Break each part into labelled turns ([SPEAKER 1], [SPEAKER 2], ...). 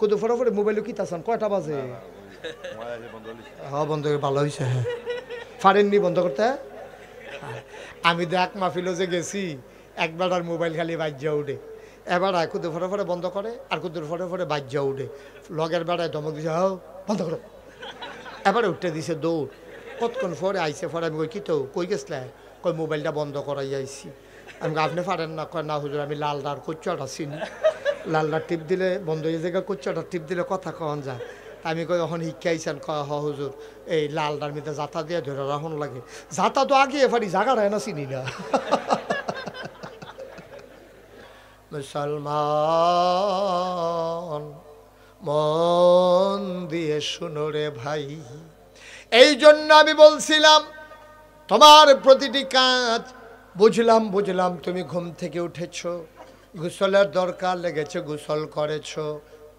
[SPEAKER 1] কত photo photo মোবাইলে কি তাছান কয়টা বাজে হ্যাঁ বন্ধ ভালো হয়েছে হ্যাঁ পারেননি বন্ধ করতে আমি তো এক মাহফিলে যে গেছি একবার আর মোবাইল খালি বাজ্যা উঠে এবার কুদু ফটো ফটো বন্ধ করে আর কুদুর ফটো ফটো বাজ্যা উঠে লগের বেড়ায় ধমক দিছে হাও বন্ধ করো এবারে উঠতে দিছে দৌড় কতক্ষণ পরে আইসে পরে আমি কই কি তো কই গেছলে কই মোবাইলটা বন্ধ করাই আইসি আমি আপনি পারেন না কয় না হুজুর আমি লালদার কোচ্চাটা চিনি লালদার টিপ দিলে বন্ধ হয়ে যায় কোচ্চাটা টিপ দিলে কথা কন যায় আমি কই এখন শিক্ষা আইসেন কয় হ হুজুর এই লালদার মধ্যে জাতা দিয়ে ধরে রাখুন লাগে জাতা তো আগে এফারি জায়গাটা না চিনি না মুসলমান মন দিয়ে শুনো রে ভাই এই জন্য আমি বলছিলাম তোমার প্রতিটি কাজ বুঝলাম বুঝলাম তুমি ঘুম থেকে উঠেছো গোসলের দরকার লেগেছে গোসল করেছো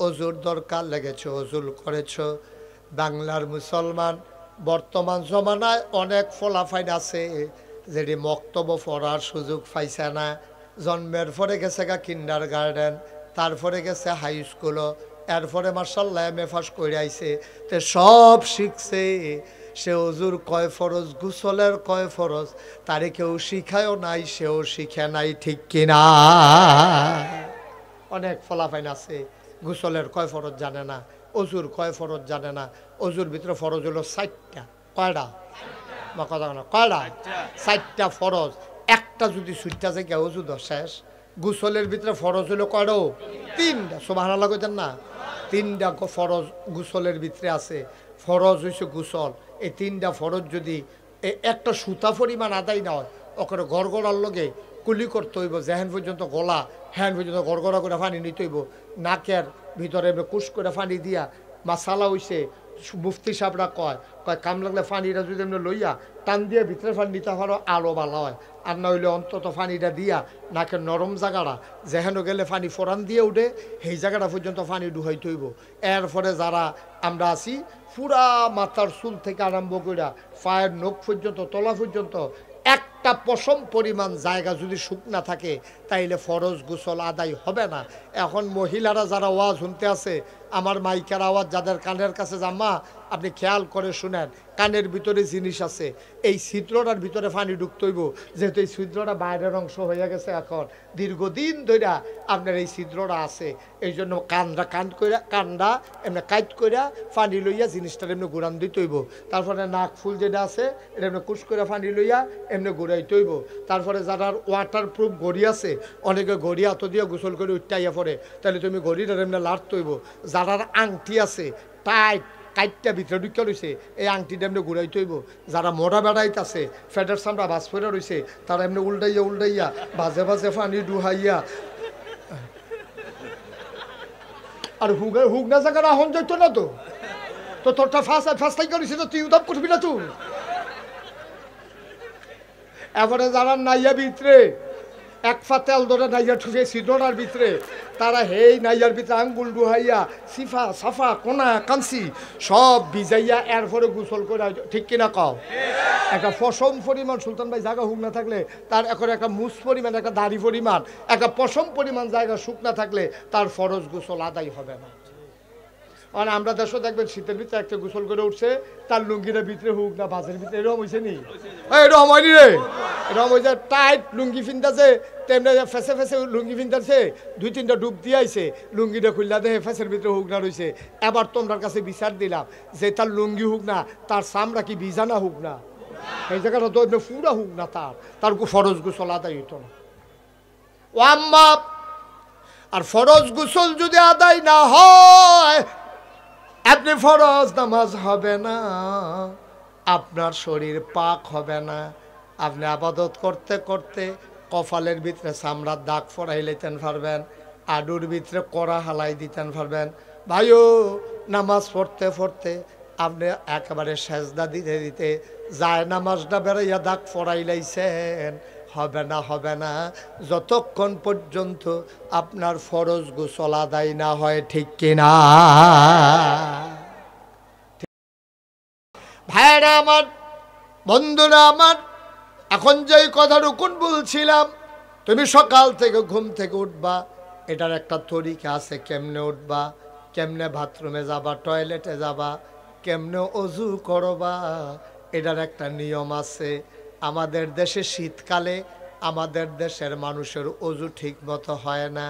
[SPEAKER 1] অজুর দরকার লেগেছে অজুল করেছো বাংলার মুসলমান বর্তমান জমানায় অনেক ফলাফাইন আছে যেটি মক্তব্য পড়ার সুযোগ পাইছে না জন্মের পরে গেছে গা কিন্ডার গার্ডেন তারপরে গেছে হাই স্কুলও এরপরে মার্শাল্লাহ এম এ পাস করে আইছে তে সব শিখছে সে অজুর কয় ফরজ গোসলের কয় ফরজ তারে কেউ শিখায়ও নাই সেও শিখে নাই ঠিক কিনা অনেক ফলাফাইন আছে গোসলের কয় ফরজ জানে না অজুর কয় ফরজ জানে না অজুর ভিতরে ফরজ হলো 60টা কয়টা বা কথা না কয়টা 60টা ফরজ একটা যদি সুইটটা জায়গা অজু শেষ গোসলের ভিতরে ফরজ হলো কয়টা 3টা সুবহানাল্লাহ কইতেন না 3টা ফরজ গোসলের ভিতরে আছে ফরজ হইছে গোসল এই 3টা ফরজ যদি একটা সুতা পরিমাণ আদায় না হয় ওখানে গড়গড়ার লগে কুলি করতে হইব যেহেন পর্যন্ত গলা হ্যান পর্যন্ত গড়গড়া করে পানি নিতে হইব নাকের ভিতরে কুশ করে পানি দিয়া মাসালা হইছে মুফতি সাহেবরা কয় কয় কাম লাগলে পানিটা যদি এমনি লইয়া টান দিয়ে ভিতরে পানি নিতে পারো আলো ভালো হয় আর না হইলে অন্তত পানিটা দিয়া নাকের নরম জায়গাটা যেহেন গেলে পানি ফোরান দিয়ে উঠে সেই জায়গাটা পর্যন্ত পানি ডুহাইতে হইব এরপরে যারা আমরা আছি পুরা মাথার চুল থেকে আরম্ভ করে পায়ের নখ পর্যন্ত তলা পর্যন্ত একটা পশম পরিমাণ জায়গা যদি শুকনা থাকে তাইলে ফরজ গোসল আদায় হবে না এখন মহিলারা যারা ওয়াজ শুনতে আছে আমার মাইকের আওয়াজ যাদের কানের কাছে জামা আপনি খেয়াল করে শুনেন কানের ভিতরে জিনিস আছে এই ছিদ্রটার ভিতরে পানি ঢুকতে হইব যেহেতু এই ছিদ্রটা বাইরের অংশ হয়ে গেছে এখন দীর্ঘদিন ধরে আপনার এই ছিদ্রটা আছে এই জন্য কান্দা এমনি কাইট কইরা পানি লইয়া জিনিসটার এমনি ঘুরান দিতে হইব তারপরে নাক ফুল যেটা আছে এটা এমনি কুশ করে পানি লইয়া এমনি ঘুরাইতে হইব তারপরে যারা ওয়াটার প্রুফ ঘড়ি আছে অনেকে ঘড়ি এত দিয়ে গোসল করে উঠাইয়া পড়ে তাহলে তুমি ঘড়িটা এমনি লাড়তে হইব যারা আংটি আছে টাইট কাইটটা ভিতরে ঢুকিয়া রয়েছে এই আংটিটা এমনি ঘুরাইতে হইব যারা মোড়া বেড়াইতে আছে ফেডার সামরা বাস ফেরা রয়েছে তারা এমনি উল্টাইয়া বাজে বাজে পানি ডুহাইয়া আর হুক না জায়গা রাহন যাইত না তো তোরটা ফাঁসাই করেছি তো তুই উদাপ করবি না তুই এবারে যারা নাইয়া ভিতরে এক ফা তেল ধরে নাইয়া ঠুকে সিদ্ধটার ভিতরে তারা হেই নাইয়ার ভিতরে আঙ্গুল ডুহাইয়া সিফা সাফা কোনা কাঞ্চি সব ভিজাইয়া এরপরে গোসল করে ঠিক কিনা কও একটা পশম পরিমাণ সুলতান ভাই জায়গা হুক না থাকলে তার এখন একটা মুস পরিমাণ একটা দাড়ি পরিমাণ একটা পশম পরিমাণ জায়গা শুকনা থাকলে তার ফরজ গোসল আদায় হবে না আর আমরা দেশও দেখবেন শীতের ভিতরে একটা গোসল করে উঠছে তার লুঙ্গিটা ভিতরে হুক না বাসের ভিতরে এরকম হয়েছে নি এরকম হয়নি রে এরকম হয়েছে টাইট লুঙ্গি ফিনতেছে তেমনি ফেসে ফেসে লুঙ্গি ফিনতেছে 2-3টা ডুব দিয়ে আইছে লুঙ্গিটা খুললা দেখে ফেসের ভিতরে হুক না রয়েছে এবার তোমার কাছে বিচার দিলাম যে তার লুঙ্গি হুক না তার চামড়া কি বিজানা হুক না এই জায়গাটা তো এমনি পুরা হুক না তার ফরজ গোসল আদায় হইতো না ও আম্মা আর ফরজ গোসল যদি আদায় না হয় আপনি ফরজ নামাজ হবে না আপনার শরীর পাক হবে না আপনি আবাদত করতে করতে কপালের ভিতরে চামড়ার দাগ ফরাই লইতেন পারবেন আডুর ভিতরে কড়া হালাই দিতেন পারবেন ভাইও নামাজ পড়তে পড়তে আপনি একেবারে সেজদা দিতে দিতে যায় নামাজটা বেড়াইয়া দাগ ফরাই লাইছেন হবে না যতক্ষণ পর্যন্ত আপনার ফরজ গোসল আদায় না হয় ঠিক কিনা ভাইরা আমার বন্ধুরা আমার এখন যেই কথা রুকুন বলছিলাম তুমি সকাল থেকে ঘুম থেকে উঠবা এটার একটা তরিকা আছে কেমনে উঠবা কেমনে বাথরুমে যাবা, টয়লেটে যাবা, কেমনে অজু করবা, এটার একটা নিয়ম আছে। আমাদের দেশে শীতকালে আমাদের দেশের মানুষের অজু ঠিক মতো হয় না।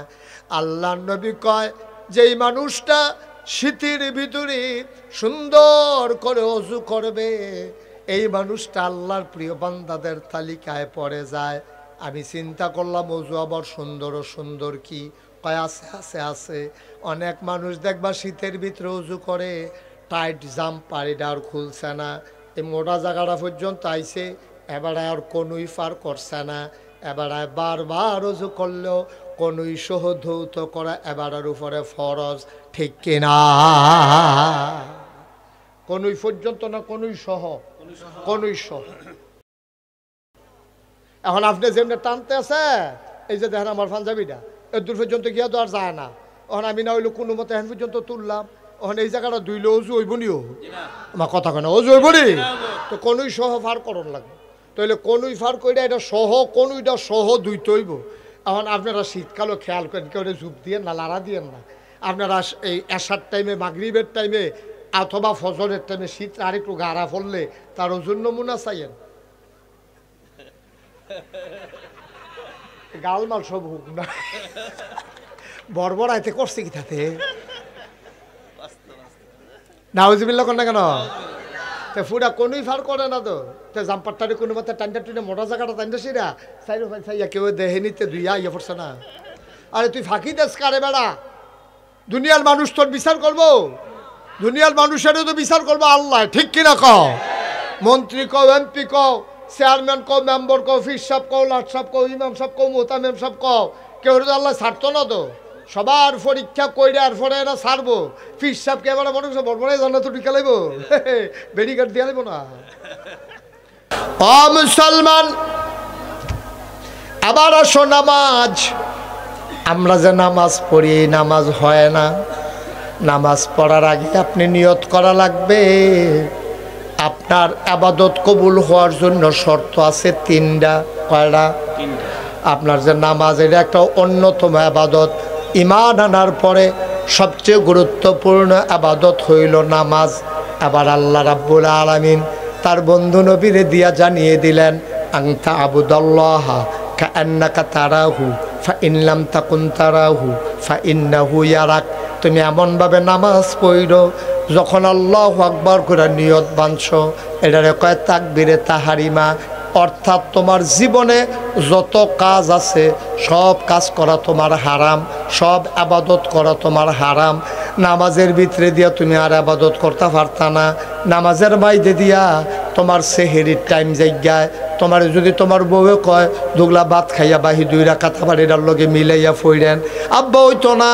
[SPEAKER 1] আল্লাহর নবী কয়, যেই মানুষটা শীতের ভিতরে সুন্দর করে অজু করবে, এই মানুষটা আল্লাহর প্রিয় বান্দাদের তালিকায় পড়ে যায়। আমি চিন্তা করলাম, অজু আবার সুন্দর ও সুন্দর কি? কয় আছে আছে আছে। অনেক মানুষ দেখবা শীতের ভিতরে অজু করে, টাইট জাম্পার এটা আর খুলছে না, এই মোটা জায়গাটা পর্যন্ত আইছে, এবার আর কোনোই পার করছে না, এবার বারবার অজু করলেও কোনোই সহ ধৌত করা এবারের উপরে ফরজ, ঠিক কিনা? কোনোই পর্যন্ত না, কোনোই সহ, কোনোই সহ। এখন আপনি যেমনি টানতে আছে, এই যে দেখেন আমার পাঞ্জাবিটা এর দূর পর্যন্ত গিয়া তো আর যায় না। এখন আমি না হইলো কোনো মতে এখন পর্যন্ত তুললাম, এখন এই জায়গাটা ধুইলে অজু হইব নিও, আমার কথা কেন অজু হইব নি? তো কোনোই সহ ফার করণ লাগবে, তাহলে কোনোই ফার করে এটা সহ, কোনোইটা সহ ধুইতে হইব। এখন আপনারা শীতকালও খেয়াল করেন, কেউ ঝুপ দিয়েন না, লাড়া দিয়েন না। আপনারা এই এশার টাইমে, মাগরিবের টাইমে অথবা ফজরের টাইমে শীত আর একটু গাড়া পড়লে তার ওজন নমুনা চাইয়েন, গালমাল সব হুক না বড়বড়াইতে করছে কি তাতে নাউজুবিল্লাহ কর না কেন? তো ফুরা কোনোই ফার করে না তো, জাম্পারটারে কোনো মতে টাইনটা টুইনে মোটা জায়গাটা টাইনটা সিরা সাইড সাইয়া কেউ দেহে নিতে দুইয়া ইয়ে পড়ছে না। আরে তুই ফাঁকি দেশ কারে বেড়া, দুনিয়ার মানুষ তোর বিচার করবো, দুনিয়ার মানুষেরও তো বিচার করবো আল্লাহ, ঠিক কিনা কও? মন্ত্রী কও, এমপি কও, চেয়ারম্যান কও, মেম্বার কও, ফির সাহেব কও, লাট সাহেব কও, ইমাম সাহেব কও, মোতামেম সাহেব কও, কেউ তো আল্লাহ ছাড়তো না তো। সবার পরীক্ষা কইরে আর পরে এরা ছাড়বো। ফির সাহেবকে এবার মানুষ বড়বড়াই জানা তো টিকা লাগবো, বেরিকার দিয়ে লাগবো না। ও মুসলমান, আবার আসো নামাজ। আমরা যে নামাজ পড়ি, এই নামাজ হয় না। নামাজ পড়ার আগে আপনি নিয়ত করা লাগবে। আপনার আবাদত কবুল হওয়ার জন্য শর্ত আছে তিনটা। কয়টা? আপনার যে নামাজ, এটা একটা অন্যতম আবাদত। ঈমান আনার পরে সবচেয়ে গুরুত্বপূর্ণ আবাদত হইল নামাজ। আবার আল্লাহ রাব্বুল আলামিন তার বন্ধু নবীরে দিয়া জানিয়ে দিলেন, আনতা আবুদাল্লাহ কাআন্নাকা তারাহু ফাইন লাম তাকুন তারাহু ফাইন্নাহু ইয়ারাক। তুমি এমনভাবে নামাজ পড়ো, যখন আল্লাহু আকবার করে নিয়ত বাঁধছো, এটারে কয় তাকবীরে তাহারিমা। অর্থাৎ তোমার জীবনে যত কাজ আছে সব কাজ করা তোমার হারাম, সব আবাদত করা তোমার হারাম। নামাজের ভিতরে দিয়া তুমি আর আবাদত করতে পারতা না। নামাজের মাইদে দিয়া তোমার সেহেরির টাইম জায়গায় তোমার যদি তোমার বউয়ে কয় দুগলা ভাত খাইয়া বাহি 2 রাকাত আবার এটার লগে মিলাইয়া ফইরেন, আব্বা হইতো না।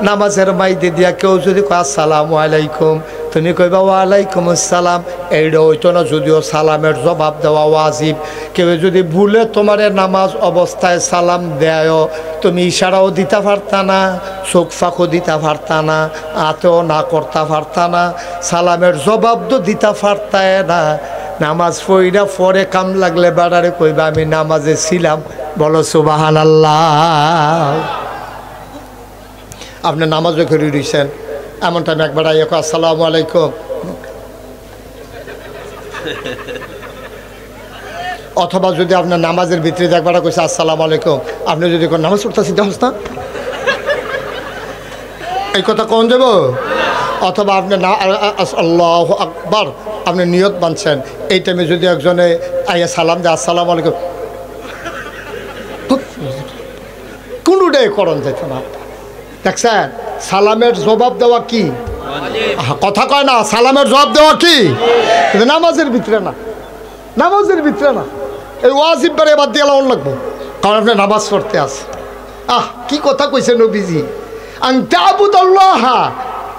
[SPEAKER 1] নামাজের মাইদে দিয়া কেউ যদি কয় আসসালামু আলাইকুম, তুমি কইবা ওয়ালাইকুম আসসালাম, এইটা হইতো না। যদিও সালামের জবাব দেওয়া ওয়াজিব। কেউ যদি ভুলে তোমারে নামাজ অবস্থায় সালাম দেয়, তুমি ইশারাও দিতে পারতা না, চোখ ফাঁকও দিতে পারতা না, আতেও না করতে পারতা না, সালামের জবাব তো দিতে পারতায় না। নামাজ পড়া পরে কাম লাগলে বেড়ারে কইবা আমি নামাজে ছিলাম, বলো সুবহানাল্লাহ। আপনি নামাজও করে রইছেন, এমন টাইম একবার আইয়া কয় আসসালামু আলাইকুম, অথবা যদি আপনার নামাজের ভিতরে একবার কইছে আসসালামু আলাইকুম, আপনি যদি কোন নামাজ পড়তেছি দেখছ না, এই কথা কোন যাব? অথবা আপনি না আল্লাহু আকবার আপনি নিয়ত বানছেন, এই টাইমে যদি একজনে আইয়া সালাম দেয় আসসালামু আলাইকুম, কোনোটাই করণ যেত না। দেখছেন সালামের জবাব দেওয়া কি কথা কয় না, সালামের জবাব দেওয়া কি নামাজের ভিতরে না, নামাজের ভিতরে না। এই ওয়াজিব বারে বাদ দিয়ে লাউন লাগবো, কারণ আপনি নামাজ পড়তে আছে। কি কথা কইছে নবীজি, আন তা'বুদাল্লাহ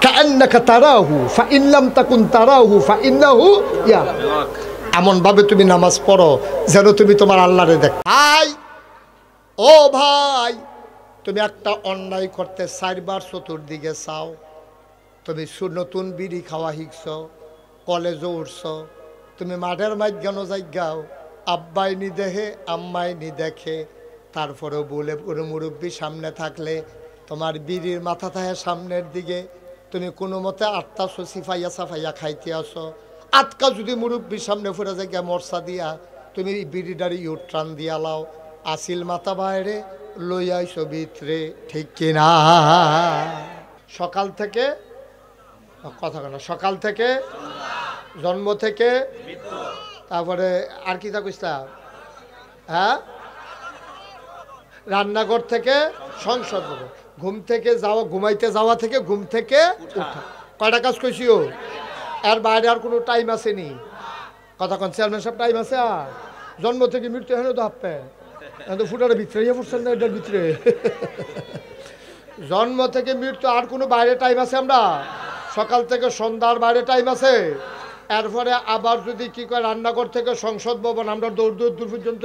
[SPEAKER 1] কাআন্নাকা তারাহু ফাইন লাম তাকুন তারাহু ফাইন্নাহু ইয়ারাক। এমন ভাবে তুমি নামাজ পড়ো যেন তুমি তোমার আল্লাহরে দেখো। ভাই ও ভাই, তুমি একটা অন্যায় করতে 4 বার চতুর্দিকে চাও। তুমি নতুন বিড়ি খাওয়া শিখছ, কলেজে উঠছ, তুমি মাঠের মাঝখান যাইগাও, আব্বাই নি দেখে আম্মাই নি দেখে, তারপরেও বলে কোনো মুরব্বী সামনে থাকলে তোমার বিড়ির মাথা থাকে সামনের দিকে, তুমি কোনো মতে আটটা সসিফাইয়া সাফাইয়া খাইতে আসো, আটকা যদি মুরব্বীর সামনে ফুরে যায় গিয়া মরসা দিয়া তুমি বিড়িডারি ইউট্রান দিয়া লাও, আসিল মাথা বাইরে লইয়াইছ ভিতরে, ঠিক কিনা? সকাল থেকে কথা কেন, সকাল থেকে জন্ম থেকে, তারপরে আর কি তা কইতা, হ্যাঁ রান্নাঘর থেকে সংসদ, ঘুম থেকে যাওয়া, ঘুমাইতে যাওয়া থেকে ঘুম থেকে উঠা, কয়টা কাজ কইছিও? এর বাইরে আর কোনো টাইম আসেনি? কথা কন চেয়ারম্যান সাহেব, টাইম আছে? আর জন্ম থেকে মৃত্যু হেন তো হাপ্পে তো ফুটার ভিতরে পড়ছেন না, এটার ভিতরে জন্ম থেকে মৃত্যু আর কোনো বাইরে টাইম আছে? আমরা সকাল থেকে সন্ধ্যার বাইরে টাইম আছে? এরপরে আবার যদি কি করে রান্নাঘর থেকে সংসদ ভবন, আমরা দৌড় দূর দূর পর্যন্ত,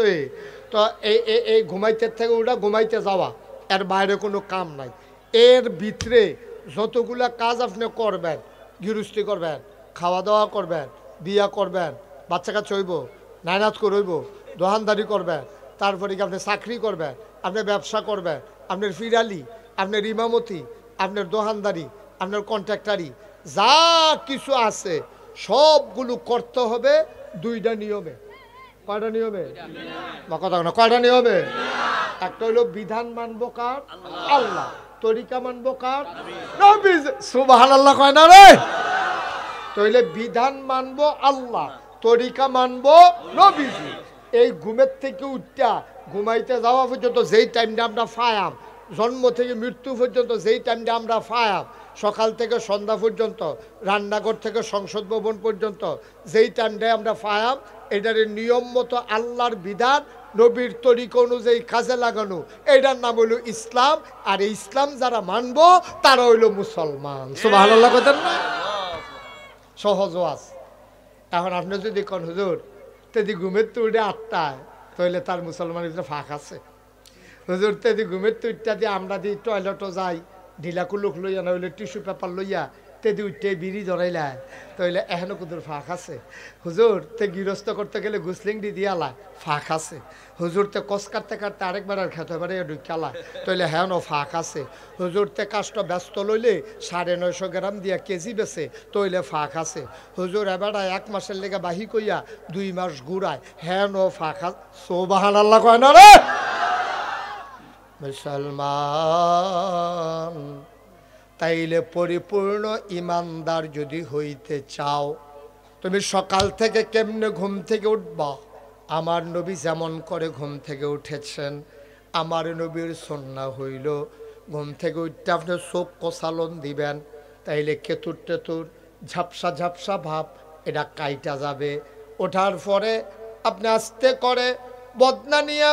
[SPEAKER 1] তো এই ঘুমাইতে থেকে ওটা ঘুমাইতে যাওয়া, এর বাইরে কোনো কাম নাই। এর ভিতরে যতগুলা কাজ আপনি করবেন, গৃহস্থী করবেন, খাওয়া দাওয়া করবেন, বিয়া করবেন, বাচ্চা কাচ্চা হইব, নাইনাত করইব, দোকানদারি করবেন, তারপরে কি আপনি চাকরি করবেন, আপনি ব্যবসা করবেন, আপনার ফিরালি, আপনার ইমামতি, আপনার দোকানদারি, আপনার কন্ট্রাক্টারি, যা কিছু আছে সবগুলো করতে হবে দুইটা নিয়মে। কয়টা নিয়মে? কথা না, কয়টা নিয়মে? একটা হইল বিধান মানবো কার? আল্লাহ। তরিকা মানবো কার? নবী। সুবহানাল্লাহ কয় না রে? তাইলে বিধান মানবো আল্লাহ, তরিকা মানবো নবীজি। এই ঘুমের থেকে উঠা ঘুমাইতে যাওয়া পর্যন্ত যেই টাইমটা আমরা ফায়াম, জন্ম থেকে মৃত্যু পর্যন্ত যেই টাইমটা আমরা ফায়াম, সকাল থেকে সন্ধ্যা পর্যন্ত, রান্নাঘর থেকে সংসদ ভবন পর্যন্ত যেই টাইমটায় আমরা ফায়াম, এটার নিয়ম মতো আল্লাহর বিধান নবীর তরিকা অনুযায়ী কাজে লাগানো, এটার নাম হইল ইসলাম। আর এই ইসলাম যারা মানবো তারা হইল মুসলমান। সুবহানাল্লাহ কইতেন না? সহজ ওয়াজ। এখন আপনি যদি কোন হুজুর তেদি ঘুমের তো উঠে 8টায়, তাহলে তার মুসলমানের ভিতরে ফাঁক আছে। হুজুর তেদি ঘুমের তো উঠটা দিয়ে আমরা দিই টয়লেটও যাই, ঢিলা কুলুক লইয়া না হইলে টিস্যু পেপার লইয়া তেদি উঠতে বিড়ি ধরাইলা, তাহলে এখনো কুদুর ফাঁক আছে। হুজুর তে গৃহস্থ করতে গেলে গুসলিং দি দিয়ালা, ফাঁক আছে। হুজুর তে কস কাটতে কাটতে আরেকবার আর খেতে পারে ঢুকালা, তাহলে হ্যাঁ ফাঁক আছে। হুজুর তে কাজটা ব্যস্ত লইলে 950 গ্রাম দিয়া কেজি বেছে, তইলে ফাঁক আছে। হুজুর এবারে 1 মাসের লেগে বাহি কইয়া 2 মাস ঘুরায়, হ্যাঁ ফাঁক আছে। সুবহানাল্লাহ কয় না রে? মুসলমান তাইলে পরিপূর্ণ ইমানদার যদি হইতে চাও, তুমি সকাল থেকে কেমনে ঘুম থেকে উঠবা? আমার নবী যেমন করে ঘুম থেকে উঠেছেন, আমার নবীর সুন্নাহ হইল ঘুম থেকে উঠতে আপনি চোখ কষালন দিবেন, তাইলে কেতুর টেতুর ঝাপসা ঝাপসা ভাব এটা কাইটা যাবে। ওঠার পরে আপনি আস্তে করে বদনা নিয়ে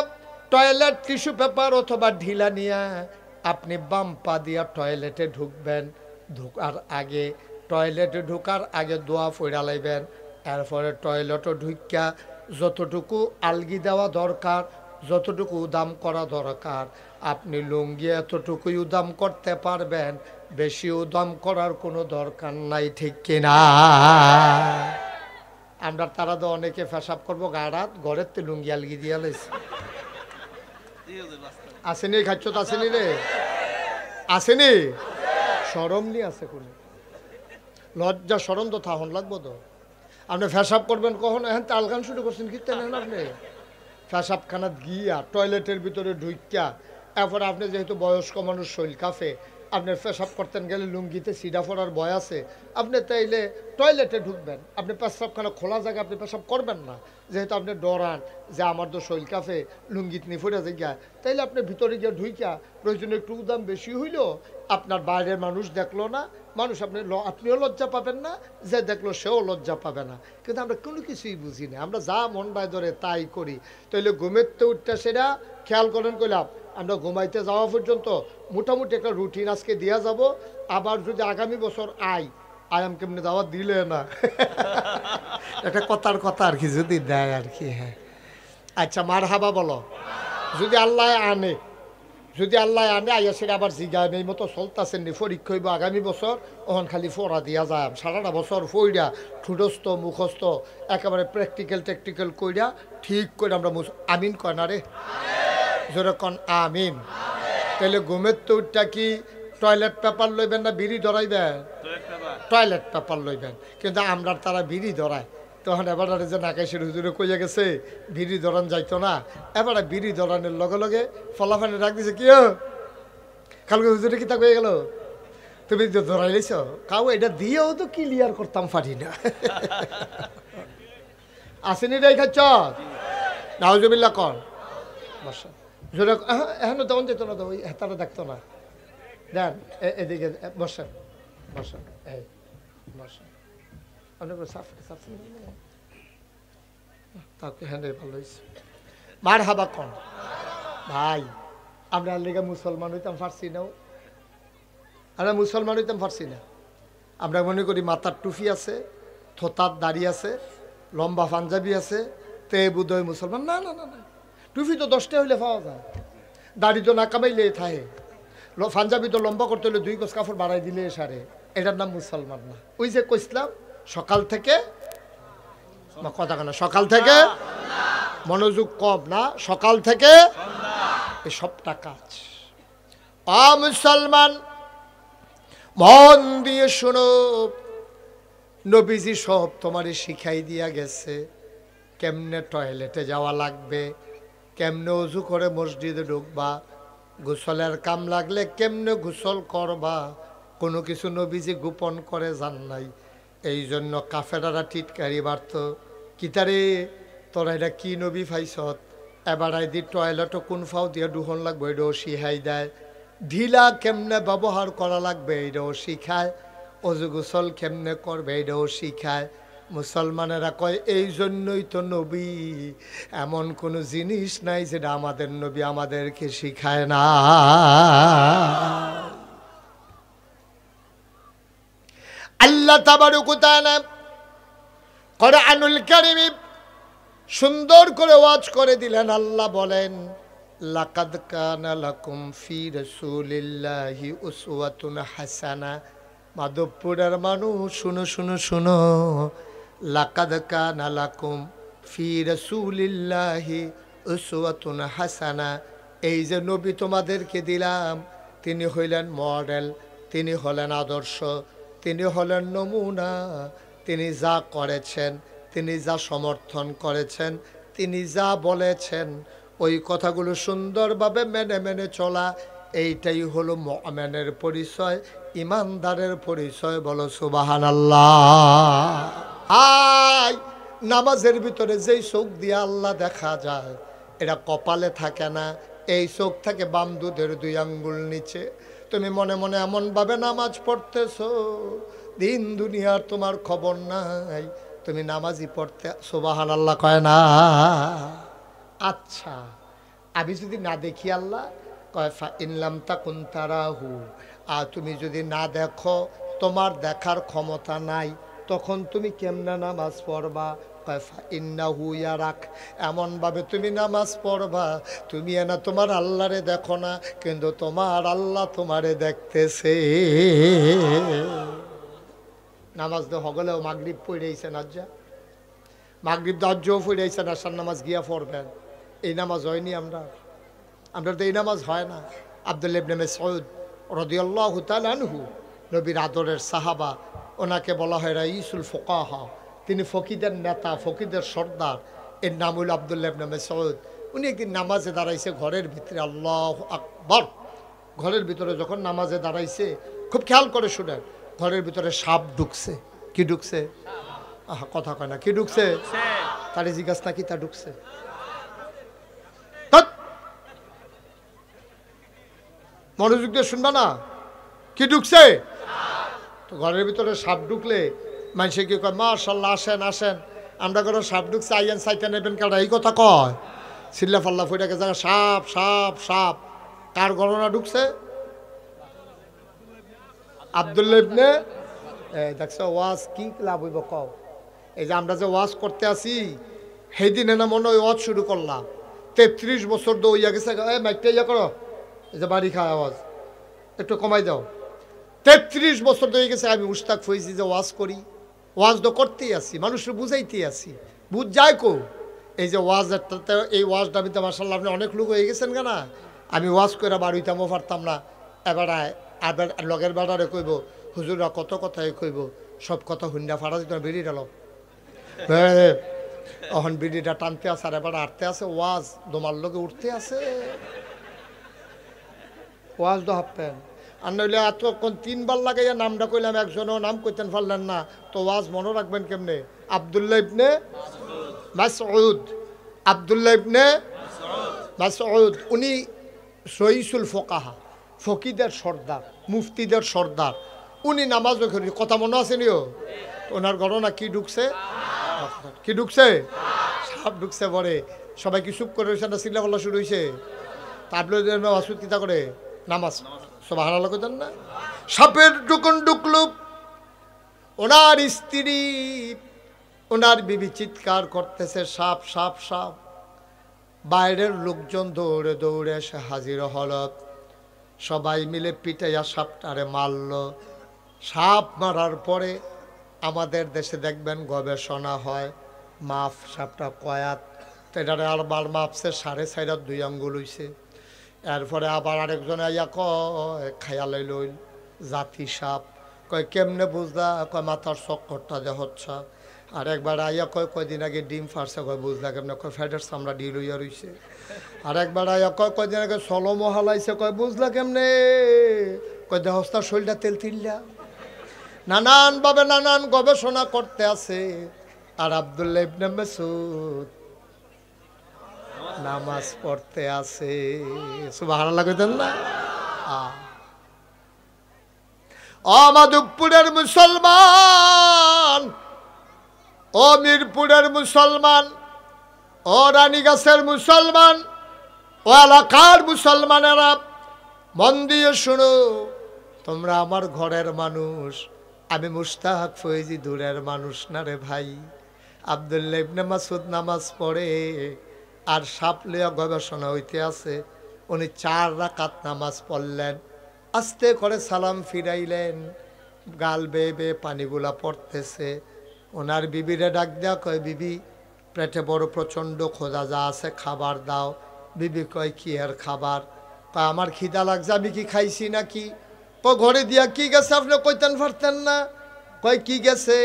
[SPEAKER 1] টয়লেট টিস্যু পেপার অথবা ঢিলা নিয়ে আপনি বাম পা দিয়া টয়লেটে ঢুকবেন। টয়লেটে ঢুকার আগে দোয়া পড়া লাইবেন। এরপরে টয়লেটও ঢুকিয়া যতটুকু আলগি দেওয়া দরকার, যতটুকু উদাম করা দরকার, আপনি লুঙ্গি এতটুকুই উদাম করতে পারবেন, বেশি উদাম করার কোনো দরকার নাই, ঠিক কিনা? আমরা তারা তো অনেকে পেশাব করবো গাড়াত, ঘরের তো লুঙ্গি আলগি দিয়া লাইছে। আসেনি খাচ্ছ তো? আসেনি রে? আসেনি? সরম নি আছে কোন? লজ্জা সরম তো থাহন লাগবো তো। আপনি পেশাব করবেন কখন? এখন তালগান শুরু করছেন কি তেন আপনি? পেশাবখানাত গিয়া টয়লেটের ভিতরে ঢুকিয়া, এরপরে আপনি যেহেতু বয়স্ক মানুষ, শৈল কাফে, আপনার পেশাব করতেন গেলে লুঙ্গিতে সিডা পড়ার ভয় আছে, আপনি তাইলে টয়লেটে ঢুকবেন। আপনি পেশাবখানা খোলা জায়গা আপনি পেশাব করবেন না, যেহেতু আপনি ডরান যে আমার তো শৈল কাফে লুঙ্গিত নিয়ে পড়ে জায়গা, তাইলে আপনি ভিতরে গিয়ে ঢুকিয়া প্রয়োজনে একটু দাম বেশি হইল, আপনার বাইরের মানুষ দেখলো না, মানুষ আপনিও লজ্জা পাবেন না, যে দেখলো সেও লজ্জা পাবে না। কিন্তু আমরা কোনো কিছুই বুঝি না, আমরা যা মন বায় ধরে তাই করি। তাইলে ঘুমের তো উঠটা সেটা খেয়াল করেন কইলাম, আমরা ঘুমাইতে যাওয়া পর্যন্ত মোটামুটি একটা রুটিন আজকে দিয়া যাব। আবার যদি আগামী বছর আয়াম কেমনে দাওয়াত দিলে না একটা কথার কথা আর কি যদি দেয় আর কি। হ্যাঁ আচ্ছা, মারহাবা বলো। যদি আল্লাহ আনে, যদি আল্লাহ আনে আইয়া সেটা আবার জিগায় এই মতো চলতেছেন নি, পরীক্ষা হইব আগামী বছর, ওখান খালি ফোড়া দিয়া যায় সারাটা বছর ফইরা ঠুটস্থ মুখস্থ একেবারে প্র্যাকটিক্যাল টেকটিক্যাল কইরা ঠিক করে আমরা আমিন কয় না রে? যেরকম আমিন। তাহলে ঘুমের তো উঠটা কি টয়লেট পেপার লইবেন না বিড়ি ধরাইবেন? টয়লেট পেপার লইবেন, কিন্তু আমরা তারা বিড়ি ধরায়। তখন এবারে যে নাকাশের হুজুরে কইয়া গেছে বিড়ি ধরান যাইতো না, এবারে বিড়ি ধরানোর লগে লগে ফলাফানি ডাক দিছে, কি কালকে হুজুরে কি তা কয়ে গেল, তুমি তো ধরাই লাইছ, কাউ এটা দিয়েও তো ক্লিয়ার করতাম পারি না। আসেনি রে খাচ্ছ নাউজুবিল্লাহ কর বসা এখন তখন যেত না, তো ওই তারা দেখতো না। দেন এদিকে বসেন বসেন, এই বসেন, ভালো হয়েছে মার হাবা কন ভাই। আমরা লেগে মুসলমান হইতাম পারছি না, আমরা মুসলমান হইতাম পারছি না। আমরা মনে করি মাথার টুপি আছে, থোতার দাড়ি আছে, লম্বা পাঞ্জাবি আছে, তে বুধই মুসলমান। না না না না, টুপি তো 10টা হইলে পাওয়া যায়, দাড়ি তো না কামাইলে থাকে, পাঞ্জাবি তো লম্বা করতে হলে 2 গজ কাপড় বাড়াই দিলে সারে, এটার নাম মুসলমান না। ওই যে কইসলাম সকাল থেকে কথা কেন, সকাল থেকে মনোযোগ কম না, সকাল থেকে এই সবটা কাজ। মুসলমান মন দিয়ে শোনো, নবীজি সব তোমারে শিখাই দিয়া গেছে, কেমনে টয়লেটে যাওয়া লাগবে, কেমনে উজু করে মসজিদে ঢুকবা, গোসলের কাম লাগলে কেমনে গোসল করবা, কোনো কিছু নবীজি গোপন করে যান নাই। এই জন্য কাফেরারা টিটকারি বাড়ত, কিতারে তোরা এটা কি নবী ফাইছত, এবার দি টয়লেটও কোন ফাও দিয়ে ডুহন লাগবে এটাও শিখাই দেয়, ঢিলা কেমনে ব্যবহার করা লাগবে এটাও শিখায়, অজু গোসল কেমনে করবে এটাও শিখায়। মুসলমানেরা কয় এই জন্যই তো নবী, এমন কোনো জিনিস নাই যেটা আমাদের নবী আমাদেরকে শিখায় না। আল্লাহ তাবারক ওয়া তাআলা কুরআনুল কারীমে সুন্দর করে ওয়াজ করে দিলেন। আল্লাহ বলেন, লাকাদ কানা লাকুম ফি রাসূলিল্লাহি উসওয়াতুন হাসানা। মাধবপুরের মানুষ শুনো শুনো শুনো, লাকাদ কানা লাকুম ফি রাসূলিল্লাহি উসওয়াতুন হাসানা। এই যে নবী তোমাদেরকে দিলাম, তিনি হইলেন মডেল, তিনি হলেন আদর্শ, তিনি হলেন নমুনা। তিনি যা করেছেন, তিনি যা সমর্থন করেছেন, তিনি যা বলেছেন, ওই কথাগুলো সুন্দরভাবে মেনে মেনে চলা, এইটাই হলো মুমিনের পরিচয়, ইমানদারের পরিচয়। বলো সুবহানাল্লাহ। নামাজের ভিতরে যেই চোখ দিয়ে আল্লাহ দেখা যায়, এটা কপালে থাকে না, এই চোখ থাকে বাম দুধের 2 আঙ্গুল নিচে। তুমি মনে মনে এমনভাবে নামাজ পড়তেছো, দিন দুনিয়ার তোমার খবর নাই, তুমি নামাজই পড়তে সুবহানাল্লাহ কয় না। আচ্ছা, আমি যদি না দেখি, আল্লাহ কয় ফা ইনলাম তাকুন তারাহু, আর তুমি যদি না দেখো, তোমার দেখার ক্ষমতা নাই, তখন তুমি কেমনে নামাজ পড়বা? কয় ফা ইন্নাহু ইয়ারাক, এমনভাবে তুমি নামাজ পড়বা, তুমি না তোমার আল্লাহরে দেখো না, কিন্তু তোমার আল্লাহ তোমারে দেখতেছে। নামাজ তো হগলেও মাগরিব পড়েছেন, আজ্জা মাগরিব দাজ্জও পড়েছেন, আসার নামাজ গিয়া পড়বেন, এই নামাজ হয়নি। আমরা তো এই নামাজ হয় না। আব্দুল্লাহ ইবনে মাসউদ রাদিয়াল্লাহু তাআলা আনহু, নবীর আদরের সাহাবা, ওনাকে বলা হয় রাইসুল ফুকাহা, তিনি ফকিদের নেতা, ফকিদের সর্দার। এর নাম হল আব্দুল্লাহ ইবনে মাসউদ। উনি একদিন নামাজে দাঁড়াইছে ঘরের ভিতরে, আল্লাহু আকবার। ঘরের ভিতরে যখন নামাজে দাঁড়াইছে, খুব খেয়াল করে শুনেন, ঘরের ভিতরে সাপ ঢুকছে। কি ঢুকছে? কথা কয় না, কি ঢুকছে? তারে জিজ্ঞাসা নাকি তা ঢুকছে? মনোযোগ দিয়ে শুনবা না, কি ঢুকছে? তো ঘরের ভিতরে সাপ ঢুকলে মানুষে কি কয়, মাশাআল্লাহ, আসেন আসেন, আমরা ঘরে সাপ ঢুকছে, আইয়ান সাইতে নেবেন কারা, এই কথা কয়। চিল্লা ফাল্লা ফুইটাকে জায়গা সাপ সাপ সাপ, কার গণনা ঢুকছে? আব্দুল্লাহ ইবনে, দেখছো ওয়াজ কি লাভ হইব কও? এই যে আমরা যে ওয়াজ করতে আসি, সেই দিনে না মনে হয় ওয়াজ শুরু করলাম, 33 বছর তো ইয়া গেছে, মাইকটা ইয়া করো, এই যে বাড়ি খায় আওয়াজ একটু কমাই দাও। 33 বছর তো হয়ে গেছে আমি মুশতাক হয়েছি যে ওয়াজ করি, ওয়াজ তো করতেই আসি, মানুষের বুঝাইতেই আসি, বুঝ যায় কো। এই যে ওয়াজ, এই ওয়াজটা আমি তো মাশাআল্লাহ আপনি অনেক লোক হয়ে গেছেন কেনা, আমি ওয়াজ করে বাড়িতামও পারতাম না। এবার আবার লগের বেড়ারে কইব, হুজুরা কত কথাই কইব, সব কথা হুন্ডা ফাড়া দিত বিড়ি ডাল এখন বিড়িটা টানতে আছে আর এবার আটতে আছে, ওয়াজ দোমার লোকে উঠতে আছে, ওয়াজ তো হাঁপেন আর নইলে এতক্ষণ 3 বার লাগাইয়া নামটা কইলাম, একজনও নাম কইতেন পারলেন না, তো ওয়াজ মনে রাখবেন কেমনে? আব্দুল্লাহ ইবনে মাসউদ, আব্দুল্লাহ ইবনে মাসউদ, উনি রইসুল ফোকাহা, ফকিদের সর্দার, মুফতিদের সর্দার, উনি নামাজও করি, কথা মনে আছে নিও? ওনার ঘটনা কি ঢুকছে, কি ঢুকছে? সাপ ঢুকছে পরে সবাই কি চুপ করে রয়েছে না চিল্লা পাল্লা শুরু হয়েছে? তারপরে মাসুদ কিতা করে নামাজ সবাই হারালো করতেন না, সাপের ঢুকুন ঢুকলো, ওনার স্ত্রী ওনার বিবি চিৎকার করতেছে সাপ সাপ সাপ, বাইরের লোকজন দৌড়ে দৌড়ে এসে হাজির হল, সবাই মিলে পিটাইয়া সাপটারে মারল। সাপ মারার পরে আমাদের দেশে দেখবেন গবেষণা হয়, মাপ সাপটা কয়াত, তো এটারে আরবার মাপছে 4.5 2 আঙ্গুল হইছে। এরপরে আবার আরেকজন আইয়া কয় খায়া লইল জাতি সাপ, কয় কেমনে বুঝলা, কয় মাথার চক্করটা যে হচ্ছে। আর একবার আইয়া কয় কয়দিন আগে ডিম ফারছে, কয় বুঝলা কেমনে, কয় ফ্যাটের চামড়া ডিল হইয়া রইছে। আর একবার আইয়া কয় কয়দিন আগে সলমো হালাইছে, কয় বুঝলা কেমনে, কয় দেহস্তার শরীরটা তেল তিল্লা। নানানভাবে নানান গবেষণা করতে আছে। আর আব্দুল্লাহ ইবনে মাসউদ নামাজ পড়তে আছে, সুবহানাল্লাহ কইতেন না? ও মাধবপুরের মুসলমান, ও মিরপুরের মুসলমান, ও রানীগাছের মুসলমান, ও এলাকার মুসলমানেরা মন দিয়ে শুনো, তোমরা আমার ঘরের মানুষ, আমি মুশতাক ফয়েজি দূরের মানুষ না রে ভাই। আব্দুল্লাহ ইবনে মাসউদ নামাজ পড়ে আর সাপ লইয়া গবেষণা হইতে আছে। উনি 4 রাকাত নামাজ পড়লেন, আস্তে করে সালাম ফিরাইলেন, গাল বেয়ে বেয়ে পানিগুলা পড়তেছে। ওনার বিবিরে ডাক দেয়া, কয় বিবি পেটে বড় প্রচণ্ড খোঁজা যা আছে খাবার দাও। বিবি কয় কি আর খাবার, কয় আমার খিদা লাগছে, আমি কি খাইছি নাকি? কয় ঘরে দিয়া কি গেছে আপনি কইতেন পারতেন না? কয় কি গেছে?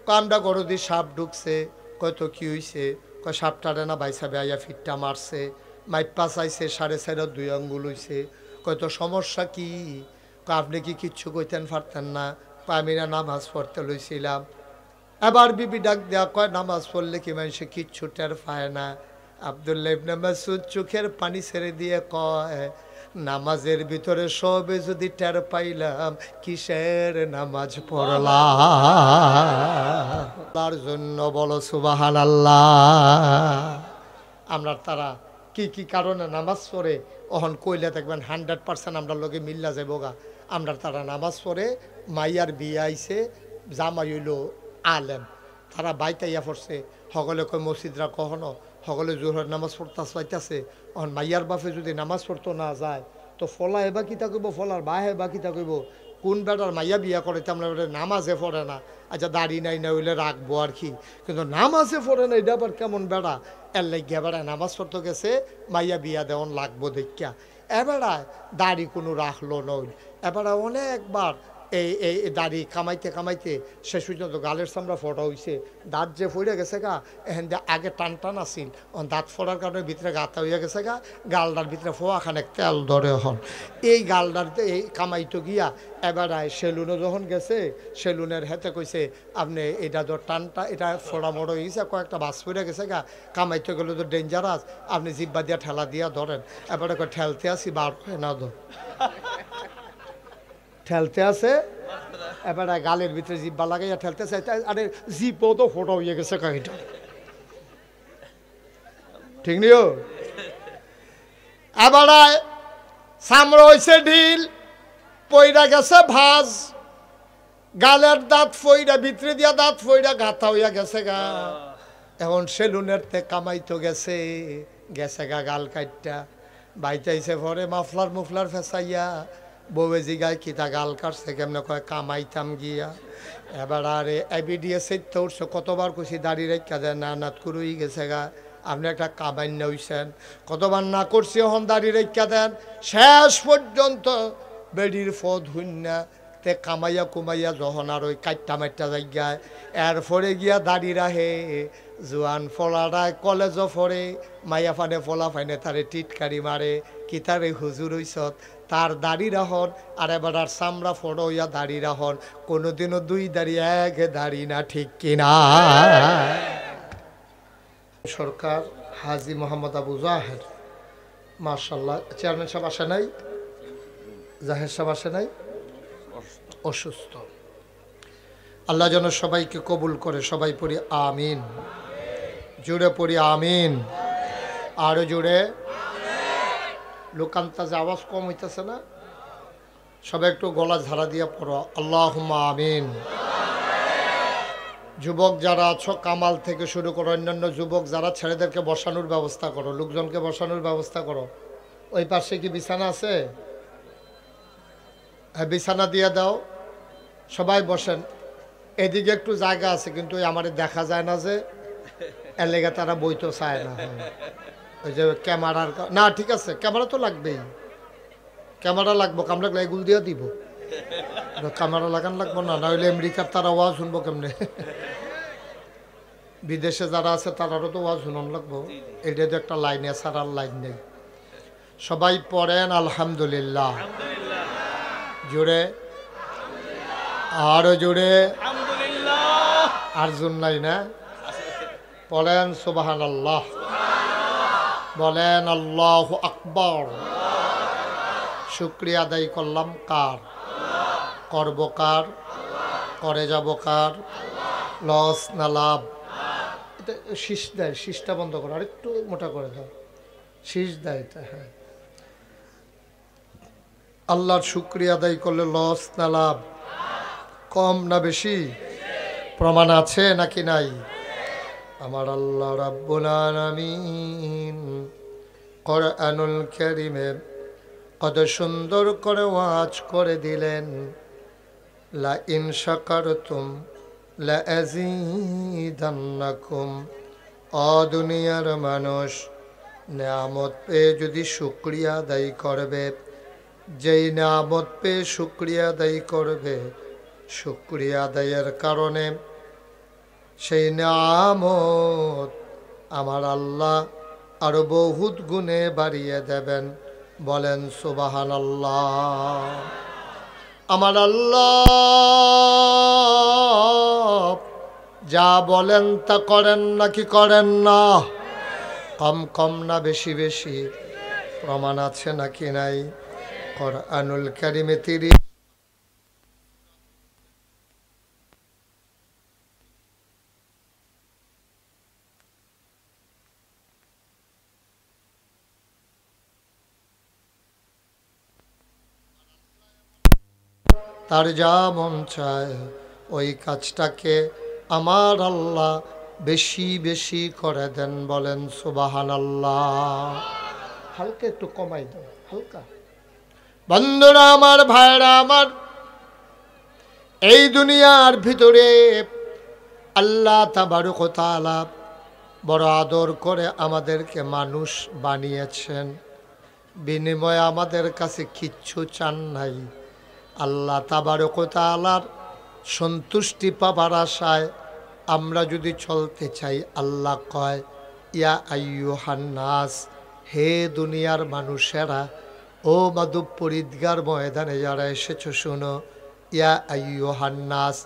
[SPEAKER 1] কয় আমরা ঘরে দিয়ে সাপ ঢুকছে। কয় তো কি হইছে? কয় সাপটারে না ভাই সাহেব আইয়া ফিটটা মারছে, মাইপা চাইছে 4.5 2 আঙ্গুল হইছে। কয় তো সমস্যা কি? কয় আপনি কি কিচ্ছু কইতেন পারতেন না? কয় আমি না নামাজ পড়তে লইছিলাম। এবার বিবি ডাক দেয়া, কয় নামাজ পড়লে কি মানুষে কিচ্ছু টের পায় না? আব্দুল্লাহ ইবনে মাসউদ চোখের পানি ছেড়ে দিয়ে কয়, নামাজের ভিতরে সবে যদি টের পাইলাম, কিসের নামাজ পড়লাম? তার জন্য বলো সুবহানাল্লাহ। আমরা তারা কি কি কারণে নামাজ পড়ে ওহন কইলে দেখবেন 100% আমরা লোকে মিল্লা যাইব গা। আমরা তারা নামাজ পড়ে, মাইয়ার বিয়ে আইছে, জামাই হইল আলেম, তারা বাইতাইয়া পড়ছে, সকলে কয় মসজিদরা কখনো, সকলে জোহরের নামাজ পড়তে পাইতেছে। অন মাইয়ার বাপে যদি নামাজ পড়তো না যায়, তো ফলা এবার কিতা কইব, ফলার বা হেবা কিতা কইব, কোন বেটার মাইয়া বিয়া করে তেমন নামাজে পড়ে না, আচ্ছা দাড়ি নাই না হইলে রাখবো আর কি, কিন্তু নামাজে পড়ে না, এটা আবার কেমন বেড়া? এর লাগিয়া বেড়ায় নামাজ পড়তে গেছে, মাইয়া বিয়া দেওয়ান লাগবো দেখিয়া এবেড়ায় দাড়ি কোনো রাখলো নইল। এবারে অনেকবার এই এই দাড়ি কামাইতে কামাইতে শেষ পর্যন্ত গালের চামড়া ফোটা হয়েছে, দাঁত যে ফইরে গেছে গা, এখান দিয়ে আগে টান টান আসিল, দাঁত ফোড়ার কারণে ভিতরে গাতা হইয়া গেছে গা, গালডার ভিতরে ফোয়াখানে তেল ধরে হন। এই গালডার এই কামাইতো গিয়া এবারায় সেলুনে যখন গেছে, সেলুনের হেতে কইছে আপনি এটা তো টানটা এটা ফোড়া মোড়ো হয়েছে, কয়েকটা বাস ফইরে গেছে গা, কামাইতে গেলে তো ডেঞ্জারাস, আপনি জিব্বা দিয়া ঠেলা দিয়া ধরেন। এবারে ঠেলতে আসি বার হয় না ধর, ঠেলতে আছে, এবারে গালের ভিতরে জিব্বা লাগাইয়া ঠেলতে চাই, আরে জিপও তো ফোটা হয়ে গেছে কাহিটা, ঠিক নিও। এবারে চামড়া হয়েছে ঢিল, পইরা গেছে ভাজ, গালের দাঁত ফইরা ভিতরে দিয়া দাঁত ফইরা গাথা হইয়া গেছে গা। এখন সেলুনের তে কামাইতো গেছে, গেছে গা গাল কাটটা, বাইতাইছে পরে মাফলার মুফলার ফেসাইয়া, বউয়ে জিগায় কিতা গাল কাটছে কেমনে, কয় কামাইতাম গিয়া। এবার আরে এবিডিএ সেটতে উঠছে, কতবার খুশি দাড়ি রেখা দেয়, না নাত করুই গেছে গা, আপনি একটা কামাইন্য হইছেন, কতবার না করছি এখন দাড়ি রেখা দেন। শেষ পর্যন্ত বেডির ফদ হুন্না তে কামাইয়া কুমাইয়া যখন আর ওই কাইট্টা মাইট্টা জায়গায় এরপরে গিয়া দাড়ি রাহে জোয়ান ফলারায় কলেজও ফরে মাইয়া ফানে ফলা ফাইনে তারে টিটকারি মারে কি তারে হুজুর হইছত তার দাড়ি রাহন আর এবার আর চামড়া ফড়ো হইয়া দাড়ি রাহন কোনোদিনও দুই দাড়ি এক দাড়ি না, ঠিক কিনা? সরকার হাজী মোহাম্মদ আবু জাহের, মাশাআল্লাহ। চেয়ারম্যান সাহেব আসে নাই, জাহের সাহেব আসে নাই, অসুস্থ। আল্লাহ যেন সবাইকে কবুল করে। সবাই পড়ি আমিন, জুড়ে পড়ি আমিন, আরো জুড়ে। লোকান্তাজে আওয়াজ কম হইতেছে না? সবাই একটু গলা ঝাড়া দিয়া পড়ো আল্লাহুম্মা আমিন। যুবক যারা আছো কামাল থেকে শুরু করো, অন্যান্য যুবক যারা ছেলেদেরকে বসানোর ব্যবস্থা করো, লোকজনকে বসানোর ব্যবস্থা করো। ওই পাশে কি বিছানা আছে? হ্যাঁ, বিছানা দিয়ে দাও, সবাই বসেন। এদিকে একটু জায়গা আছে কিন্তু আমারে দেখা যায় না, যে এর লেগে তারা বইতে চায় না। ওই যে ক্যামেরার না, ঠিক আছে, ক্যামেরা তো লাগবেই, ক্যামেরা লাগবো, কামড়া এগুলো দিয়ে দিব, ক্যামেরা লাগান লাগবো না, নাহলে আমেরিকার তারা ওয়াজ শুনবো কেমনে? বিদেশে যারা আছে তারারও তো ওয়াজ শুনন লাগবো। এটা তো একটা লাইন আছে, আর লাইন নেই। সবাই পড়েন আলহামদুলিল্লাহ, জোরে, আরো জোরে, আর জোর নাই না? পড়েন সুবহানাল্লাহ, বলেন আল্লাহু আকবার। শুকরিয়া আদায় করলাম কার? করব কার? করে যাব কার? লস না লাভ? এটা শীষ দেয়, শীষটা বন্ধ করো, আর একটু মোটা করে দাও, শীষ দেয় এটা। হ্যাঁ, আল্লাহর শুকরিয়া আদায় করলে লস না লাভ? কম না বেশি? প্রমাণ আছে নাকি নাই? আমার আল্লাহ রাব্বুল আলামিন কোরআনুল কারীমে কত সুন্দর করে ওয়াজ করে দিলেন, লা ইন শাকারতুম লা আযীদান্নাকুম। ও দুনিয়ার মানুষ, নিয়ামত পেয়ে যদি শুকরিয়া আদায় করবে, যেই নিয়ামত পেয়ে শুকরিয়া আদায় করবে, শুকরিয়া আদায়ের কারণে সেই নিয়ামত আমার আল্লাহ আরো বহুত গুণে বাড়িয়ে দেবেন। বলেন সুবহানাল্লাহ। আমার আল্লাহ যা বলেন তা করেন নাকি করেন না? কম কম না বেশি বেশি? প্রমাণ আছে নাকি নাই? কোরআনুল কারীমে তার যা মন চায় ওই কাজটাকে আমার আল্লাহ বেশি বেশি করে দেন। বলেন সুবহানাল্লাহ। হালকা একটু কমাই দাও, হালকা। বন্ধুরা আমার, ভাইরা আমার, এই দুনিয়ার ভিতরে আল্লাহ তাবারক ওয়া তাআলা বড় আদর করে আমাদেরকে মানুষ বানিয়েছেন, বিনিময়ে আমাদের কাছে কিচ্ছু চান নাই। আল্লাহ তাবারক ওয়া তাআলার সন্তুষ্টি পাবার আশায় আমরা যদি চলতে চাই, আল্লাহ কয় ইয়া আইয়ুহান নাস, হে দুনিয়ার মানুষেরা, ও মাধবপুর ঈদগার ময়দানে যারা এসেছো শোনো, ইয়া আইয়ুহান নাস,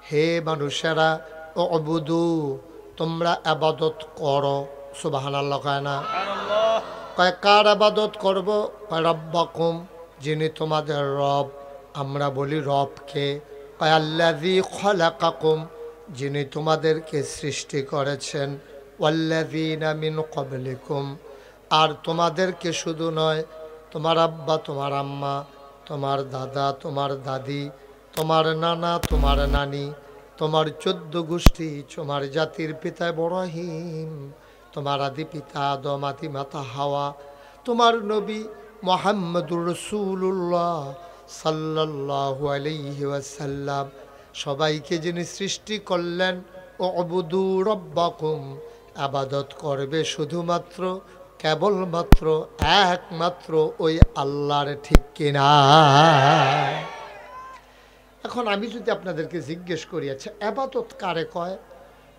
[SPEAKER 1] হে মানুষেরা, ও অবুদু, তোমরা আবাদত করো। সুবহানাল্লাহ কয় না? কয় কার আবাদত করব? কয় রব্বাকুম, যিনি তোমাদের রব। আমরা বলি রবকে। কয় আল্লাযী খালাকাকুম, যিনি তোমাদেরকে সৃষ্টি করেছেন। ওয়াল্লাযীনা মিন ক্বাবলিকুম, আর তোমাদেরকে শুধু নয়, তোমার আব্বা, তোমার আম্মা, তোমার দাদা, তোমার দাদি, তোমার নানা, তোমার নানি, তোমার 14 গোষ্ঠী, তোমার জাতির পিতা ইব্রাহিম, তোমার আদি পিতা আদম, আদি মাতা হাওয়া, তোমার নবী মুহাম্মদুর রাসূলুল্লাহ সাল্লাল্লাহু আলাইহি ওয়াসাল্লাম, সবাইকে যিনি সৃষ্টি করলেন, ও উবুদু রব্বাকুম, আবাদত করবে শুধুমাত্র, কেবলমাত্র, একমাত্র ওই আল্লাহর। ঠিক কিনা? এখন আমি যদি আপনাদেরকে জিজ্ঞেস করি, আচ্ছা আবাদত কারে কয়,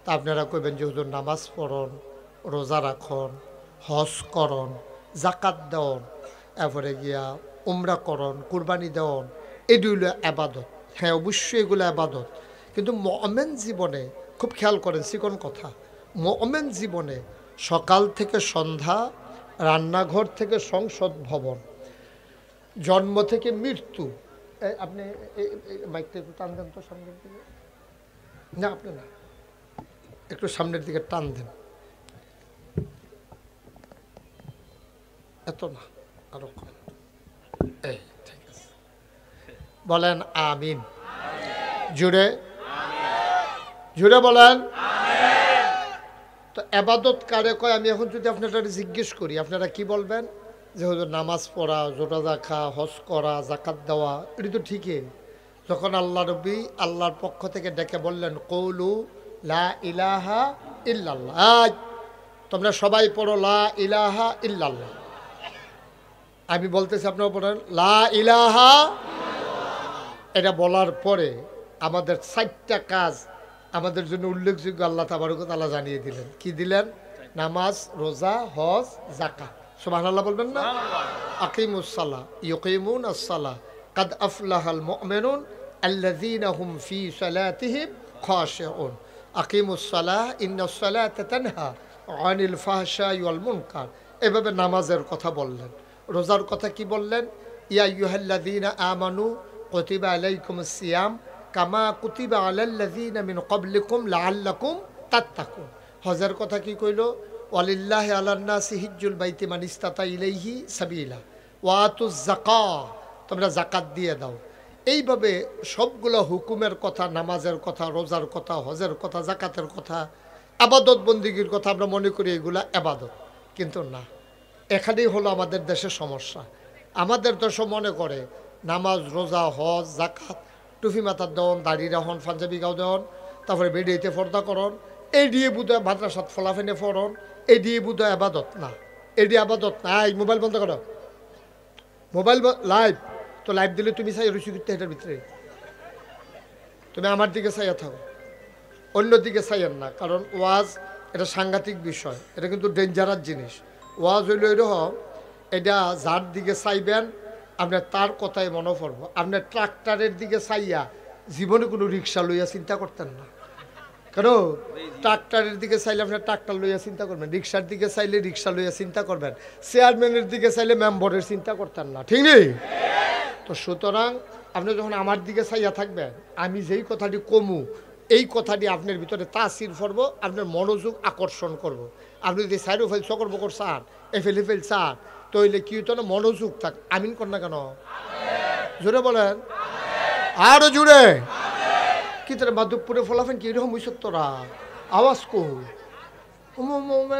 [SPEAKER 1] তা আপনারা কইবেন যে হুজুর নামাজ পড়ন, রোজা রাখন, হজ করন, জাকাত দেওন, এরপরে গিয়া উমরা করন, কুরবানি দেওন, এগুলো আবাদত। হ্যাঁ অবশ্যই এগুলো আবাদত, কিন্তু মুমিন জীবনে খুব খেয়াল করেন চিকন কথা, মুমিন জীবনে সকাল থেকে সন্ধ্যা, রান্নাঘর থেকে সংসদ ভবন, জন্ম থেকে মৃত্যু, আপনি মাইকটা একটু টান দেন তো সামনের দিকে, না আপনি না, একটু সামনের দিকে টান দেন, এত না আরো কম, এই ঠিক আছে, বলেন আমিন, জুড়ে জুড়ে বলেন। তো আবাদত কারে কয়, আমি এখন যদি আপনারা জিজ্ঞেস করি আপনারা কি বলবেন? যে হুজুর নামাজ পড়া, রোজা রাখা, হজ করা, জাকাত দেওয়া, এটা তো ঠিকই। যখন আল্লাহ নবী আল্লাহর পক্ষ থেকে ডেকে বললেন কৌলু লা ইলাহা ইল্লাল্লাহ, আজ তোমরা সবাই পড়ো লা ইলাহা ইল্লাল্লাহ, আমি বলতেছি আপনারা পড়েন লা ইলাহা। এটা বলার পরে আমাদের 4টা কাজ আমাদের জন্য উল্লেখযোগ্য আল্লাহ তাবারক ওয়া তাআলা জানিয়ে দিলেন। কি দিলেন? নামাজ, রোজা, হজ, যাকাত। সুবহানাল্লাহ বলবেন না? আকিমুস সালাহ ইউকিমুনাস সালাহ কাদ আফলাহাল মুমিনুন আল্লাযীনা হুম ফী সালাতিহিম খাশিউন। আকিমুস সালাহ ইন্নাস সালাতা তানহা আনিল ফাহশাই ওয়াল মুনকার। এভাবে নামাজের কথা বললেন। রোজার কথা কি বললেন? ইয়া আইয়ুহাল্লাযীনা আমানু কুতিবা আলাইকুমুস সিয়াম কামা কুতিবা আলাল্লাযীনা মিন ক্বাবলিকুম লাআল্লাকুম তাত্তাকুন। হজের কথা কি কইল? ওয়ালিল্লাহি আলান নাসি হিজ্জুল বাইতি মান ইসতাতা ইলাইহি সাবিলা ওয়া আতুজ যাকাত, তোমরা যাকাত দিয়ে দাও। এইভাবে সবগুলো হুকুমের কথা, নামাজের কথা, রোজার কথা, হজের কথা, যাকাতের কথা, আবাদত বন্দিগির কথা আমরা মনে করি এগুলা আবাদত, কিন্তু না। এখানেই হলো আমাদের দেশের সমস্যা। আমাদের দেশও মনে করে নামাজ, রোজা, হজ, যাকাত, টুফি মাথার দেওয়ান, দাড়ি রাহন, পাঞ্জাবি গাও দেওয়ান, তারপরে বেডিয়েতে পর্দা করন, এই দিয়ে বুধহয় মাদ্রাসাত ফলাফেনে পড়ন, এই দিয়ে বুধহয় আবাদত না, এটি আবাদত না। এই মোবাইল বন্ধ করো, মোবাইল লাইভ তো লাইভ দিলে তুমি চাই রুচি করতে, এটার ভিতরে তুমি আমার দিকে চাইয়া থাকো, অন্য দিকে চাইয়েন না। কারণ ওয়াজ এটা সাংঘাতিক বিষয়, এটা কিন্তু ডেঞ্জারাস জিনিস। ওয়াজ হইল এরকম, এটা যার দিকে চাইবেন আপনার তার কথাই মনে পড়বো। আপনার ট্রাক্টরের দিকে চাইয়া জীবনে কোনো রিক্সা লইয়া চিন্তা করতেন না, কেন? ট্রাক্টরের দিকে চাইলে আপনার ট্রাক্টর লইয়া চিন্তা করবেন, রিক্সার দিকে চাইলে রিক্সা লইয়া চিন্তা করবেন, চেয়ারম্যানের দিকে চাইলে মেম্বরের চিন্তা করতেন না, ঠিক নেই? তো সুতরাং আপনি যখন আমার দিকে চাইয়া থাকবেন, আমি যেই কথাটি কমু এই কথাটি আপনার ভিতরে তাসির করব, আপনার মনোযোগ আকর্ষণ করব। আপনি যদি সাইড ফেল চকর বকর চান, এফেল এফেল চান, তইলে কি হতো না, মনোযোগ থাক। আমিন কর না কেন? জোরে বলেন, আরো জোরে। কি তোরা মাধবপুরে ফলাফেন কি এরকম হইস তোরা? আওয়াজ কো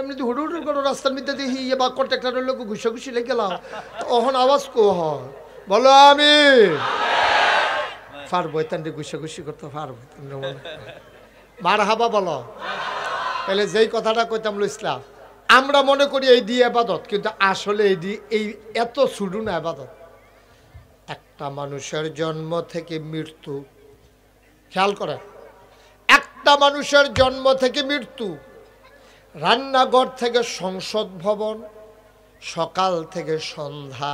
[SPEAKER 1] এমনি হুড়ু হুড়ু করো, রাস্তার মধ্যে দেখি ইয়ে বা কন্ট্রাক্টরের লোক ঘুষা ঘুষি লেগে গেলাম, তখন আওয়াজ কো হয়, বলো আমি পারবো এতান ঘুষা ঘুষি করতে পারবো, মার হাবা বলো। তাহলে যেই কথাটা কইতাম ইসলাম, আমরা মনে করি এই দিয়ে আবাদত, কিন্তু আসলে এই এত ছুটু না আবাদত। একটা মানুষের জন্ম থেকে মৃত্যু, খেয়াল করে, একটা মানুষের জন্ম থেকে মৃত্যু, রান্নাঘর থেকে সংসদ ভবন, সকাল থেকে সন্ধ্যা,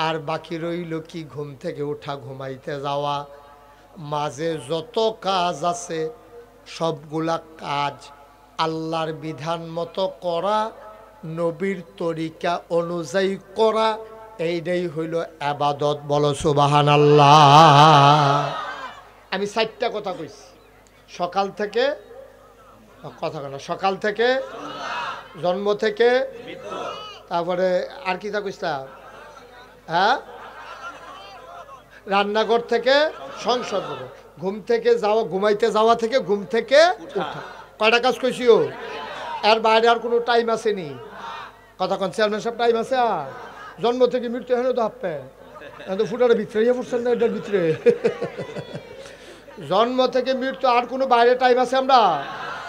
[SPEAKER 1] আর বাকি রইল কি ঘুম থেকে ওঠা, ঘুমাইতে যাওয়া, মাঝে যত কাজ আছে সবগুলা কাজ আল্লাহর বিধান মতো করা, নবীর তরিকা অনুযায়ী করা, এইটাই হইল আবাদত। বলো সুবহানাল্লাহ। আমি 4টা কথা কইছি, সকাল থেকে কথা কেন, সকাল থেকে, জন্ম থেকে, তারপরে আর কি তা কইছিলাম, হ্যাঁ, রান্নাঘর থেকে সংসদ, ঘুম থেকে যাওয়া, ঘুমাইতে যাওয়া থেকে ঘুম থেকে উঠা। কয়টা কাজ কইছি? ও এর বাইরে আর কোনো টাইম আসেনি? কথা কন চেয়ারম্যান সব টাইম আছে? আর জন্ম থেকে মৃত্যু হেন তো হাপ্পে তো ফুটার ভিতরে ইয়ে ফুটছেন না, এটার ভিতরে জন্ম থেকে মৃত্যু আর কোনো বাইরে টাইম আছে? আমরা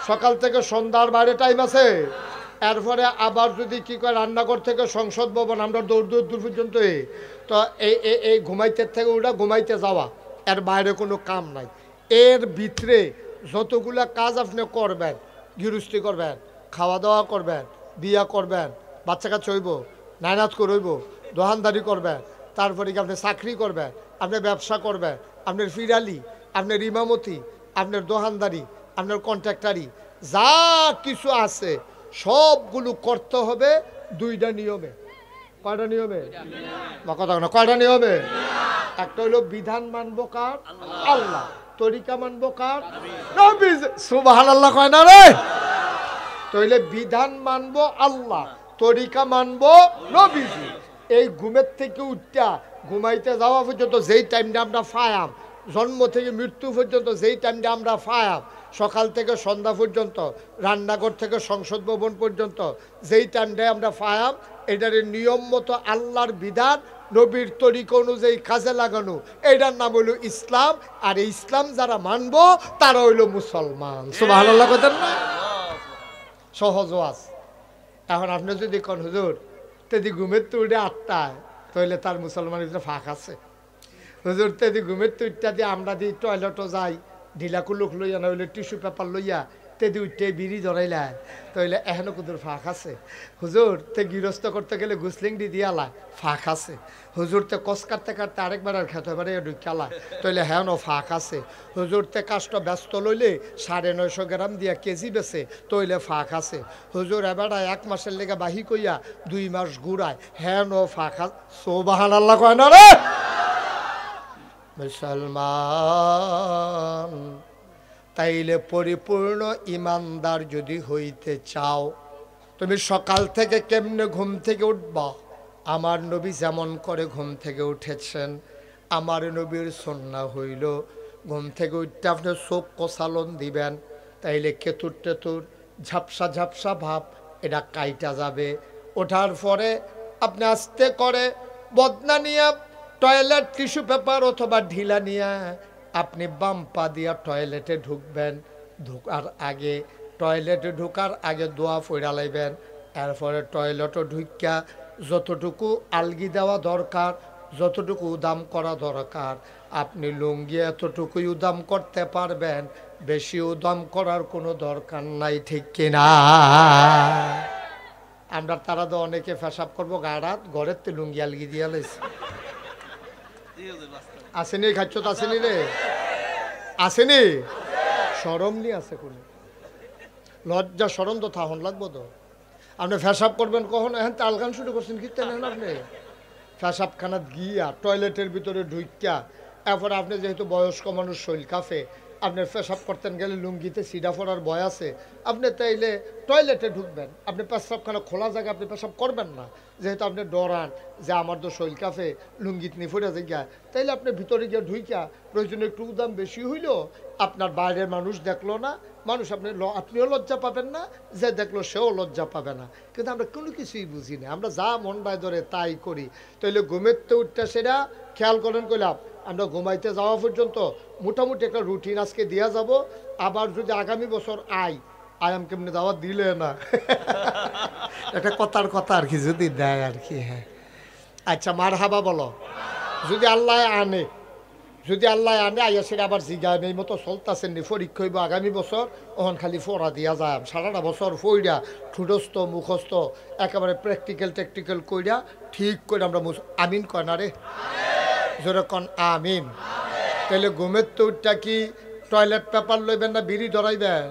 [SPEAKER 1] সকাল থেকে সন্ধ্যার বাইরে টাইম আছে? এরপরে আবার যদি কি করে রান্নাঘর থেকে সংসদ ভবন, আমরা দূর দূর দূর পর্যন্ত। তো এই ঘুমাইতে থেকে ওটা ঘুমাইতে যাওয়া, এর বাইরে কোনো কাম নাই। এর ভিতরে যতগুলা কাজ আপনি করবেন, গৃহস্থী করবেন, খাওয়া দাওয়া করবেন, বিয়া করবেন, বাচ্চা কাচ্চা হইব, নায়নাত করইব, দোকানদারি করবেন, তারপরে কি আপনি চাকরি করবেন, আপনি ব্যবসা করবেন, আপনার ফিরালি, আপনার ইমামতি, আপনার দোকানদারি, আপনার কন্ট্রাক্টারি, যা কিছু আছে সবগুলো করতে হবে দুইটা নিয়মে। কয়টা নিয়মে? কথা না, কয়টা নিয়মে? একটা হইল বিধান মানবো কার? আল্লাহ। তরিকা মানবো কার? নবী। সুবহানাল্লাহ কয় না রে? তাইলে বিধান মানবো আল্লাহ, তরিকা মানবো নবীজি। এই ঘুমের থেকে উঠা ঘুমাইতে যাওয়া পর্যন্ত যেই টাইমটা আমরা ফায়াম, জন্ম থেকে মৃত্যু পর্যন্ত যেই টাইমটা আমরা ফায়াম, সকাল থেকে সন্ধ্যা পর্যন্ত, রান্নাঘর থেকে সংসদ ভবন পর্যন্ত যেই টাইমটায় আমরা ফায়াম, এটার নিয়ম মতো আল্লাহর বিধান নবীর তরিকা অনুযায়ী কাজে লাগানো, এটার নাম হইল ইসলাম। আর এই ইসলাম যারা মানবো তারা হইল মুসলমান। সুবহানাল্লাহ কইতেন না? সহজ ওয়াজ। এখন আপনি যদি কোন হুজুর তেদি ঘুমের তো উঠে 8টায়, তাহলে তার মুসলমানের ভিতরে ফাঁক আছে। হুজুর তেদি ঘুমের তো উঠটা দিয়ে আমরা দিই টয়লেটও যাই, ঢিলা কুলুক লইয়া না হইলে টিস্যু পেপার লইয়া তেদি উঠতে বিড়ি ধরাইলা, তাহলে এখনো কুদুর ফাঁক আছে। হুজুর তে গৃহস্থ করতে গেলে গুসলিং দি দিয়ালা, ফাঁক আছে। হুজুর তে কস কাটতে কাটতে আরেকবার আর খেতে পারে ঢুকালা, তাহলে হ্যাঁ ফাঁক আছে। হুজুর তে কাজটা ব্যস্ত লইলে 950 গ্রাম দিয়া কেজি বেছে, তইলে ফাঁক আছে। হুজুর এবারে 1 মাসের লেগে বাহি কইয়া 2 মাস ঘুরায়, হ্যাঁ ফাঁক আছে। সুবহানাল্লাহ কয় না রে? মুসলমান তাইলে পরিপূর্ণ ইমানদার যদি হইতে চাও, তুমি সকাল থেকে কেমনে ঘুম থেকে উঠবা? আমার নবী যেমন করে ঘুম থেকে উঠেছেন, আমার নবীর সুন্নাহ হইল ঘুম থেকে উঠতে আপনি চোখ কষালন দিবেন, তাইলে কেতুর টেতুর ঝাপসা ঝাপসা ভাব এটা কাইটা যাবে। ওঠার পরে আপনি আস্তে করে বদনা নিয়ে টয়লেট টিস্যু পেপার অথবা ঢিলা নিয়ে আপনি বাম পা দিয়া টয়লেটে ঢুকবেন। টয়লেটে ঢুকার আগে দোয়া পড়া লাইবেন। এরপরে টয়লেটও ঢুকিয়া যতটুকু আলগি দেওয়া দরকার, যতটুকু উদাম করা দরকার, আপনি লুঙ্গি এতটুকুই উদাম করতে পারবেন, বেশি উদাম করার কোনো দরকার নাই, ঠিক কিনা? আমরা তারা তো অনেকে পেশাব করবো গাড়াত, ঘরের তো লুঙ্গি আলগি দিয়া লাইছে। আসেনি খাচ্ছ তো? আসেনি রে? আসেনি? সরম নি আছে কোন? লজ্জা সরম তো থাহন লাগবো তো। আপনি পেশাব করবেন কখন? এখন তালগান শুরু করছেন কি তেন আপনি? পেশাবখানাত গিয়া টয়লেটের ভিতরে ঢুকিয়া, এরপরে আপনি যেহেতু বয়স্ক মানুষ, শৈল কাফে, আপনি পেশাব করতেন গেলে লুঙ্গিতে সিডা পড়ার ভয় আছে, আপনি তাইলে টয়লেটে ঢুকবেন। আপনি পেশাবখানা খোলা জায়গা আপনি পেশাব করবেন না, যেহেতু আপনি ডরান যে আমার তো শৈল কাফে লুঙ্গিত নিয়ে পড়ে জায়গা, তাইলে আপনি ভিতরে গিয়ে ঢুকিয়া প্রয়োজনে একটু দাম বেশি হইল, আপনার বাইরের মানুষ দেখলো না, মানুষ আপনিও লজ্জা পাবেন না, যে দেখলো সেও লজ্জা পাবে না। কিন্তু আমরা কোনো কিছুই বুঝি না, আমরা যা মন বায় ধরে তাই করি। তাইলে ঘুমের তো উঠতে সেটা খেয়াল করেন কইলাম, আমরা ঘুমাইতে যাওয়া পর্যন্ত মোটামুটি একটা রুটিন আজকে দিয়া যাব। আবার যদি আগামী বছর আয়াম কেমনি দাওয়াত দিলে না একটা কথার কথা আর কি যদি দেয় আর কি। হ্যাঁ আচ্ছা, মারহাবা বলো। যদি আল্লাহ আনে, যদি আল্লাহ আনে আইয়া সেটা আবার জিগায় এই মতো চলতেছেন নি, পরীক্ষা হইব আগামী বছর, ওখান খালি ফোড়া দিয়া যায় সারাটা বছর ফইরা ঠুটস্থ মুখস্থ একেবারে প্র্যাকটিক্যাল টেকটিক্যাল কইরা ঠিক করে আমরা আমিন কয় না রে? যেরকম আমিন। তাহলে ঘুমের তো উঠটা কি টয়লেট পেপার লইবেন না বিড়ি ধরাইবেন?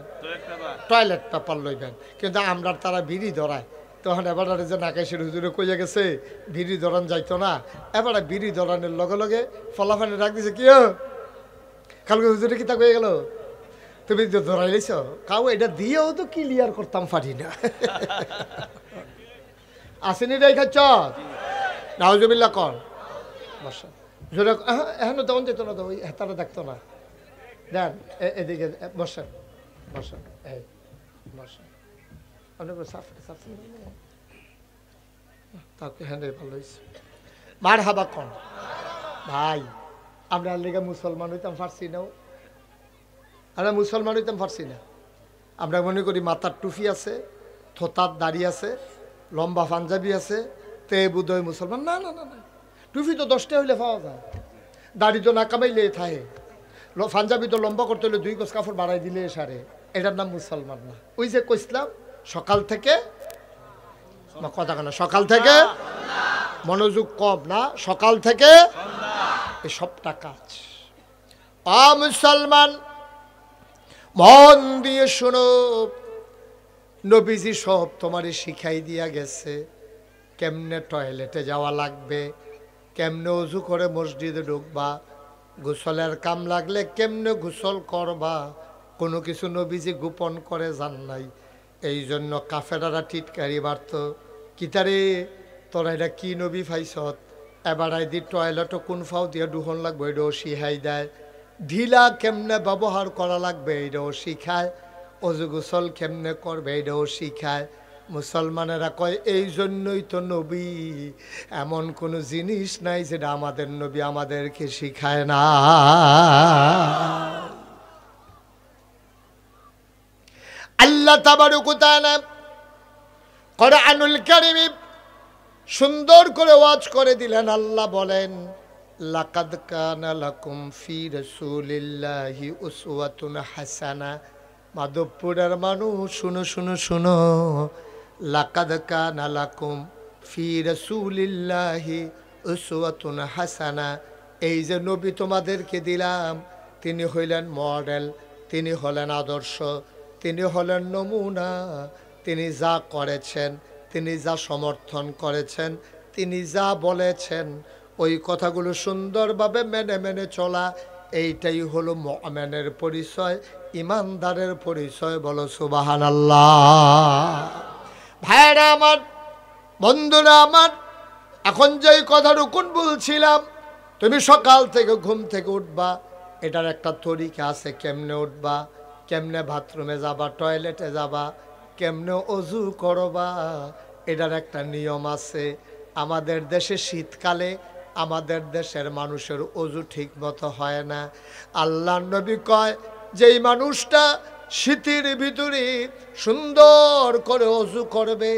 [SPEAKER 1] Toilet paper লইবেন। কিন্তু আমরা তারা বিড়ি ধরায়, তখন এবারে যে নাকাশের হুজুরে কইয়া গেছে বিড়ি ধরান যাইতো না, এবারে বিড়ি ধরানোর লগে লগে ফলাফানি ডাক দিছে, কি কালকে হুজুরে কি তা কয়ে গেল তুমি ধরাই লাইছ? কাউ এটা দিয়েও তো ক্লিয়ার করতাম পারি না। আসেনি রে খাচ্ছ নাউজুবিল্লাহ কর বসা এখন তখন যেত না, তো ওই তারা দেখতো না। দেন এদিকে বসেন বসেন, এই বসেন। মার হাবা কন ভাই, আমরা লেগে মুসলমান হইতাম পারছি না, আমরা মুসলমান হইতাম পারছি না। আমরা মনে করি মাথার টুপি আছে, থোতার দাড়ি আছে, লম্বা পাঞ্জাবি আছে, তে বুধই মুসলমান। না না না না, টুপি তো 10টা হইলে পাওয়া যায়, দাড়ি তো না কামাইলে থাকে, পাঞ্জাবি তো লম্বা করতে হলে 2 গজ কাপড় বাড়াই দিলে সারে, এটার নাম মুসলমান না। ওই যে কইছিলাম সকাল থেকে কথা কেন, সকাল থেকে মনোযোগ কম না, সকাল থেকে এই সবটা কাজ। মুসলমান মন দিয়ে শোনো, নবীজি সব তোমারে শিখাই দিয়া গেছে, কেমনে টয়লেটে যাওয়া লাগবে, কেমনে অজু করে মসজিদে ঢুকবা, গোসলের কাম লাগলে কেমনে গোসল করবা, কোনো কিছু নবীজি গোপন করে যান নাই। এই জন্য কাফেরারা টিটকারি বাড়ত, কিতারে তোরা এটা কি নবী ফাইছত, এবার দি টয়লেটও কোন ফাও দিয়ে ডুহন লাগবে এটাও শিখাই দেয়, ঢিলা কেমনে ব্যবহার করা লাগবে এটাও শিখায়, অজু গোসল কেমনে করবে এটাও শিখায়। মুসলমানেরা কয় এই জন্যই তো নবী, এমন কোনো জিনিস নাই যেটা আমাদের নবী আমাদেরকে শিখায় না। আল্লাহ তাবারক ওয়া তাআলা কুরআনুল কারীমে সুন্দর করে ওয়াজ করে দিলেন। আল্লাহ বলেন লাকাদ কানা লাকুম ফি রাসূলিল্লাহি উসওয়াতুন হাসানা। মাধবপুরের মানুষ শুনো শুনো শুনো, লাকাদ কানা লাকুম ফি রাসূলিল্লাহি উসওয়াতুন হাসানা। এই যে নবী তোমাদেরকে দিলাম, তিনি হইলেন মডেল, তিনি হলেন আদর্শ, তিনি হলেন নমুনা। তিনি যা করেছেন, তিনি যা সমর্থন করেছেন, তিনি যা বলেছেন, ওই কথাগুলো সুন্দরভাবে মেনে মেনে চলা, এইটাই হলো মুমিনের পরিচয়, ইমানদারের পরিচয়। বলো সুবহানাল্লাহ। ভাইরা আমার, বন্ধুরা আমার, এখন যেই কথাটুকুন বলছিলাম, তুমি সকাল থেকে ঘুম থেকে উঠবা, এটার একটা তরিকা আছে, কেমনে উঠবা, কেমনে বাথরুমে যাবা, টয়লেটে যাবা, কেমনে অজু করবা, এটার একটা নিয়ম আছে। আমাদের দেশে শীতকালে আমাদের দেশের মানুষের অজু ঠিক মতো হয় না। আল্লাহর নবী কয় যেই মানুষটা শীতের ভিতরে সুন্দর করে অজু করবে,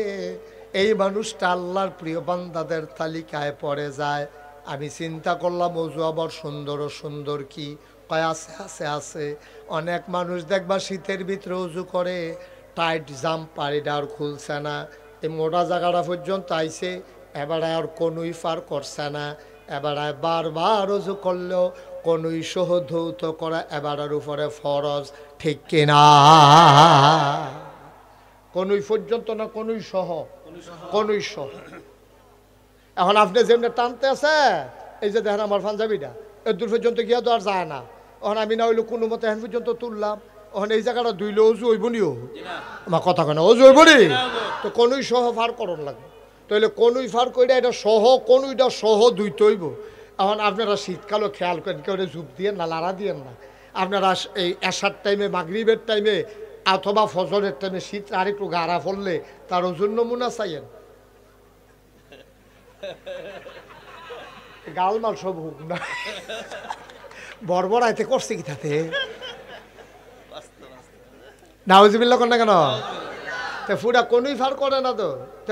[SPEAKER 1] এই মানুষটা আল্লাহর প্রিয় বান্দাদের তালিকায় পড়ে যায়। আমি চিন্তা করলাম অজু আবার সুন্দর ও সুন্দর কি? কয় আছে আছে আছে। অনেক মানুষ দেখবা শীতের ভিতরে অজু করে, টাইট জাম্পার এটা আর খুলছে না, এই মোটা জায়গাটা পর্যন্ত আইছে, এবার আর কোনোই পার করছে না, এবার বারবার অজু করলেও কোনোই সহ ধৌত করা এবারের উপরে ফরজ, ঠিক কিনা? কোনোই পর্যন্ত না, কোনোই সহ, কোনোই সহ। এখন আপনি যেমনি টানতে আছে, এই যে দেখেন আমার পাঞ্জাবিটা এর দূর পর্যন্ত গিয়া তো আর যায় না। এখন আমি না হইলো কোনো মতে এখন পর্যন্ত তুললাম, এখন এই জায়গাটা ধুইলে অজু হইব নিও, আমার কথা কেন অজু হইব নি, তো কোনোই সহ ফার করণ লাগবে। তাহলে কোনোই ফার কইরা এটা সহ, কোনোইটা সহ ধুইতে হইব। এখন আপনারা শীতকালও খেয়াল করেন, কেউ ঝুপ দিয়ে না, লাড়া দিয়েন না। আপনারা এই এশার টাইমে, মাগরিবের টাইমে অথবা ফজরের টাইমে শীত আর একটু গাড়া পড়লে তার ওজন নমুনা চাইয়েন, গালমাল সব হুক না বর্বরাইতে করছে কি তাতে নাউজুবিল্লাহ কর না কেন? তো ফুরা কোনোই ফার করে না তো,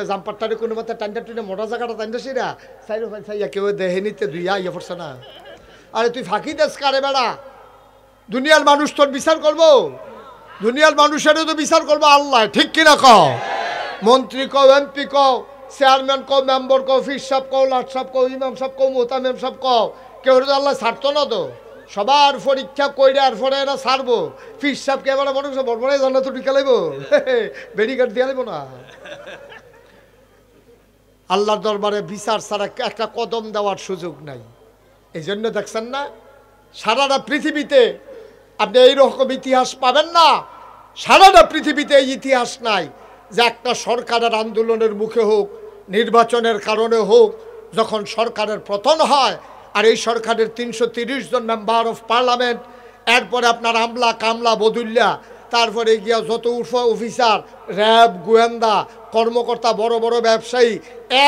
[SPEAKER 1] জাম্পারটারে কোনো মতে টাইনটা টুইনে মোটা জায়গাটা টাইনটা সেরা সাইড সাইয়া কেউ দেহে নিতে দুইয়া ইয়ে পড়ছে না। আরে তুই ফাঁকি দেশ কারে বেড়া, দুনিয়ার মানুষ তোর বিচার করবো, দুনিয়ার মানুষেরও তো বিচার করবো আল্লাহ, ঠিক কিনা কও? মন্ত্রী কও, এমপি কও, চেয়ারম্যান কও, মেম্বার কও, ফির সাহেব কও, লাট সাহেব কও, ইমাম সাহেব কও, মোতামেম সাহেব কও, কেউ তো আল্লাহ ছাড়তো না তো। সবার পরীক্ষা কইরে আর পরে এরা ছাড়বো। ফির সাহেবকে এবার মানুষ বড় জানা তো টিকা লাগবো, বেরিকার দিয়ে লাগবো না। আল্লাহর দরবারে বিচার ছাড়া একটা কদম দেওয়ার সুযোগ নাই। এই জন্য দেখছেন না সারাটা পৃথিবীতে আপনি এইরকম ইতিহাস পাবেন না, সারাটা পৃথিবীতে এই ইতিহাস নাই যে একটা সরকারের আন্দোলনের মুখে হোক, নির্বাচনের কারণে হোক, যখন সরকারের পতন হয় আর এই সরকারের 330 জন মেম্বার অফ পার্লামেন্ট, এরপরে আপনার আমলা কামলা বদুল্লা, তারপরে গিয়া যত অফিসার, র্যাব, গোয়েন্দা কর্মকর্তা, বড় বড় ব্যবসায়ী,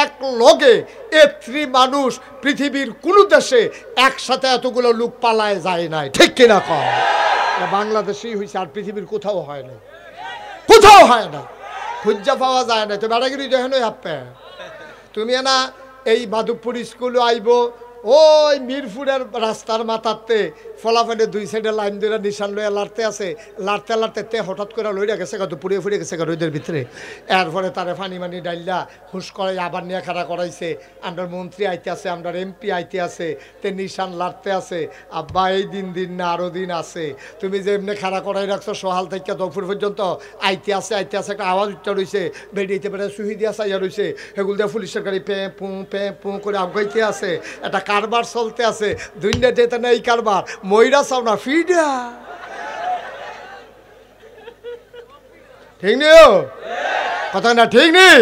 [SPEAKER 1] এক লগে এত্রি মানুষ পৃথিবীর কোনো দেশে একসাথে এতগুলো লোক পালায় যায় নাই, ঠিক কিনা কয়? বাংলাদেশেই হয়েছে, আর পৃথিবীর কোথাও হয় না, কোথাও হয় না, খুঁজা পাওয়া যায় না। তো বেড়াগিরি দেখেন আপে তুমি না এই মাধবপুর স্কুলে আইব, ওই মিরপুরের রাস্তার মাথাতে ফলাফলে দুই সাইডে লাইন ধরে নিশান লইয়া লাড়তে আছে, লাড়তে লাড়তে তে হঠাৎ করে লইয়া গেছে কত পুড়িয়ে ফুড়িয়ে গেছে রোদের ভিতরে। এরপরে তারে ফানি মানি ডাইল্লা হুশ করাই আবার নিয়ে খাড়া করাইছে। আমরার মন্ত্রী আইতে আছে, আমরার এমপি আইতে আছে, তে নিশান লাড়তে আছে। আব্বা এই দিন না আরও দিন আছে, তুমি যে এমনি খাড়া করাই রাখছো সহাল থেকে দুপুর পর্যন্ত আইতে আছে একটা আওয়াজ উঠতে রয়েছে, বেরিয়েতে পেরে সুহি দিয়া চাইয়া রয়েছে, সেগুলো দিয়ে পুলিশের গাড়ি পে পু করে আগাইতে আছে, একটা কারবার চলতে আছে। দুইটা যেতে না এই কারবার ময়রা চাও না ফিডা, ঠিক নেই কথা না, ঠিক নেই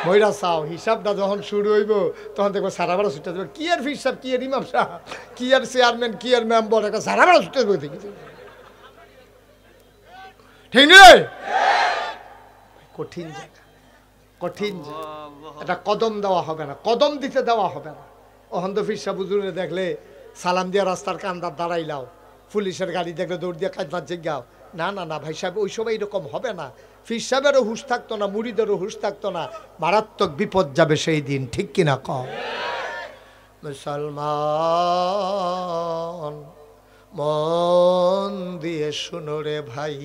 [SPEAKER 1] ময়রা চাও। হিসাবটা যখন শুরু হইব তখন দেখবো সারা বেড়া ছুটে দেবে। কি আর হিসাব, কি আর ইমাম সাহেব, কি আর চেয়ারম্যান, কি আর মেম্বার, একটা সারা বেড়া ছুটে দেবে, ঠিক নেই? কঠিন জায়গা, কঠিন এটা কদম দেওয়া হবে না, কদম দিতে দেওয়া হবে না। অহন্দ ফিরসা বুজুরে দেখলে সালাম দিয়া রাস্তার কান্দার দাঁড়াইলাও, পুলিশের গাড়ি দেখলে দৌড় দিয়ে কাজবার জিজ্ঞাও, না না না ভাই সাহেব ওই সময় এরকম হবে না। ফির সাহেবেরও হুশ থাকতো না, মুড়িদেরও হুশ থাকতো না, মারাত্মক বিপদ যাবে সেই দিন, ঠিক কিনা কম? মুসলমান মন দিয়ে শুনো রে ভাই,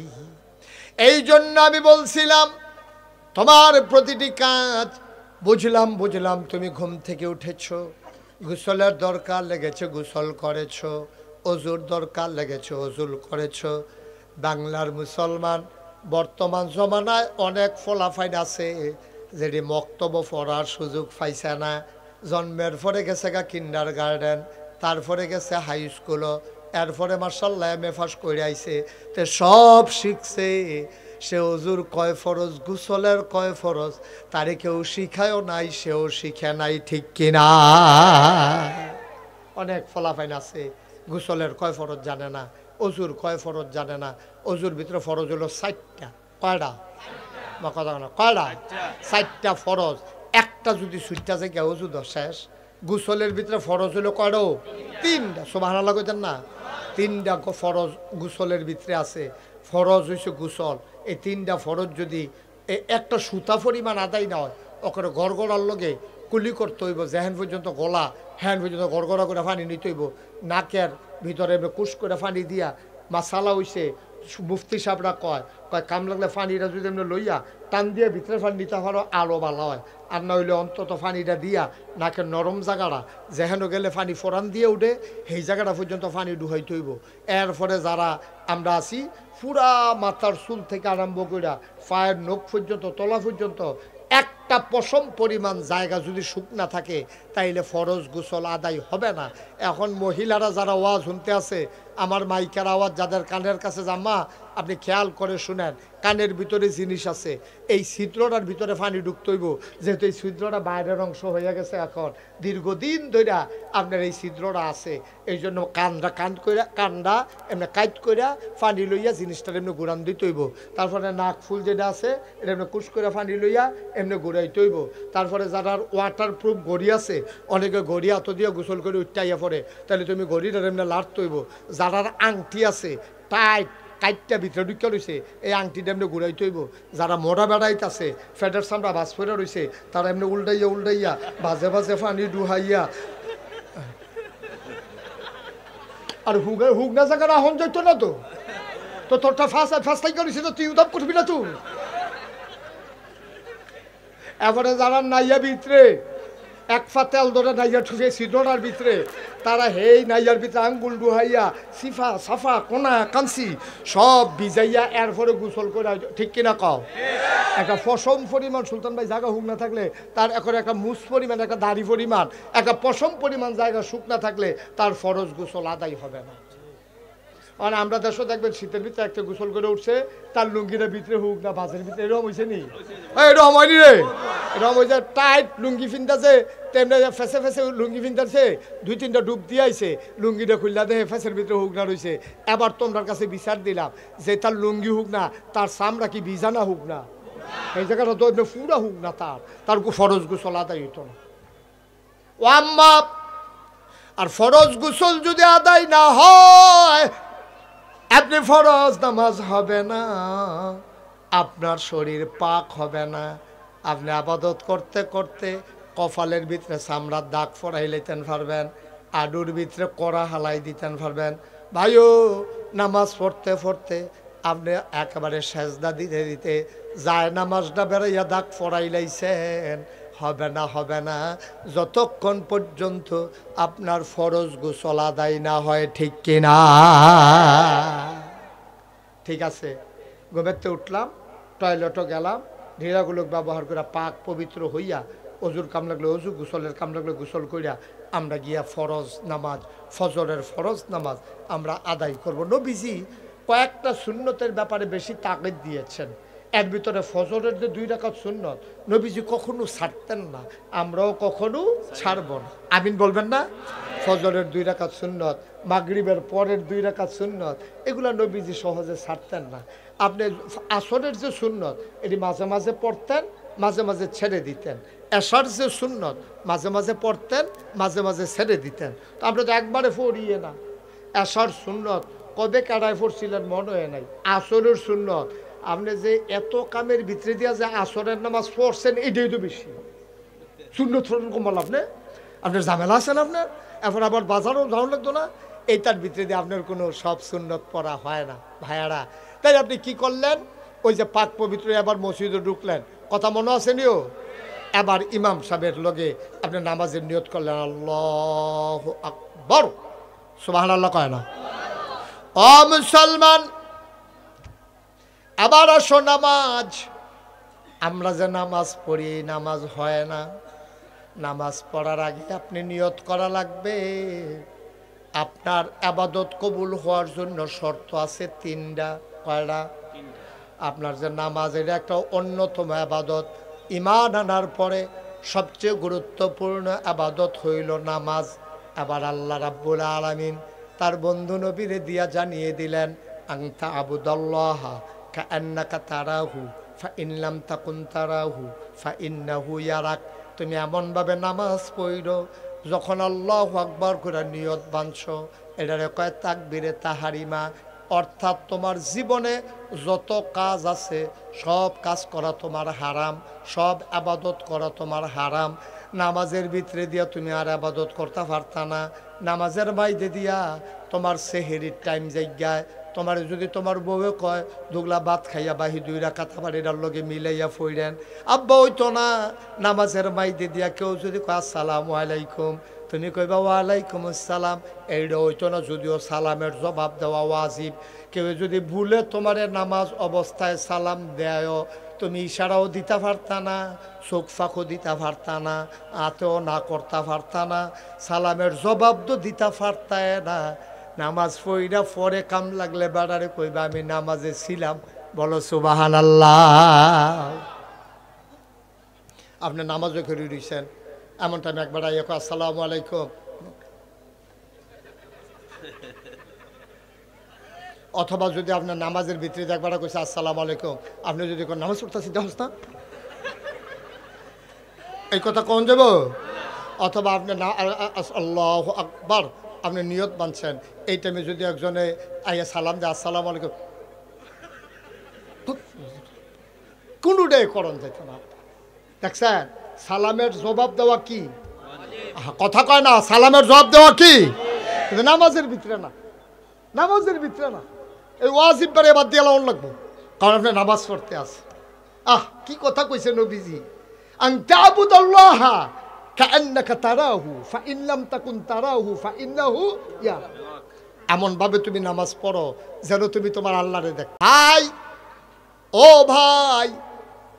[SPEAKER 1] এই জন্য আমি বলছিলাম তোমার প্রতিটি কাজ বুঝলাম তুমি ঘুম থেকে উঠেছ, গোসলের দরকার লেগেছে গোসল করেছ, অজুর দরকার লেগেছে অজুল করেছ। বাংলার মুসলমান বর্তমান জমানায় অনেক ফলাফাইন আছে যেটি মক্তব্য পড়ার সুযোগ পাইছে না। জন্মের পরে গেছে গা কিন্ডার গার্ডেন, তারপরে গেছে হাই স্কুলও, এরপরে মার্শাল্লাহ এমএ পাস করে আইছে, তে সব শিখছে। সে অজুর কয় ফরজ, গোসলের কয় ফরজ তারে কেউ শিখায়ও নাই, সেও শিখে নাই, ঠিক কিনা? অনেক ফলাফাইন আছে গোসলের কয় ফরজ জানে না, অজুর কয় ফরজ জানে না। অজুর ভিতরে ফরজ হলো 4টা। কয়টা? বা কথা না, কয়টা? 4টা ফরজ। একটা যদি ছুটটা যায় কে অজু শেষ। গোসলের ভিতরে ফরজ হলো কয়টা? 3টা। সুবহানাল্লাহ কইতেন না? 3টা ফরজ গোসলের ভিতরে আছে। ফরজ হইছে গোসল। এই 3টা ফরজ যদি একটা সুতা পরিমাণ আদায় না হয়, ওকে গড়গড়ার লগে কুলি করতে হইব, যেহেন পর্যন্ত গলা হ্যান পর্যন্ত গড়গড়া করে পানি নিতে হইব, নাকের ভিতরে কুশ করে পানি দিয়া। মাসালা হইছে মুফতি সাহেবরা কয় কাম লাগলে পানিটা যদি এমনি লইয়া টান দিয়ে ভিতরে পানি নিতে পারো আলো ভালো হয়, আর না হইলে অন্তত পানিটা দিয়া নাকের নরম জায়গাটা যেহেন গেলে পানি ফোরান দিয়ে উঠে সেই জায়গাটা পর্যন্ত পানি ডুহাইতে হইব। এরপরে যারা আমরা আছি পুরা মাথার চুল থেকে আরম্ভ করিয়া পায়ের নখ পর্যন্ত তলা পর্যন্ত একটা পশম পরিমাণ জায়গা যদি শুকনা থাকে তাইলে ফরজ গোসল আদায় হবে না। এখন মহিলারা যারা ওয়াজ শুনতে আছে, আমার মাইকের আওয়াজ যাদের কানের কাছে জাম্মা, আপনি খেয়াল করে শুনেন, কানের ভিতরে জিনিস আছে, এই ছিদ্রটার ভিতরে পানি ঢুকতে হইব, যেহেতু এই ছিদ্রটা বাইরের অংশ হয়ে গেছে, এখন দীর্ঘদিন ধরে আপনার এই ছিদ্রটা আছে, এই জন্য কান্দা এমনি কাইট কইরা পানি লইয়া জিনিসটার এমনি ঘুরান দিতে হইব। তারপরে নাক ফুল যেটা আছে এটা এমনি কুশ করে পানি লইয়া এমনি ঘুরাইতে হইব। তারপরে যারা ওয়াটার প্রুফ ঘড়ি আছে, অনেকে ঘড়ি হাত দিয়ে গোসল করে উঠাইয়া পড়ে, তাহলে তুমি ঘড়িটা এমনি লাড়তে হইব। যারার আংটি আছে টাইট কাইটটা ভিতরে ঢুকে রয়েছে, এই আংটিটা এমনি ঘুরাইতে হইব। যারা মোড়া বেড়াইতে আছে, ফেডার চামড়া ভাজ ফেরা রয়েছে, তারা এমনি উল্টাইয়া বাজে বাজে পানি ডুহাইয়া। আর হুগনা জায়গাটা হন যাইতো না তো, তো তোরটা ফার্স্ট করেছে তো তুই উদাপ করবি না তুই। এবারে যারা নাইয়া ভিতরে এক ফা তেল ধরে নাইয়া ঠুকে সিদ্ধটার ভিতরে, তারা হেই নাইয়ার ভিতরে আঙ্গুল ডুহাইয়া সিফা সাফা কোনা কাঞ্চি সব ভিজাইয়া এরপরে গোসল করে, ঠিক কিনা কও? একটা পশম পরিমাণ সুলতান ভাই জায়গা হুক না থাকলে তার এখন একটা মুস পরিমাণ, একটা দাড়ি পরিমাণ, একটা পশম পরিমাণ জায়গা শুকনা থাকলে তার ফরজ গোসল আদায় হবে না। আর আমরা দেশও দেখবেন শীতের ভিতরে একটা গোসল করে উঠছে, তার লুঙ্গিটা ভিতরে হুক না বাসের ভিতরে, এরকম হয়েছে নি? এরকম হয়নি রে, এরকম হয়েছে টাইট লুঙ্গি ফিনতেছে, তেমনি ফেসে ফেসে লুঙ্গি ফিনতেছে, 2-3টা ডুব দিয়ে আইছে, লুঙ্গিটা খুললা দেখে ফেসের ভিতরে হুক না রয়েছে। এবার তোমার কাছে বিচার দিলাম যে তার লুঙ্গি হুক না, তার চামড়া কি বিজানা হুক না, এই জায়গাটা তো পুরা হুক না, তার ফরজ গোসল আদায় হইতো না। ও আম্মা, আর ফরজ গোসল যদি আদায় না হয় আপনি ফরজ নামাজ হবে না, আপনার শরীর পাক হবে না। আপনি আবাদত করতে করতে কপালের ভিতরে চামড়ার দাগ ফরাই লইতেন পারবেন, আডুর ভিতরে কড়া হালাই দিতেন পারবেন ভাইও নামাজ পড়তে পড়তে আপনি একেবারে সেজদা দিতে দিতে যায় নামাজটা বেড়াইয়া দাগ পড়াই লাইছেন হবে না হবে না যতক্ষণ পর্যন্ত আপনার ফরজ গোসল আদায় না হয় ঠিক কিনা ঠিক আছে ঘুমেতে উঠলাম টয়লেটও গেলাম ঢিলাগুলো ব্যবহার করে পাক পবিত্র হইয়া অজুর কাম লাগলে অজু গোসলের কাম লাগলে গোসল করিয়া আমরা গিয়া ফরজ নামাজ ফজরের ফরজ নামাজ আমরা আদায় করব নবীজি কয়েকটা সুন্নতের ব্যাপারে বেশি তাগিদ দিয়েছেন এর ভিতরে ফজরের যে 2 রাকাত সুন্নত নবীজি কখনো ছাড়তেন না আমরাও কখনো ছাড়ব না আমিন বলবেন না ফজরের 2 রাকাত সুন্নত মাগরিবের পরের 2 রাকাত সুন্নত এগুলা নবীজি সহজে ছাড়তেন না আপনি আসরের যে সুন্নত এটি মাঝে মাঝে পড়তেন মাঝে মাঝে ছেড়ে দিতেন এশার যে সুন্নত মাঝে মাঝে পড়তেন মাঝে মাঝে ছেড়ে দিতেন তো আপনি তো একবারে পড়িয়ে না এশার সুন্নত কবে কাটায় পড়ছিলেন মনে হয় নাই আসরের সুন্নত আপনি যে এত কামের ভিতরে দিয়া যে আসরের নামাজ পড়ছেন এটাই তো বেশি সুন্নত কমাল আপনার ঝামেলা আছেন আপনার এখন আবার বাজারও যাওয়া লাগতো না এইটার ভিতরে দিয়ে আপনার কোনো সব সুন্নত পড়া হয় না ভাইয়ারা তাই আপনি কি করলেন ওই যে পাক পবিত্র এবার মসজিদে ঢুকলেন কথা মনে আছে নিও এবার ইমাম সাহেবের লগে আপনি নামাজের নিয়ত করলেন আল্লাহু আকবার সুবহানাল্লাহ কয় না ও মুসলমান আবার আসো নামাজ আমরা যে নামাজ পড়ি নামাজ হয় না নামাজ পড়ার আগে আপনি নিয়ত করা লাগবে আপনার ইবাদত কবুল হওয়ার জন্য শর্ত আছে 3টা কয়টা আপনার যে নামাজ এটা একটা অন্যতম ইবাদত ঈমান আনার পরে সবচেয়ে গুরুত্বপূর্ণ ইবাদত হইল নামাজ আবার আল্লাহ রাব্বুল আলামিন তার বন্ধু নবীরে দিয়া জানিয়ে দিলেন আনতা আবুদাল্লাহ কাআন্নাকা তারাহু ফাইন লাম তাকুন তারাহু ফাইন্নাহু ইয়ারাক তুমি এমনভাবে নামাজ পড়ো যখন আল্লাহু আকবার করে নিয়ত বাঁধছো এটারে কয় তাকবীরে তাহারিমা অর্থাৎ তোমার জীবনে যত কাজ আছে সব কাজ করা তোমার হারাম সব ইবাদত করা তোমার হারাম নামাজের ভিতরে দিয়া তুমি আর ইবাদত করতে পারতা না নামাজের বাইরে দিয়া তোমার সেহেরির টাইম জায়গায় তোমার যদি তোমার বউয়ে কয় দুগলা ভাত খাইয়া বাহি 2 রাকাত আবার এটার লগে মিলাইয়া ফইরেন আব্বা হইতো না নামাজের মাইদে দিয়া কেউ যদি কয় আসসালামু আলাইকুম তুমি কইবা ওয়ালাইকুম আসসালাম এইটা হইতো না যদিও সালামের জবাব দেওয়া ওয়াজিব কেউ যদি ভুলে তোমার নামাজ অবস্থায় সালাম দেয় তুমি ইশারাও দিতে পারতা না চোখ ফাঁকও দিতে পারতা না আতেও না করতে পারতা না সালামের জবাব তো দিতে পারতায় না নামাজ পড়া পরে কাম লাগলে বেড়ারে কইবা আমি নামাজে ছিলাম বলো সুবহানাল্লাহ আপনি নামাজও করে রইছেন এমন টাইম একবার আইয়া কয় আসসালামু আলাইকুম অথবা যদি আপনার নামাজের ভিতরে একবার কইছে আসসালামু আলাইকুম আপনি যদি কোন নামাজ পড়তেছি দেখছ না এই কথা কোন যাব অথবা আপনি আল্লাহু আকবার আপনি নিয়ত বানছেন এই টাইমে যদি একজনে আইয়া সালাম দেয় আসসালামু আলাইকুম কোনোটাই করণ যেত না দেখছেন সালামের জবাব দেওয়া কি কথা কয় না সালামের জবাব দেওয়া কি কিন্তু নামাজের ভিতরে না নামাজের ভিতরে না এই ওয়াজিব বারে বাদ দিয়ে লাউন লাগবো কারণ আপনি নামাজ পড়তে আছে কি কথা কইছে নবীজি আন তা'বুদাল্লাহ কাআন্নাকা তারাহু ফাইন লাম তাকুন তারাহু ফাইন্নাহু ইয়ারাক এমন ভাবে তুমি নামাজ পড়ো যেন তুমি তোমার আল্লাহরে দেখো ভাই ও ভাই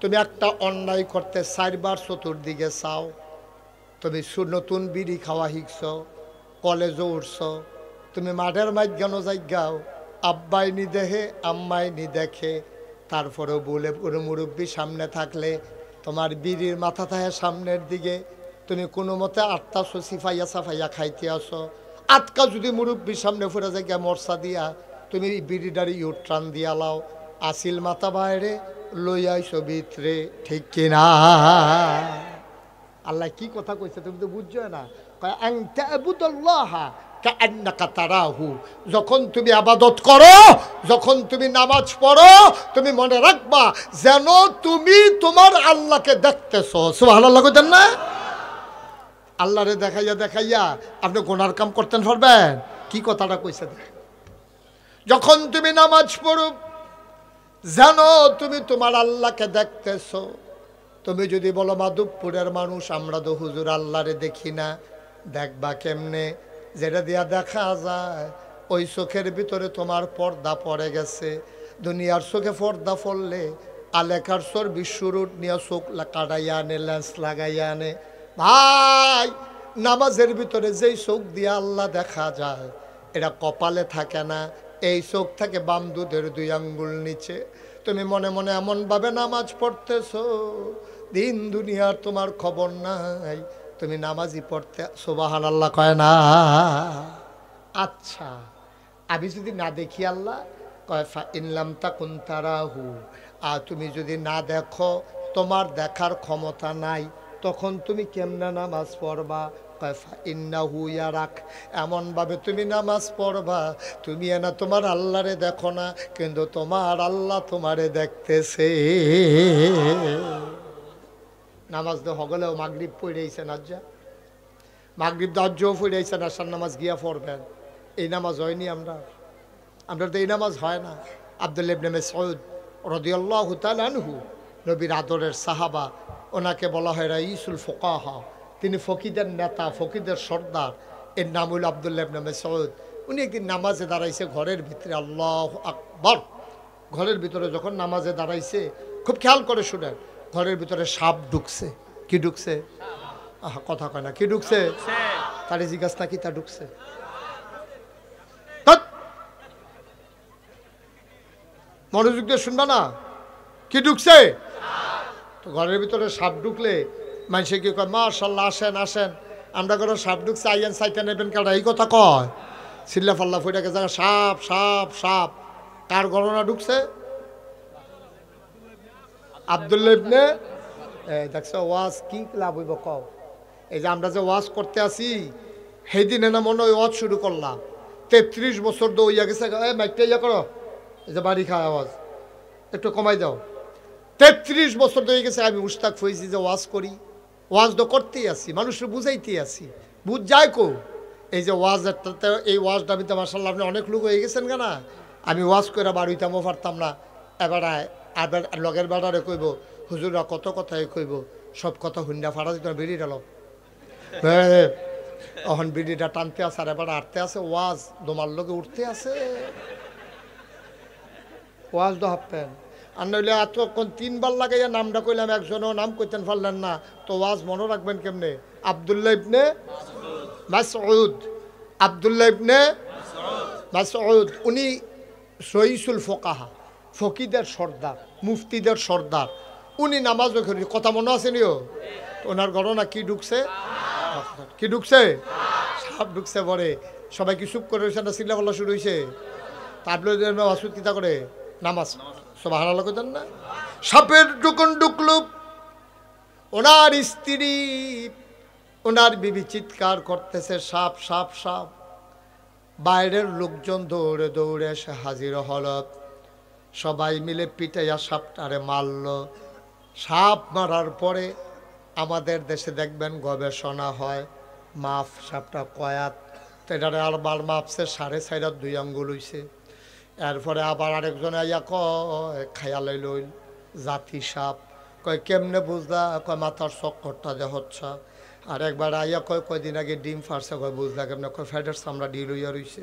[SPEAKER 1] তুমি একটা অন্যায় করতে 4 বার চতুর্দিকে চাও তুমি নতুন বিড়ি খাওয়া শিখছ কলেজে উঠছ তুমি মাঠের মাঝখানো যাইগাও আব্বাই নি দেখে আম্মাই নি দেখে তারপরেও বলে পুরো মুরব্বী সামনে থাকলে তোমার বিড়ির মাথা থাকে সামনের দিকে তুমি কোনো মতে 8টা সিফাইয়া সাফাইয়া খাইতে আসো আটকা যদি মুরব্বীর সামনে ফুরে যায় মরসা দিয়া তুমি বিড়িডারি ইউট্রান দিয়া লাও আসিল মাথা বাইরে লইয়াইছো ভিতরে ঠিক কিনা আল্লাহ কি কথা কইছে তুমি তো বুঝছো না আন তা'বুদাল্লাহ কাআন্নাকা তারাহু যখন তুমি ইবাদত করো যখন তুমি নামাজ পড়ো তুমি মনে রাখবা যেন তুমি তোমার আল্লাহকে দেখতেছো সুবহানাল্লাহ কইতেন না আল্লাহরে দেখাইয়া দেখাইয়া আপনি গুনার কাম করতেন পারবেন? কি কথাটা কইছে দেখেন। যখন তুমি নামাজ পড়ো জানো তুমি তোমার আল্লাহকে দেখতেছো। তুমি যদি বলো মাধবপুরের মানুষ আমরা তো হুজুর আল্লাহরে দেখি না, দেখবা কেমনে? যেটা দিয়া দেখা যায় ওই চোখের ভিতরে তোমার পর্দা পড়ে গেছে। দুনিয়ার চোখে পর্দা পড়লে আলেকার চোর বিশ্বরুট নিয়ে চোখ কাটাইয়া আনে, লেন্স লাগাইয়া আনে। ভাই নামাজের ভিতরে যেই চোখ দিয়ে আল্লাহ দেখা যায় এটা কপালে থাকে না, এই চোখ থাকে বাম দুধের 2 আঙ্গুল নিচে। তুমি মনে মনে এমনভাবে নামাজ পড়তেছো দিন দুনিয়ার তোমার খবর নাই, তুমি নামাজই পড়তে সুবহানাল্লাহ কয় না। আচ্ছা আমি যদি না দেখি আল্লাহ কয় ফা ইনলাম তাকুন তারাহু, আর তুমি যদি না দেখো তোমার দেখার ক্ষমতা নাই তখন তুমি কেমনে নামাজ পড়বা? কয় ফা ইন্নাহু ইয়ারাক, এমনভাবে তুমি নামাজ পড়বা তুমি না তোমার আল্লাহরে দেখো না কিন্তু তোমার আল্লাহ তোমারে দেখতেছে। নামাজ তো হগলেও মাগরিব পড়েছেন, আজ্জা মাগরিব দজ্জও পড়েছেন, আসার নামাজ গিয়া পড়বেন। এই নামাজ হয়নি আমরা তো এই নামাজ হয় না। আব্দুল্লাহ ইবনে মাসউদ রাদিয়াল্লাহু তাআলা আনহু নবীর আদরের সাহাবা, ওনাকে বলা হয় রাইসুল ফুকাহা, তিনি ফকিদের নেতা, ফকিদের সর্দার। এর নাম হল আব্দুল্লাহ ইবনে মাসউদ। উনি একদিন নামাজে দাঁড়াইছে ঘরের ভিতরে, আল্লাহু আকবার, ঘরের ভিতরে যখন নামাজে দাঁড়াইছে খুব খেয়াল করে শুনেন, ঘরের ভিতরে সাপ ঢুকছে। কি ঢুকছে? আহা কথা কয় না, কি ঢুকছে? তারে জিজ্ঞাসা না কি তা ঢুকছে? মনোযোগ দিয়ে শুনবা না, কি ঢুকছে? তো ঘরের ভিতরে সাপ ঢুকলে মানুষে কি কয় মাশাআল্লাহ আসেন আসেন, আমরা ঘরে সাপ ঢুকছে আইয়েন সাইতে নেবেন কারা, এই কথা কয়। চিল্লা ফাল্লা ফুইটাকে জায়গা সাপ সাপ সাপ। কার গণনা ঢুকছে? আব্দুল্লাহ ইবনে, দেখছো ওয়াজ কি লাভ হইব কও? এই যে আমরা যে ওয়াজ করতে আসি সেই দিনে না মনে হয় ওয়াজ শুরু করলাম, 33 বছর তো হইয়া গেছে। মাইকটা ইয়া করো, এই যে বাড়ি খায় আওয়াজ একটু কমাই দাও। 33 বছর হয়ে গেছে আমি মুশতাক হয়েছি যে ওয়াজ করি, ওয়াজ তো করতেই আসি, মানুষের বুঝাইতেই আসি, বুঝ যায় কো। এই যে ওয়াজটাতে, এই ওয়াজটা আমি তো মাশাআল্লাহ আপনি অনেক লোক হয়ে গেছেন কেনা, আমি ওয়াজ করে বাড়িতামও পারতাম না। এবার আবার লগের বেড়ারে কইব হুজুররা কত কথাই কইব, সব কথা হুন্ডা ফাড়া দিত বেরিয়ে গেল। এখন বিড়িটা টানতে আছে আর এবার আটতে আছে, ওয়াজ দোমার লোকে উঠতে আছে, ওয়াজ তো হাঁপতেন। আর নইলে এতক্ষণ 3 বার লাগাইয়া নামটা কইলাম, একজনও নাম কইতেন পারলেন না, তো ওয়াজ মনে রাখবেন কেমনে? আব্দুল্লাহ ইবনে মাসউদ, আব্দুল্লাহ ইবনে মাসউদ, উনি রইসুল ফুকাহা, ফকিদের সর্দার, মুফতিদের সর্দার। উনি নামাজও করি, কথা মনে আছে নিও? ওনার গণনা কি ঢুকছে? কি ঢুকছে? সাপ ঢুকছে। পরে সবাই কি চুপ করে রয়েছে না চিল্লা পাল্লা শুরু হয়েছে? তারপরে ওয়াসুদ কিতা করে নামাজ সুবহানাল্লাহ কইতেন না। সাপের যখন ঢুকলো ওনার স্ত্রী, ওনার বিবি চিৎকার করতেছে সাপ সাপ সাপ। বাইরের লোকজন দৌড়ে দৌড়ে এসে হাজির হল, সবাই মিলে পিটাইয়া সাপটারে মারল। সাপ মারার পরে আমাদের দেশে দেখবেন গবেষণা হয়, মাপ সাপটা কয়াত, এটারে আরবার মাপছে 4.5 2 আঙ্গুল হইছে। এরপরে আবার আরেকজন আইয়া কয় খায়ালাই লইল জাতি সাপ। কয় কেমনে বুঝলা? কয় মাথার চক্করটা যে হচ্ছে। আর একবার আইয়া কয় কয়দিন আগে ডিম ফারছে। কয় বুঝলা কেমনে? কয় ফ্যাটের চামড়া ডিল হইয়া রইছে।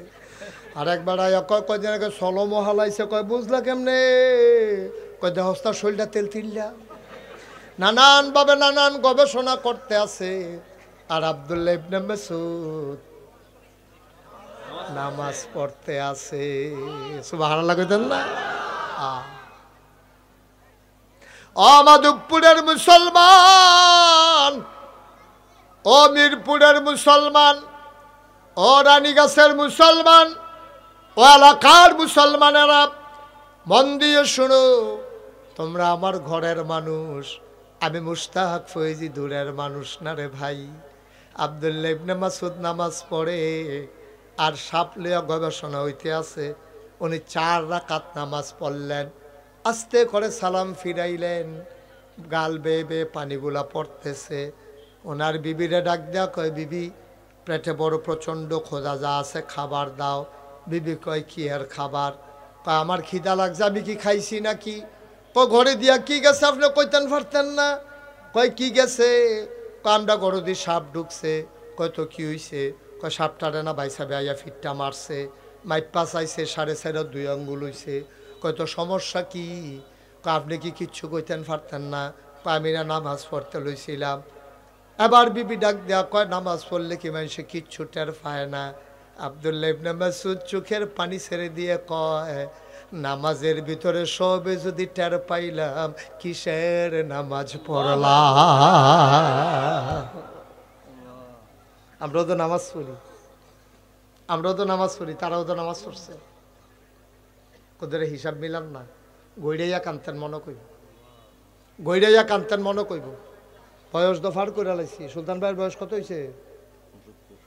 [SPEAKER 1] আর একবার আইয়া কয় কয়দিন আগে সলম হালাইছে। কয় বুঝলা কেমনে? কয় দেহস্তার শরীরটা তেল তিল্লা। নানানভাবে নানান গবেষণা করতে আছে। আর আব্দুল্লাহ ইবনে মাসউদ নামাজ পড়তে আছে। সুবহানাল্লাহ কইতেন না? ও মাধবপুরের মুসলমান, ও মিরপুরের মুসলমান, ও রানীগাছের মুসলমান, ও এলাকার মুসলমানেরা মন দিয়ে শুনো, তোমরা আমার ঘরের মানুষ, আমি মুশতাক ফয়েজি দূরের মানুষ না রে ভাই। আব্দুল্লাহ ইবনে মাসউদ নামাজ পড়ে আর সাপ লইয়া গবেষণা হইতে আছে। উনি 4 রাকাত নামাজ পড়লেন, আস্তে করে সালাম ফিরাইলেন, গাল বেয়ে বেয়ে পানিগুলা পড়তেছে। ওনার বিবিরে ডাক দেয়া কয়, বিবি পেটে বড় প্রচণ্ড খোঁজা, যা আছে খাবার দাও। বিবি কয়, কি আর খাবার? কয়, আমার খিদা লাগছে, আমি কি খাইছি নাকি? কয়, ঘরে দিয়া কি গেছে আপনি কইতেন পারতেন না? কয়, কি গেছে? কয়, আমরা ঘরে দিয়ে সাপ ঢুকছে। কয়, তো কি হইছে? কয়, সাপটারে না বাইসা বেয়া ফিটটা মারছে, মাইপা চাইছে, 4.5 আঙ্গুল হইছে। কয়, তো সমস্যা কি? কয়, আপনি কি কিচ্ছু কইতেন পারতেন না? কয়, আমি না নামাজ পড়তে লইছিলাম। এবার বিবি ডাক দেয়া কয়, নামাজ পড়লে কি মানুষে কিচ্ছু টের পায় না? আব্দুল্লাহ ইবনে মাসউদ চোখের পানি ছেড়ে দিয়ে কয়, নামাজের ভিতরে সবে যদি টের পাইলাম, কিসের নামাজ পড়লাম? আমরাও তো নামাজ পড়ি, তারাও তো নামাজ পড়ছে। ওদের হিসাব মিলাম না। গৈড়াইয়া কান্তেন মনে কইব। বয়স দফার করে লাইছি। সুলতান ভাইয়ের বয়স কত হয়েছে?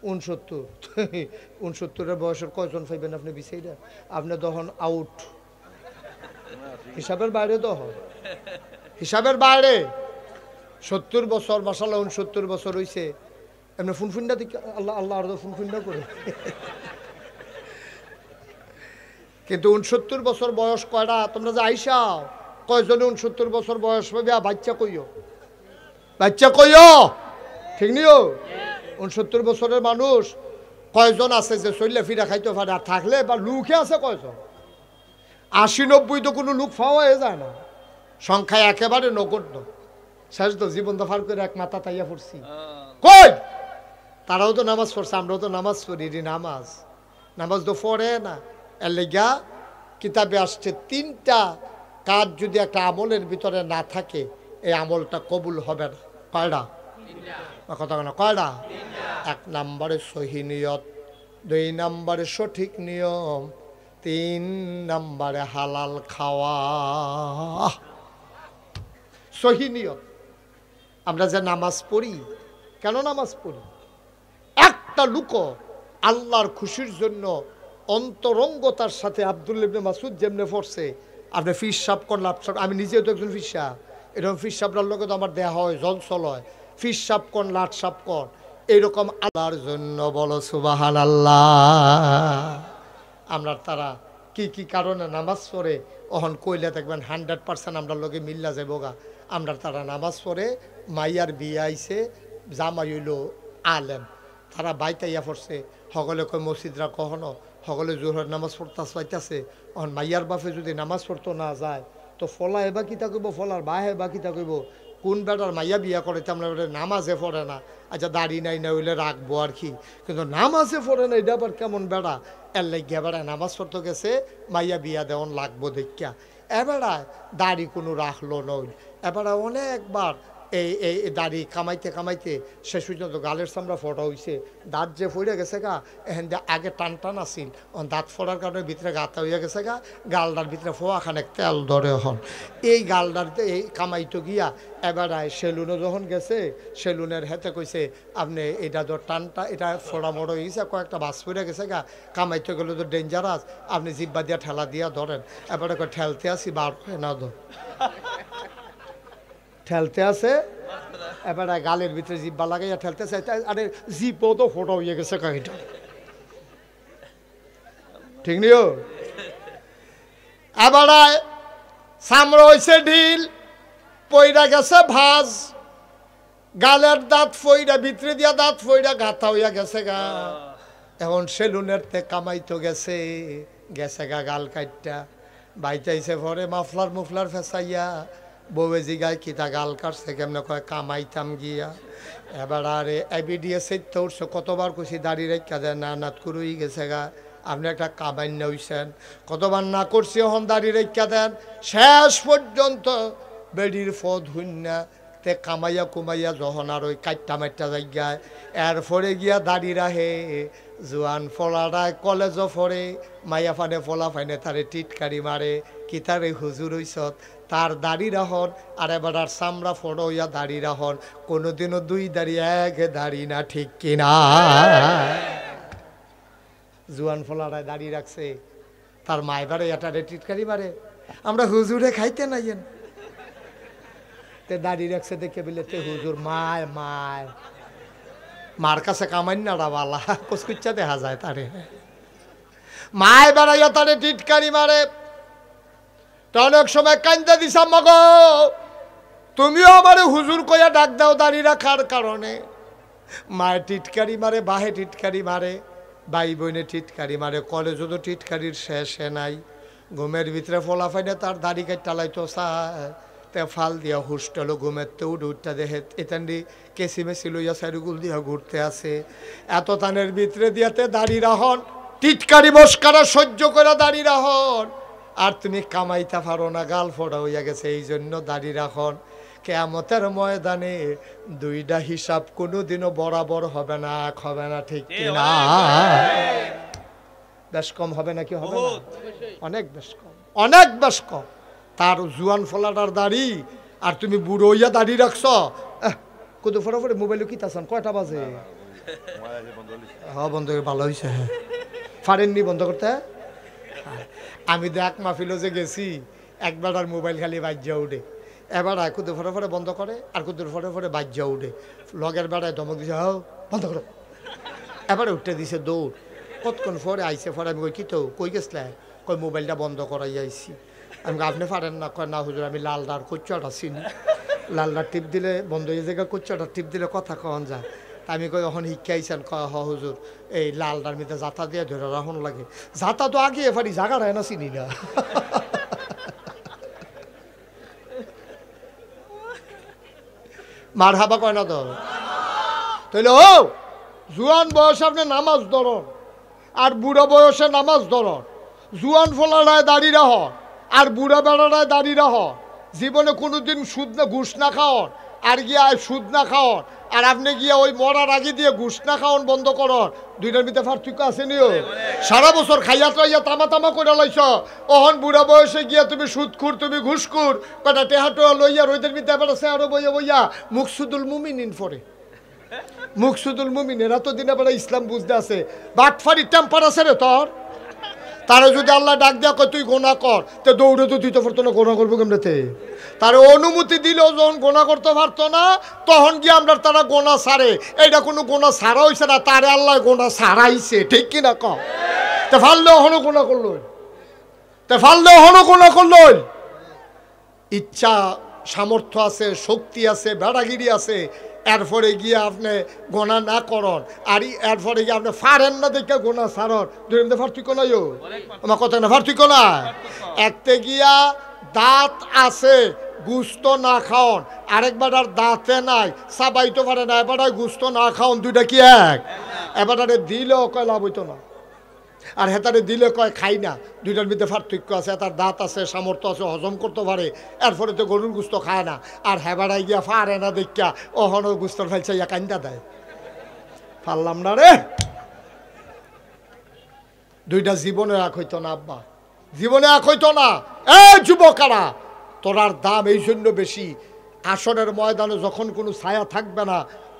[SPEAKER 1] 69। বয়সের কয়জন পাইবেন আপনি বিচাইরা? আপনি তখন আউট, হিসাবের বাইরে। তখন হিসাবের বাইরে। 70 বছর, মাশাআল্লাহ 69 বছর হয়েছে। এমনি ফুনফুন্ডা দিকে আল্লাহ আল্লাহ আর ফুনফুন্ডা করে। কিন্তু 69 বছর বয়স কয়টা? তোমরা যে আইসা কয়জনে 69 বছর বয়স পাবে? বাচ্চা কইও, ঠিক নিও। 69 বছরের মানুষ কয়জন আছে যে চললে ফিরা খাইতে পারে? আর থাকলে বা লুকে আছে কয়জন? 80-90 তো কোনো লুক পাওয়া হয়ে যায় না, সংখ্যায় একেবারে নগণ্য। শেষ তো জীবন দফার করে এক মাথা তাইয়া পড়ছি। কই তারাও তো নামাজ পড়ছে, আমরাও তো নামাজ পড়ি। নামাজ তো পড়ে না। এর লেগা কিতাবে আসছে 3টা কাজ যদি একটা আমলের ভিতরে না থাকে, এই আমলটা কবুল হবে না। কয়টা কথা? কয়টা? 1 নম্বরে সহি নিয়ত, 2 নম্বরে সঠিক নিয়ম, 3 নম্বরে হালাল খাওয়া। সহি নিয়ত। আমরা যে নামাজ পড়ি, কেন নামাজ পড়ি? একটা লোক আল্লাহর খুশির জন্য অন্তরঙ্গতার সাথে আব্দুল্লাহ ইবনে মাসউদ যেমনে পড়ছে, আপনি ফিস সাপ করলে, আমি নিজেও তো একজন ফিস সাপ, এরকম ফিস সাপটার লোকে তো আমার দেহা হয়, জলসল হয়। ফিস সাপ কর, লাট সাপ কর, এইরকম আল্লাহর জন্য বলো সুবহানাল্লাহ। আমরা তারা কি কি কারণে নামাজ পড়ে অহন কইলে দেখবেন 100% আমরা লোকে মিল্লা যাবগা। আমরা তারা নামাজ পড়ে, মাইয়ার বিয়ে আইছে, জামাই হইল আলেম, তারা বাইতাইয়া পড়ছে, সকলে কয় মসজিদরা কখনো, সকলে জোহরের নামাজ পড়তে পাইতেছে। অহন মাইয়ার বাপে যদি নামাজ পড়তো না যায়, তো ফলা এবার কিতা কইব, ফলার বা হেবা কিতা কইব, কোন বেটার মাইয়া বিয়া করে তেমন নামাজে পড়ে না। আচ্ছা দাড়ি নাই না হইলে রাখবো আর কি, কিন্তু নামাজে পড়ে না, এটা আবার কেমন বেড়া? এর লাগিয়া বেড়া নামাজ পড়তে গেছে, মাইয়া বিয়া দেওয়ান লাগবো দেখা। এবারায় দাড়ি কোনো রাখলো নই। এবারে অনেকবার এই দাড়ি কামাইতে শেষ পর্যন্ত গালের চামড়া ফোটা হয়েছে, দাঁত যে ফইরে গেছে গা, এখান দিয়ে আগে টান আসিল, দাঁত ফোড়ার কারণে ভিতরে গাতা হইয়া গেছে গা, গালডার ভিতরে ফোয়াখানেক তেল ধরে হন। এই গালডার এই কামাইতো গিয়া এবারায় সেলুনে যখন গেছে, সেলুনের হেতে কইছে, আপনি এটা তো টানটা, এটা ফোড়া মোড়ো হয়ে গেছে, কয়েকটা বাস ফইরে গেছে গা, কামাইতে গেলে তো ডেঞ্জারাস, আপনি জিব্বা দিয়া ঠেলা দিয়া ধরেন। এবারে ঠেলতে আসি, বার হয় না ধর, ঠেলতে আছে। এবারে গালের ভিতরে জিব্বা লাগাইয়া ঠেলতেছে, আরে জিব্বও তো ফোটা হয়ে গেছে কাহিটা, ঠিক নিও। এবারে চামড়া হয়েছে ঢিল, পইরা গেছে ভাজ, গালের দাঁত ফইরা, ভিতরে দিয়া দাঁত ফইরা গাথা হইয়া গেছে গা। এখন সেলুনের তে কামাইতো গেছে গা গাল কাটটা, বাইতাইছে পরে মুফলার ফেসাইয়া, বউয়ে জিগায় কিতা গাল কাটছে কেমনে, কয় কামাইতাম গিয়া। এবার আরে এবিডিএস তো উঠছে, কতবার কইছি দাড়ি রেখা দেয়, না নাত করুই গেছে গা, আপনি একটা কামাইন হইছেন, কতবার না করছি, হন দাড়ি রেখা দেন। শেষ পর্যন্ত বেডির ফদ হইনা তে কামাইয়া কুমাইয়া যখন আর ওই কাট্টা মাইটটা জায়গায়, এরপরে গিয়া দাড়ি রাহে, জোয়ান ফলারায় কলেজও ফরে, মাইয়া ফানে ফলা ফাইনে তারে টিটকারি মারে, কি তারে হুজুর হইছত, তার দাড়ি রাহন, আর এবার আর চামড়া ফড়ো হইয়া দাড়ি রাহন, কোনোদিনও 2 দাড়ি 1 দাড়ি না, ঠিক কিনা? জোয়ান ফলারায় দাড়ি রাখছে, তার মায় বারে এটারে টিটকারি মারে, আমরা হুজুরে খাইতে নাইয়েন। তে দাড়ি রাখছে দেখে বলে তে হুজুর মায় মায় মার কাছে কামান্নাটা বালা কুচকুচ্চা দেখা যায় তারে মায় বেড়াইয়া তারে টিটকারি মারে। তো অনেক সময় কান্দা দিছাম মগো তুমিও আমারে হুজুর কইয়া ডাক দাও দাড়ি রাখার কারণে। মায়ের টিটকারি মারে, বাহে টিটকারি মারে, ভাই বোনে টিটকারি মারে, কলেজও তো টিটকারির শেষে নাই। ঘুমের ভিতরে ফলাফাইনে তার দাড়ি কাটটা লাইতো চায় তে ফাল দিয়া হুস্টেল ঘুমের তো উঠটা দেখে এতান্ডি কেসি মেসি লইয়া সাইডুগুল দিয়া ঘুরতে আছে। এত তানের ভিতরে দিয়াতে দাড়ি রাহন টিটকারি মস্কারা সহ্য করে দাড়ি রাহন। আর তুমি কামাইতে পারো না, গাল ফোড়া হইয়া গেছে, এই জন্য দাড়ি রাখন। কিয়ামতের ময়দানে দুইটা হিসাব কোনোদিনও বরাবর হবে না, এক হবে না, ঠিক কিনা? বেশ কম হবে নাকি হবে না? অনেক বেশ কম, অনেক বেশ কম। তার জুয়ান ফলাটার দাড়ি আর তুমি বুড়ো হইয়া দাড়ি রাখছ। কত ফটাফট মোবাইলে কি তাছান কয়টা বাজে? হ্যাঁ বন্ধ করে ভালো হয়েছে। হ্যাঁ পারেননি বন্ধ করতে? আমি তো এক মাহফিলে যে গেছি একবার আর মোবাইল খালি বাজ্যা উঠে, এবার কুদু ফটে বন্ধ করে আর কুদুর ফটে বাজ্যা উঠে। লগের বেড়ায় ধমক দিছে হাও বন্ধ করো, এবারে উঠতে দিছে দৌড়। কতক্ষণ পরে আইসে পরে আমি কই কি তো কই গেছলে? কই মোবাইলটা বন্ধ করাই আইসি। আমি আপনি পারেন না? কয় না হুজুর আমি লালদার কোচ্চাটা চিনি, লালদার টিপ দিলে বন্ধ হয়ে জায়গা, কোচ্চাটা টিপ দিলে কথা কন যায়। আমি কই এখন শিক্ষা আইসেন? কয় হ হুজুর এই লালদার মিতে জাতা দিয়ে ধরে রাখুন লাগে। জাতা তো আগে এফারি জাগা রায় না চিনি না। মার হাবা কয় না তো তাইলে ও জুয়ান বয়সে আপনি নামাজ ধরন আর বুড়ো বয়সে নামাজ ধরন। জুয়ান ফলারায় দাঁড়িয়ে রাহ আর বুড়া বেড়ারায় দাঁড়িয়ে রাহ। জীবনে কোনোদিন সুদ না ঘুষ না খাওয়ান আর গিয়া সুদ না খাওয়ান, আর আপনি গিয়া ওই মরার আগে দিয়ে ঘুষ না খাওয়ান বন্ধ করন। দুইটার ভিতরে পার্থক্য আছে নিও। সারা বছর খাইয়া টাইয়া তামা তামা করে লাইছ, ওহন বুড়া বয়সে গিয়া তুমি সুদখুর তুমি ঘুষখুর কটা টেহাটোয়া লইয়া রোদের ভিতরে এবার আছে আরো বইয়া বইয়া মুকসুদুল মুমিনিন পরে। মুকসুদুল মুমিন এরা তো দিন এবার ইসলাম বুঝতে আছে। বাটফারি টেম্পার আছে রে তোর। তারে যদি আল্লাহ ডাক দেয়া কয় তুই গোনা কর, তো দৌড়ে তো দিতে পারতো না, গোনা করবো কেমনেতে? তার অনুমতি দিলেও যখন গোনা করতে পারতো না তখন গিয়ে আমরা তারা গোনা ছাড়ে। এইটা কোনো গোনা ছাড়া হয়েছে না, তারে আল্লাহ গোনা ছাড়াইছে, ঠিক কিনা ক? তে ফাললেও হনো গোনা করল, তে ফাললেও হনো গোনা করল। ইচ্ছা সামর্থ্য আছে, শক্তি আছে, বেড়াগিরি আছে, এরপরে গিয়ে আপনি গোনা না করন আর এরপরে গিয়ে আপনি ফারেন না দেখে গোনা ছাড়ন। দুই পার্থক্য নাই আমার কথা না, পার্থক্য না। একতে গিয়া দাঁত আছে গুস্ত না খাওন, আরেকবার আর দাঁতে নাই সাবাইতে পারে না, এবার গুস্ত না খাওন, দুইটা কি এক? এবারে দিলেও কয় লাভ হইতো না আর হেতারে দিলে কয় খাই না। দুইটার মধ্যে পার্থক্য আছে। তার দাঁত আছে, সামর্থ্য আছে, হজম করতে পারে, এরপরে তো গরুর গুস্ত খায় না। আর হেবাড়াই গিয়া ফারে না দেখা ওহনো গুস্তর ফেলছে ইয়া কান্দা দেয়। পারলাম না রে। দুইটা জীবনে এক হইতো না আব্বা, জীবনে এক হইতো না। এ যুবকারা তোরার দাম এই জন্য বেশি, আসরের ময়দানে যখন কোনো ছায়া থাকবে না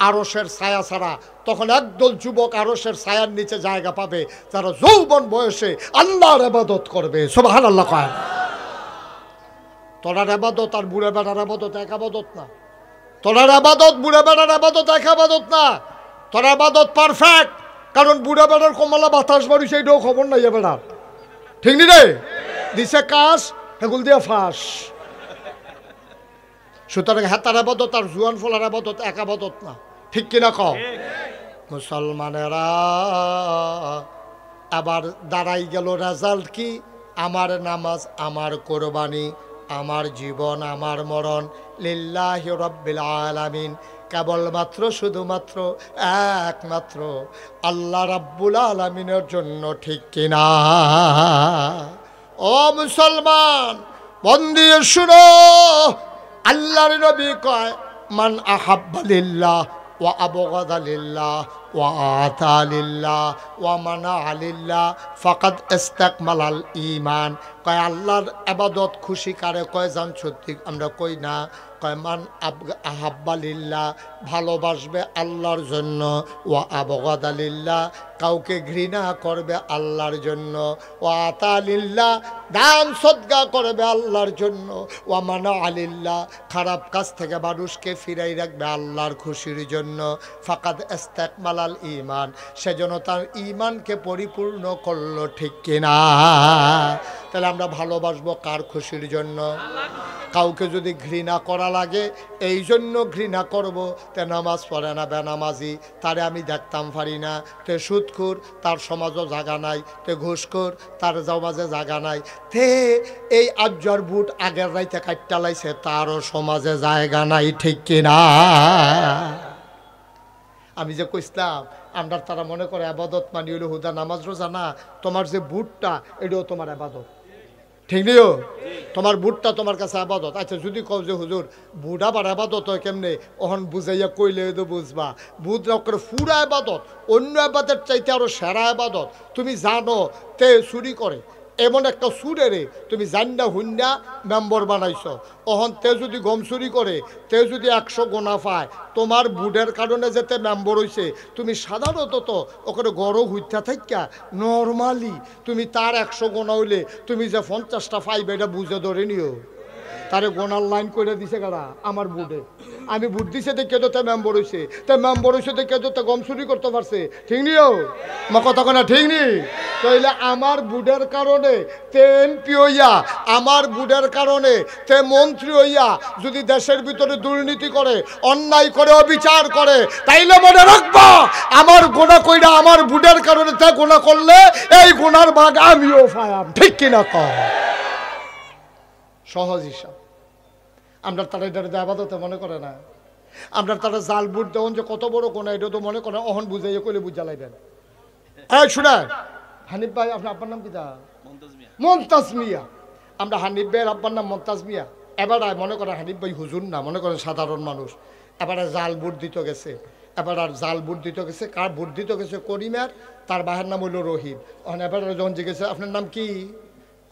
[SPEAKER 1] আরশের ছায়া ছাড়া, তখন একদল যুবক আরশের ছায়ার নিচে জায়গা পাবে যারা যৌবন বয়সে আল্লাহর ইবাদত করবে। সুবহানাল্লাহ কয়। তোরার ইবাদত আর বুড়া বেড়ার ইবাদত এক ইবাদত না। তোরার ইবাদত বুড়া বেড়ার ইবাদত এক ইবাদত না। তোর ইবাদত পারফেক্ট, কারণ বুড়া বেড়ার কমলা বাতাস বাড়ি সেইটাও খবর নাই বেড়ার, ঠিক নি রে? দিছে কাজ হেগুল দিয়া ফাঁস। সুতরাং হেতার আবাদত আর জুয়ান ফলার আবাদত এক আবাদত না, ঠিক কিনা কও? মুসলমানেরা আবার দাঁড়াই গেল রেজাল্ট কি? আমার নামাজ, আমার কোরবানি, আমার জীবন, আমার মরণ লিল্লাহি রাব্বিল আলামিন, কেবলমাত্র শুধুমাত্র একমাত্র আল্লাহ রাব্বুল আলামিনের জন্য, ঠিক কিনা? ও মুসলমান মন দিয়ে শুনো, আল্লাহর নবী কয় মান আহাব্বা লিল্লাহ ওয়া আবগাদা লিল্লাহ ওয়া আতা লিল্লাহ ওয়া মানা লিল্লাহ ফাকাদ ইস্তাকমালাল ঈমান। কয় আল্লাহর ইবাদত খুশি কারে কয় জান সত্যি আমরা কই না কয় মান আহাব্বালিল্লাহ ভালোবাসবে আল্লাহর জন্য ও আবগাদালিল্লাহ কাউকে ঘৃণা করবে আল্লাহর জন্য ও আতালিল্লাহ দান সদকা করবে আল্লাহর জন্য ও মানা আলিল্লাহ খারাপ কাজ থেকে মানুষকে ফিরাই রাখবে আল্লাহর খুশির জন্য ফাকাদ ইস্তাকমালাল ঈমান সেজন্য তার ঈমানকে পরিপূর্ণ করলো ঠিক কিনা তাহলে আমরা ভালোবাসবো কার খুশির জন্য কাউকে যদি ঘৃণা করা লাগে এই জন্য ঘৃণা করব তে নামাজ পড়ে না বেনামাজি তারে আমি দেখতাম পারি না তে সুদখোর তার সমাজও জায়গা নাই তে ঘুষখোর তার সমাজে জায়গা নাই তে এই আজ্জার বুট আগের রাইতে কাটটা লাইছে তারও সমাজে জায়গা নাই ঠিক কিনা আমি যে কইছিলাম আমরা তারা মনে করে আবাদত মানি হলো হুদা নামাজ রোজা না তোমার যে বুটটা এটাও তোমার আবাদত ঠিক নিও তোমার বুটটা তোমার কাছে আবাদত আচ্ছা যদি কও যে হুজুর বুট আবার আবাদত হয় কেমনে ওহন বুঝাইয়া কইলে তো বুঝবা বুট করে পুরা আবাদত অন্য আবাদের চাইতে আরো সেরা আবাদত তুমি জানো তে চুরি করে এমন একটা সুরেরে তুমি জান্না হুন্না মেম্বর বানাইছ ওহন তে যদি গম চুরি করে তে যদি 100 গোনা পায় তোমার বুডের কারণে যেতে মেম্বর হইছে তুমি সাধারণত তো ওখানে গড় হইতা থাকা নর্মালি তুমি তার 100 গোনা হইলে তুমি যে 50টা পাইবে এটা বুঝে ধরে নিও তারে গোনার লাইন করে দিছে কারা আমার বুডে আমি বুট দিছে দেখে তো মেম্বর হইছে তে মেম্বর হইছে দেখে তো গম চুরি করতে পারছে ঠিক নিও মা কথা কোনা ঠিক নি তাইলে আমার বুডের কারণে তে এমপি হইয়া আমার বুডের কারণে তে মন্ত্রী হইয়া যদি দেশের ভিতরে দুর্নীতি করে অন্যায় করে অবিচার করে তাইলে মনে রাখবা আমার গোনা কইরা আমার বুডের কারণে তে গোনা করলে এই গোনার ভাগ আমিও পাইলাম ঠিক কিনা কও সহজ হিসাব আমরা তারা এটা আবাদতে মনে করে না আমরা তারা জাল বুট দেওয়ান যে কত বড় গোনা এটা তো মনে করে অহন বুঝাইয়া কইলে বুঝা লাইবেন এই শুনে হানিফ ভাই আপনার আব্বার নাম কি তা মমতাজ মিয়া আমরা হানিফ ভাইয়ের আব্বার নাম মমতাজ মিয়া এবার মনে করে হানিফ ভাই হুজুর না মনে করেন সাধারণ মানুষ এবারে জাল বুট দিতে গেছে এবার আর জাল বুট দিতে গেছে কার বুট দিতে গেছে করিমের তার বাহের নাম হইল রহিম এবার যখন জিজ্ঞেসে আপনার নাম কি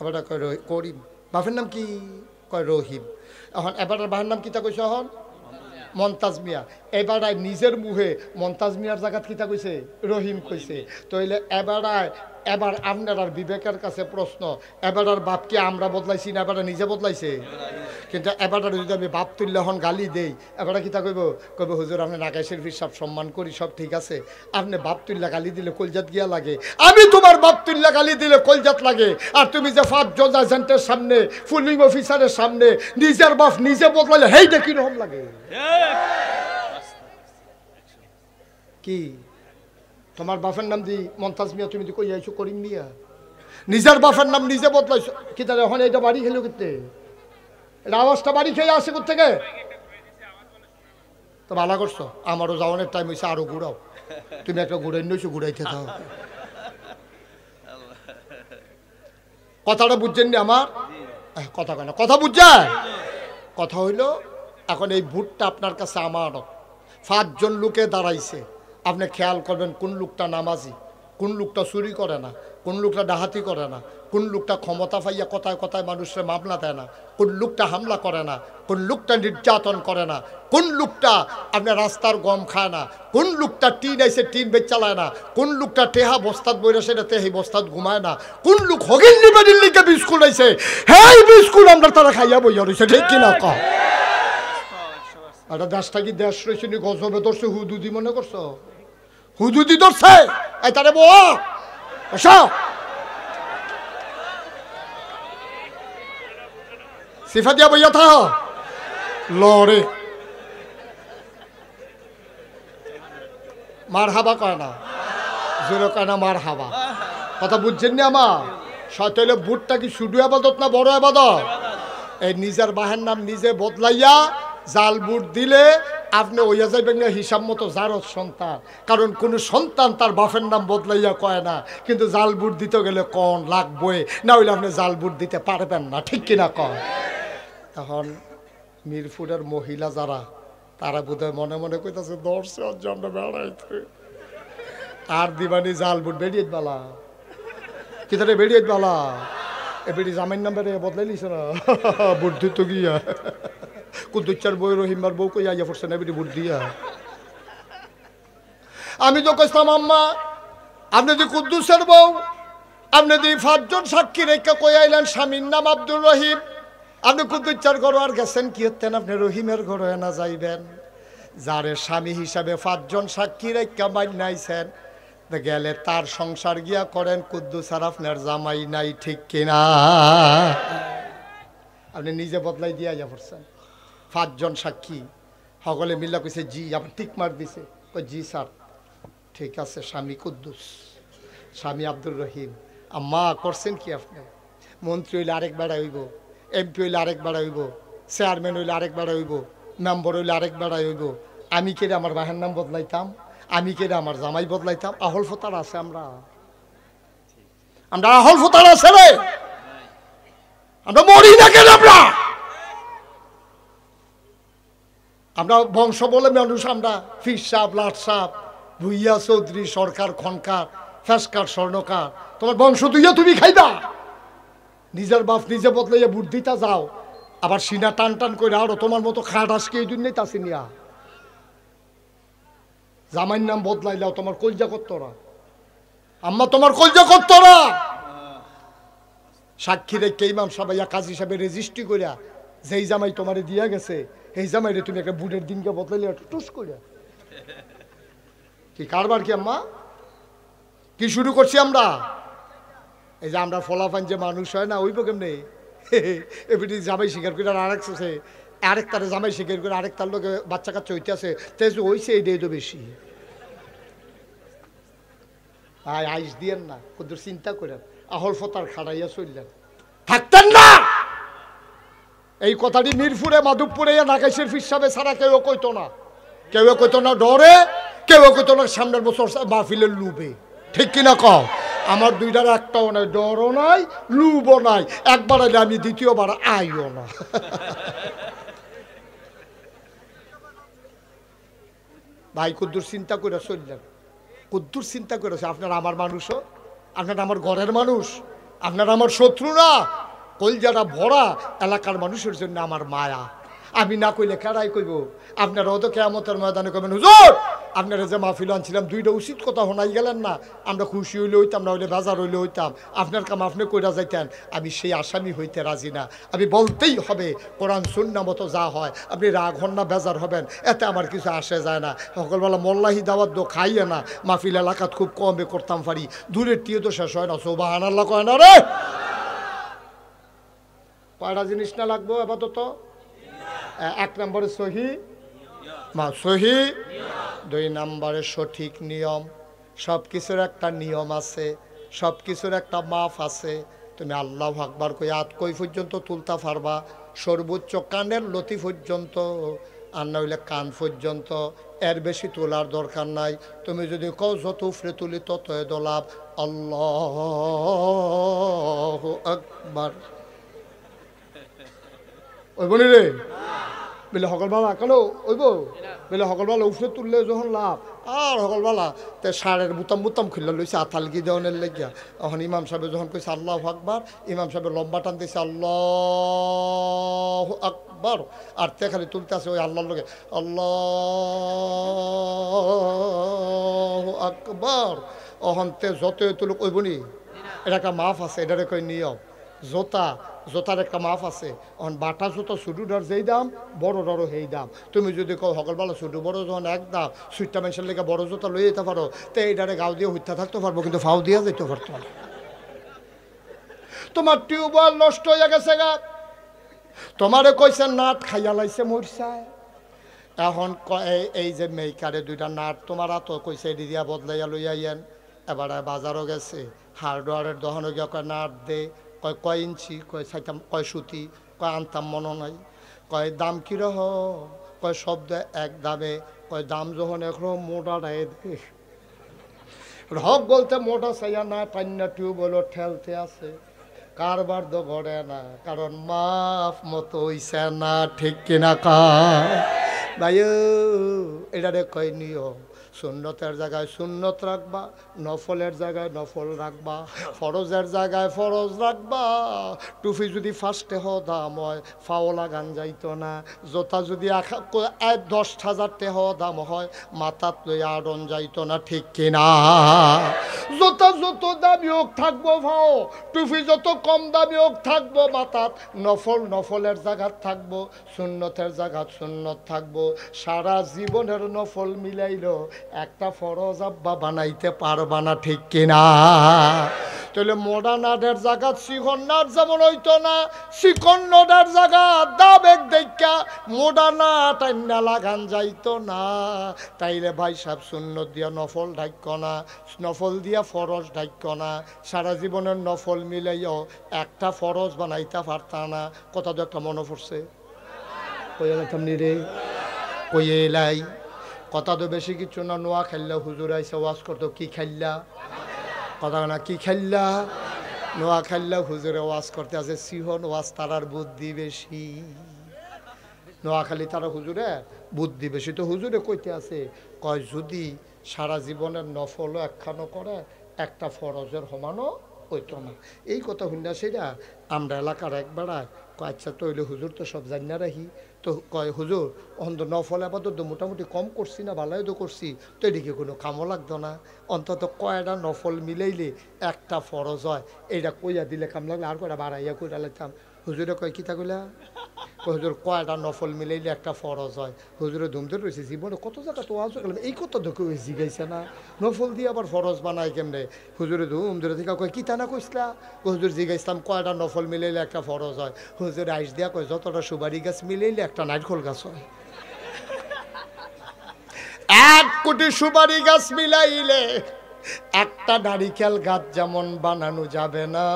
[SPEAKER 1] এবার কয় করিম বাপের নাম কি কয় রহিম এখন এবার বাহের নাম কিতা কইছে এখন মমতাজ মিয়া এবার নিজের মুখে মমতাজ মিয়ার জায়গা কিতা কইছে রহিম কইছে তাইলে এবার আপনার আর বিবেকের কাছে প্রশ্ন এবার আর বাপকে আমরা বদলাইছি না এবার নিজে বদলাইছে কিন্তু এবার যদি আমি বাপ তুললে এখন গালি দেই এবার কিতা কইব হুজুর আপনি নাকাই শরীফ সব সম্মান করি সব ঠিক আছে আপনি বাপ তুললে গালি দিলে কলজাত গিয়া লাগে আমি তোমার বাপ তুললে গালি দিলে কলজাত লাগে আর তুমি যে 5 জজ এজেন্টের সামনে ফুলিং অফিসারের সামনে নিজের বাপ নিজে বদলাইলে হেইটা কিরকম লাগে কি তোমার বাপের নাম দি মমতাজ মিয়া তুমি কই আইছো করিম মিয়া নিজের বাপের নাম নিজে বদলাইছো কি তাহলে এখন এইটা বাড়ি খেলো করতে এটা আওয়াজটা বাড়ি খেয়ে আসে কোথেকে তো ভালো করছো আমারও যাওয়ানোর টাইম হয়েছে আরো ঘুরাও তুমি একটা ঘুরাই নিয়েছো ঘুরাইতে থাও কথাটা বুঝছেন নি আমার কথা কেন কথা বুঝছেন কথা হইল এখন এই ভোটটা আপনার কাছে আমার 5 জন লোকে দাঁড়াইছে আপনি খেয়াল করবেন কোন লোকটা নামাজি কোন লোকটা চুরি করে না কোন লোকটা ডাহাতি করে না কোন লোকটা ক্ষমতা পাইয়া কথায় কথায় মানুষের মামলা দেয় না কোন লোকটা হামলা করে না কোন লোকটা নির্যাতন করে না কোন লোকটা আপনার রাস্তার গম খায় না কোন লোকটা টিন আইসে টিন বেচ চালায় না কোন লোকটা টেহা বস্তাত বইরা সেটা তেহি বস্তাত ঘুমায় না কোন লোক হগিন নিবেদিন লিখে বিস্কুট আইসে হেই বিস্কুট আমরা তারা খাইয়া বইয়া রয়েছে ঠিক কিনা কম একটা দেশটা কি দেশ রয়েছে নি গজবে ধরছে হুদুদি মনে করছো হুদুদি ধরছে এই তারে বসা সিফা দিয়া বইয়া থা লড়ে মার হাবা কয় না জোরে কয় না মার হাবা কথা বুঝছেন না আমার সতলে বুটটা কি শুধু আবাদত না বড় আবাদত এই নিজের বাহের নাম নিজে বদলাইয়া জাল বুট দিলে আপনি ওইয়া যাইবেন না হিসাব মতো জারত সন্তান কারণ কোন সন্তান তার বাপের নাম বদলাইয়া কয় না কিন্তু জাল বুট দিতে গেলে কন লাগবে না হইলে আপনি জাল বুট দিতে পারবেন না ঠিক কিনা কন এখন মিরপুরের মহিলা যারা তারা বোধহয় মনে মনে কইতাছে দর্শক জন্য বেড়াইতে আর দিবানি জাল বুট বেরিয়ে বালা কি তারে বেরিয়ে বালা এবারে জামাইন নাম্বারে বদলাই লিছে না বুদ্ধি তো গিয়া কুদ্দুচ্চার বই রহিমার বউ কই আইয়া পড়ছে না এবারে বুদ্ধি দিয়া আমি তো কইতাম আম্মা আপনি যে কুদ্দুসের বউ আপনি যে 5 জন সাক্ষী রেখা কই আইলেন স্বামীর নাম আব্দুর রহিম আপনি কুদ্দুচ্চার ঘর আর গেছেন কি হতেন আপনি রহিমের ঘরে না যাইবেন যারে স্বামী হিসাবে 5 জন সাক্ষী রেখা মাইনাইছেন গেলে তার সংসার গিয়া করেন কুদ্দুস আর আপনার জামাই নাই ঠিক কিনা আপনি নিজে বদলাই দিয়া যা পড়ছেন 5 জন সাক্ষী সকলে মিল্লা কইছে জি আবার টিক মার দিছে কই জি স্যার ঠিক আছে স্বামী কুদ্দুস স্বামী আব্দুর রহিম আম্মা করছেন কি আপনি মন্ত্রী হইলে আরেক বেড়া হইব এমপি হইলে আরেক বেড়া হইব চেয়ারম্যান হইলে আরেক বেড়া হইব মেম্বার হইলে আরেক বেড়া হইব আমি কেটে আমার বাহের নাম বদলাইতাম আমি কেটে আমার জামাই বদলাইতাম আহল ফোতার আছে আমরা আহল ফোতার আছে রে আমরা মরি না কেন আমরা বংশ বলে মানুষ আমরা ফিস সাপ লাট সাপ ভুইয়া চৌধুরী সরকার খনকার ফেসকার স্বর্ণকার তোমার বংশ দুইয়া তুমি খাইবা নিজের বাপ নিজে বদলাইয়া বুদ্ধিটা যাও আবার সিনা টান টান করে আরো তোমার মতো খাট আজকে এই দুনিয়ায় তাসি নিয়া জামাইর নাম বদলাইলাও তোমার কলজা করতরা আম্মা তোমার কলজা করতরা সাক্ষী রেখে ইমাম সাহেব কাজী সাহেব রেজিস্ট্রি করিয়া যেই জামাই তোমারে দিয়া গেছে এই জামাইরে তুমি একটা বুটের দিনকে বদলাইলে টুস করিয়া কি কারবার কি আম্মা কি শুরু করছি আমরা এই যে আমরা ফলাফান যে মানুষ হয় না ওইব কেমনে এমনি জামাই স্বীকার করে আরেক তারে জামাই স্বীকার করে আরেক তার লোকে বাচ্চা কাচ্চা হইতে আছে তেজ হইছে এই তো বেশি ভাই আইস দিয়েন না কত চিন্তা করেন আহল ফতার খাড়াইয়া চললেন থাকতেন না এই কথাটি মিরপুরে মাধবপুরে নাকাইশের ফিসাবে ছাড়া কেউ কইতো না ডরে কেউ কইতো না সামনের বছর মাহফিলের লুবে ঠিক কিনা কও আমার দুইটার একটাও নাই ডরও নাই লুবও নাই একবার আইলে আমি দ্বিতীয়বার আইও না ভাই কুদ্দুর চিন্তা করে চললেন কুদ্দুর চিন্তা করেছে আপনার আমার মানুষও আপনার আমার ঘরের মানুষ আপনার আমার শত্রু না কলজাটা ভরা এলাকার মানুষের জন্য আমার মায়া আমি না কইলে কারাই কইব আপনারাও তো কেয়ামতের ময়দানে কইবেন হুজুর আপনারা যে মাহফিল আনছিলাম দুইটা উচিত কথা শোনাই গেলেন না আমরা খুশি হইলে হইতাম না হইলে বাজার হইলে হইতাম আপনার কাম আপনি কইরা যাইতেন আমি সেই আসামি হইতে রাজি না আমি বলতেই হবে কোরআন সুন্নাহ মতো যা হয় আপনি রাগ হন না বেজার হবেন এতে আমার কিছু আসে যায় না সকালবেলা মোল্লাহি দাওয়াত দো খাইয়ে না মাহফিল এলাকাত খুব কমে করতাম পারি দূরের টিয়ে তো শেষ হয় না সুবহানাল্লাহ কয় না রে কয়টা জিনিস না লাগবো আপাতত 1 নম্বরে সহি সহি 2 নম্বরে সঠিক নিয়ম সব কিছুর একটা নিয়ম আছে সব কিছুর একটা মাপ আছে তুমি আল্লাহু আকবার কই হাত কই পর্যন্ত তুলতা পারবা সর্বোচ্চ কানের লতি পর্যন্ত আর না হইলে কান পর্যন্ত এর বেশি তোলার দরকার নাই তুমি যদি কও যত উপরে তুলি ততই দলাভ আল্লাহু আকবার ওই বলি রে বলে সকালবেলা কেন ওইব বলে সকালবেলা উফরে তুললে যখন লাভ আর সকালবেলা তে সারের বুতাম খুললে লইছে আথালকি দেওয়ানের লেগিয়া এখন ইমাম সাহেব যখন কইছে আল্লাহু আকবার ইমাম সাহেব লম্বা টান দিয়েছে আল্লাহু আকবার আর তে খালি তুলতে আছে ওই আল্লাহর লগে আল্লাহু আকবার অহন তে যতই তুলুক ওইবনি এটা একটা মাফ আছে এটারে কই নিয়ম জোতার একটা মাফ আছে এখন বাটা জুতো ছোটো ডর যেই দাম বড় ডরও সেই দাম তুমি যদি কও সকালবেলা ছোটো বড় যখন এক দাম সুইটটা মানুষের লেগে বড় জুতা লই যেতে পারো তো এইটারে গাও দিয়ে হইতে থাকতে পারবো কিন্তু ফাও দিয়ে যেতে পারতো না তোমার টিউবওয়েল নষ্ট হয়ে গেছে গা তোমারে কইছে নাট খাইয়া লাইছে মরছায় এখন এই যে মেইকারে 2টা নাট তোমার হাতও কইছে এডি দিয়া বদলাইয়া লই আইয়েন এবারে বাজারও গেছে হার্ডওয়ারের দোকানে গিয়া কয় নাট দে কয় ইঞ্চি কয় চাইতাম কয় সুতি কয় আনতাম মনে নাই কয় দাম কিরহ কয় শব্দ এক দামে কয় দাম যখন এখন মোটা রায় দে রক বলতে মোটা চাইয়া না পান্না টিউব হলো ঠেলতে আছে কারবার তো ঘরে না কারণ মাফ মতো হইছে না ঠিক কিনা কয় ভাই এটারে কয় নিয়ম সুন্নতের জায়গায় সুন্নত রাখবা, নফলের জায়গায় নফল রাখবা, ফরজের জায়গায় ফরজ রাখবা। টুপি যদি ফার্স্টে দাম হয় ফাও লাগান যাইতো না, জোতা যদি 10,000 টাকা দাম হয় মাথাত লই আড়ন যাইতো না, ঠিক কিনা? জোতা যত দামি হোক থাকবো ফাও, টুপি যত কম দামি হোক থাকবো মাথাত। নফলের জায়গাত থাকবো, সুন্নতের জায়গাত সুন্নত থাকবো। সারা জীবনের নফল মিলাইলো একটা ফরজ আব্বা বানাইতে পারবা না, ঠিক কিনা? তাহলে মডার্ন আর্টের জায়গা শিখন নাট যেমন হইতো না, শিখন নটার জায়গা দাবেক দেখা মডার্ন আর্ট আইনা লাগান যাইতো না। তাইলে ভাই সাহেব সুন্নত দিয়া নফল ঢাক্য না, নফল দিয়া ফরজ ঢাক্য না। সারা জীবনের নফল মিলাইও একটা ফরজ বানাইতে পারতা না। কথা তো একটা মনে পড়ছে, কইয়া লাইতাম নি রে, কইয়ে লাই। কথা তো বেশি কিছু না, নোয়া খেললা হুজুর আইসা ওয়াজ করতো, কি খেললা? কথা না, কি খেললা? নোয়া খেললা হুজুরে ওয়াজ করতে আছে, সিহন ওয়াজ তারার বুদ্ধি বেশি। নোয়াখালী তারা হুজুরে বুদ্ধি বেশি। তো হুজুরে কইতে আছে, কয় যদি সারা জীবনের নফলও একখানো করে একটা ফরজের সমানও হইতো না। এই কথা শুননা সেটা আমরা এলাকার এক বেড়ায় কয়, আচ্ছা তো হইলে হুজুর তো সব জানি না রাখি। তো কয় হুজুর অন্ত নফল আপাতত মোটামুটি কম করছি না, ভালোই তো করছি, তো এদিকে কোনো কামও লাগতো না। অন্তত কয়টা নফল মিলাইলে একটা ফরজ হয়, এইটা কইয়া দিলে কাম লাগলে আর কয়টা বাড়াইয়া কইরা লাইতাম। হুজুরে কয় কিতা কইলা? হুজুর কয়টা নফল মিলাইলে একটা ফরজ হয়। হুজুরে ধুমতে রয়েছে, জীবনে কত জায়গা তো আজ গেলাম, এই কথা তো কেউ জিগাইছে না, নফল দিয়ে আবার ফরজ বানায় কেমনে? হুজুরে ধুম ধরে থেকে কয় কিতা না কইসলা? হুজুর জিগাইছিলাম কয়টা নফল মিলাইলে একটা ফরজ হয়। হুজুর আইস দিয়া কয় যতটা সুবারি গাছ মিলাইলে একটা নারকেল গাছ হয়। 1 কোটি সুপারি গাছ মিলাইলে একটা নারিকেল গাছ যেমন বানানো যাবে না,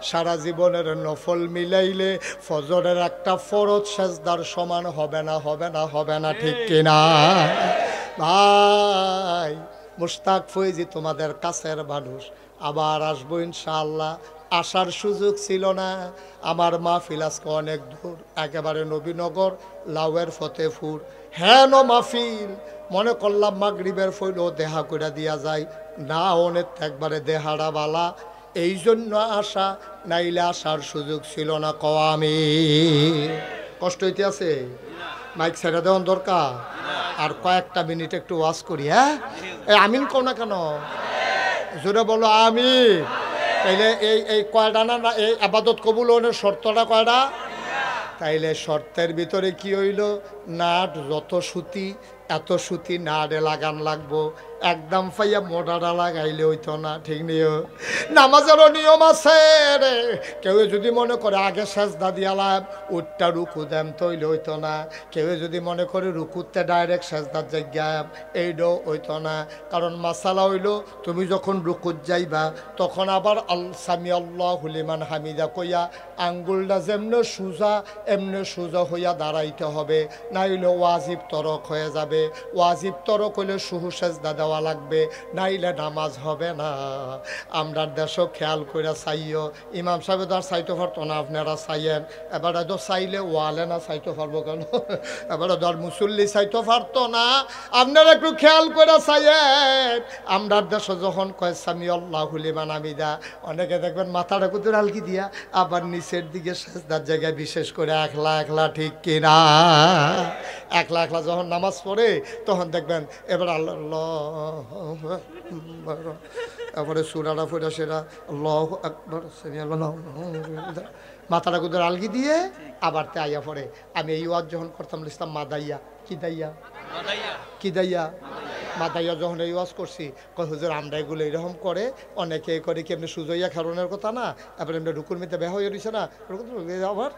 [SPEAKER 1] সারা জীবনের নফল মিলাইলে ফজরের একটা ফরজ সেজদার সমান হবে না, হবে না, হবে না, ঠিক কিনা? ভাই মুশতাক ফৈজি তোমাদের কাছের মানুষ, আবার আসবো ইনশাআল্লাহ। আসার সুযোগ ছিল না, আমার মাহফিল আজকে অনেক দূর, একেবারে নবীনগর লাউয়ের ফতেপুর। হ্যাঁ মাহফিল মনে করলাম মাগরিবের ফইলেও দেহা করে দিয়া যায় না, অনেক একবারে দেহাড়া বালা, এই জন্য আসা, নাইলে আসার সুযোগ ছিল না। কওয়া আমি কষ্ট হইতে আছে, মাইক ছেড়ে দেওয়ার দরকার। আর কয়েকটা মিনিট একটু ওয়াজ করি। হ্যাঁ আমিন কও না কেন, জোরে বলো আমিন। তাইলে এই কয়টা না, এই আবাদত কবুল হওয়ার শর্তটা কয়টা? তাইলে শর্তের ভিতরে কি হইল? নাট যত সুতি এত সুতি নাড়ে লাগান লাগবো, একদম পাইয়া মোটাটা লাগাইলে হইতো না, ঠিক নিও। নামাজেরও নিয়ম আছে রে, কেউ যদি মনে করে আগে সেজদা দিয়ালাম উঠটা রুকু দেম তৈলে হইতো না। কেউ যদি মনে করে রুকুতে ডাইরেক্ট সেজদার জায়গায় এইটাও হইতো না। কারণ মাসালা হইল তুমি যখন রুকুত যাইবা তখন আবার সামি আল্লাহু লিমান হামিদা কইয়া আঙ্গুলটা যেমনে সোজা এমনি সোজা হইয়া দাঁড়াইতে হবে, নাইলে ওয়াজিব তরক হয়ে যাবে। ওয়াজিব তরক হইলে সুহু সেজদা দেওয়া লাগবে, নাইলে নামাজ হবে না। আমরা দেশও খেয়াল করে চাইও, ইমাম সাহেব তো আর চাইতে পারতো না, আপনারা চাইয়েন। এবারে তো চাইলে ওয়ালে না চাইতে পারবো কেন? এবারে ধর মুসল্লি চাইতে পারতো না, আপনারা একটু খেয়াল করে চাইয়েন। আমরা দেশে যখন কয় সামি আল্লাহু লিমান হামিদা, অনেকে দেখবেন মাথাটা কুতুর হালকি দিয়া আবার নিচের দিকে সেজদার জায়গায়, বিশেষ করে একলা একলা, ঠিক কিনা? একলা একলা যখন নামাজ পড়ে তখন দেখবেন এবার আল্লাহ তারপরে সুরাটা ফুটা সেরা আল্লাহু আকবার মাথাটা কুতুর আলগি দিয়ে আবার তে আইয়া পড়ে। আমি এই ওয়াজ যখন করতাম লিখতাম মাদাইয়া, কি দাইয়া, কি দাইয়া, মাদাইয়া যখন এই ওয়াজ করছি কয় হুজুর আমরা এগুলো এরকম করে, অনেকে করে কি এমনি সুজইয়া খারণের কথা না, এবার এমনি রুকুর মিতে বেহ হয়ে রয়েছে না, আবার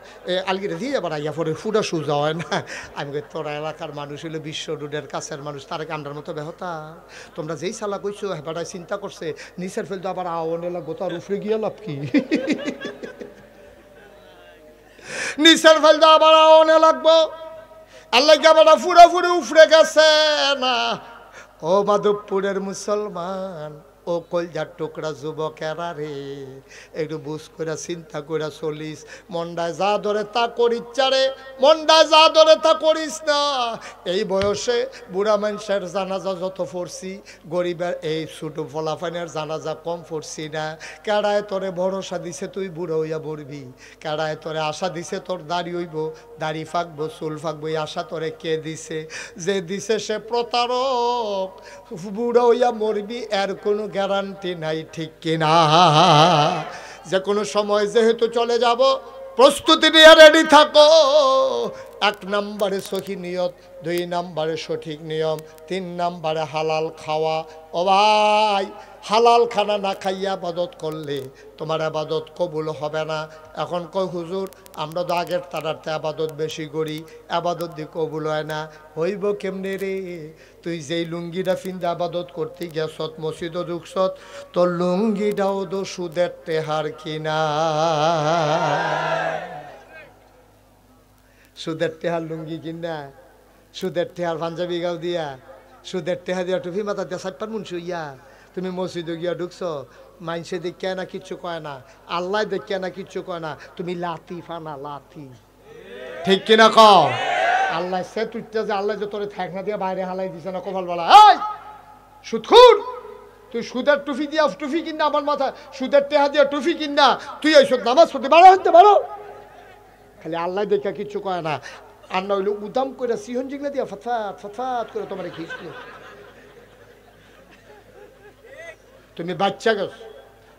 [SPEAKER 1] আলগিরে দিয়ে আবার আইয়া পড়ে ফুটা সুজা হয় না। আমি কই তোরা এলাকার মানুষ হইলো বিশ্ব রোডের কাছের মানুষ, তারা কি আমরার মতো বেহতা? তোমরা যেই সালা কইছো হেবাটায় চিন্তা করছে নিচের ফেলতো আবার আওয়ানে লাগবো, তার উফরে গিয়ে লাভ কি? নিচের ফেলতো আবার আওয়ানে লাগবো, আল্লাহ কে আবার ফুরা ফুরে উফরে গেছে না। ও মাধবপুরের মুসলমান, ও কলজার টুকরা যুবকেরা রে, একটু বুঝ করে চিন্তা করে চলিস। মন্ডায় যা ধরে তা করিস চারে, মন্ডায় যা ধরে তা করিস না। এই বয়সে বুড়া মানুষের জানাজা যত পড়ছি, গরিবের এই ছোট ফলাফানের জানাজা কম পড়ছি না। কেড়ায় তোরে ভরসা দিছে তুই বুড়ো হইয়া বলবি, কেড়ায় তোরে আশা দিছে তোর দাড়ি হইব, দাড়ি ফাঁকবো, চুল ফাঁকবো, এই আশা তোরে কে দিছে? যে দিছে সে প্রতারক। বুড়ো হইয়া মরবি এর কোনো গ্যারান্টি নাই, ঠিক কিনা? যে কোনো সময় যেহেতু চলে যাব, প্রস্তুতি নিয়ে রেডি থাকো। 1 নম্বরে সহি নিয়ত, 2 নম্বরে সঠিক নিয়ম, 3 নম্বরে হালাল খাওয়া। ও ভাই, হালাল খানা না খাইয়া আবাদত করলে তোমার আবাদত কবুল হবে না। এখন কই হুজুর আমরা তো আগের তারাতে আবাদত বেশি করি, আবাদত দিয়ে কবুল হয় না। হইব কেমনে রে? তুই যেই লুঙ্গিটা ফিন্দা আবাদত করতে গেছত, মসজিদ ঢুকছত, তোর লুঙ্গিটাও তো সুদের টেহার কিনা। সুদের টেহার লুঙ্গি কিনা, সুদের টেহার পাঞ্জাবি গাও দিয়া, সুদের টেহা দিয়া টুপি মাথা দিয়া 4 মুন শুইয়া তুমি মসজিদে গিয়া ঢুকছো, মাইনসে দেখে না কিচ্ছু কয় না, আল্লাহ দেখে না কিচ্ছু কয় না, তুমি লাতি ফানা লাতি, ঠিক কিনা কও? আল্লাহ সে তুইটা যে আল্লাহ যে তোরে ঠেকনা দিয়ে বাইরে হালাই দিছে না কপাল বলা। এই সুদখোর, তুই সুদের টুপি দিয়া টুপি কিনা আমার মাথা, সুদের টেহা দিয়া টুপি কিনা তুই এইসব নামাজ পড়তে বাড়া হতে পারো? খালি আল্লাহ দেখে কিচ্ছু কয় না, আর না হইলে উদাম করে সিহন জিগলা দিয়া ফতফাত ফতফাত করে তোমার খিঁচলো। তুমি বাচ্চা গেছ,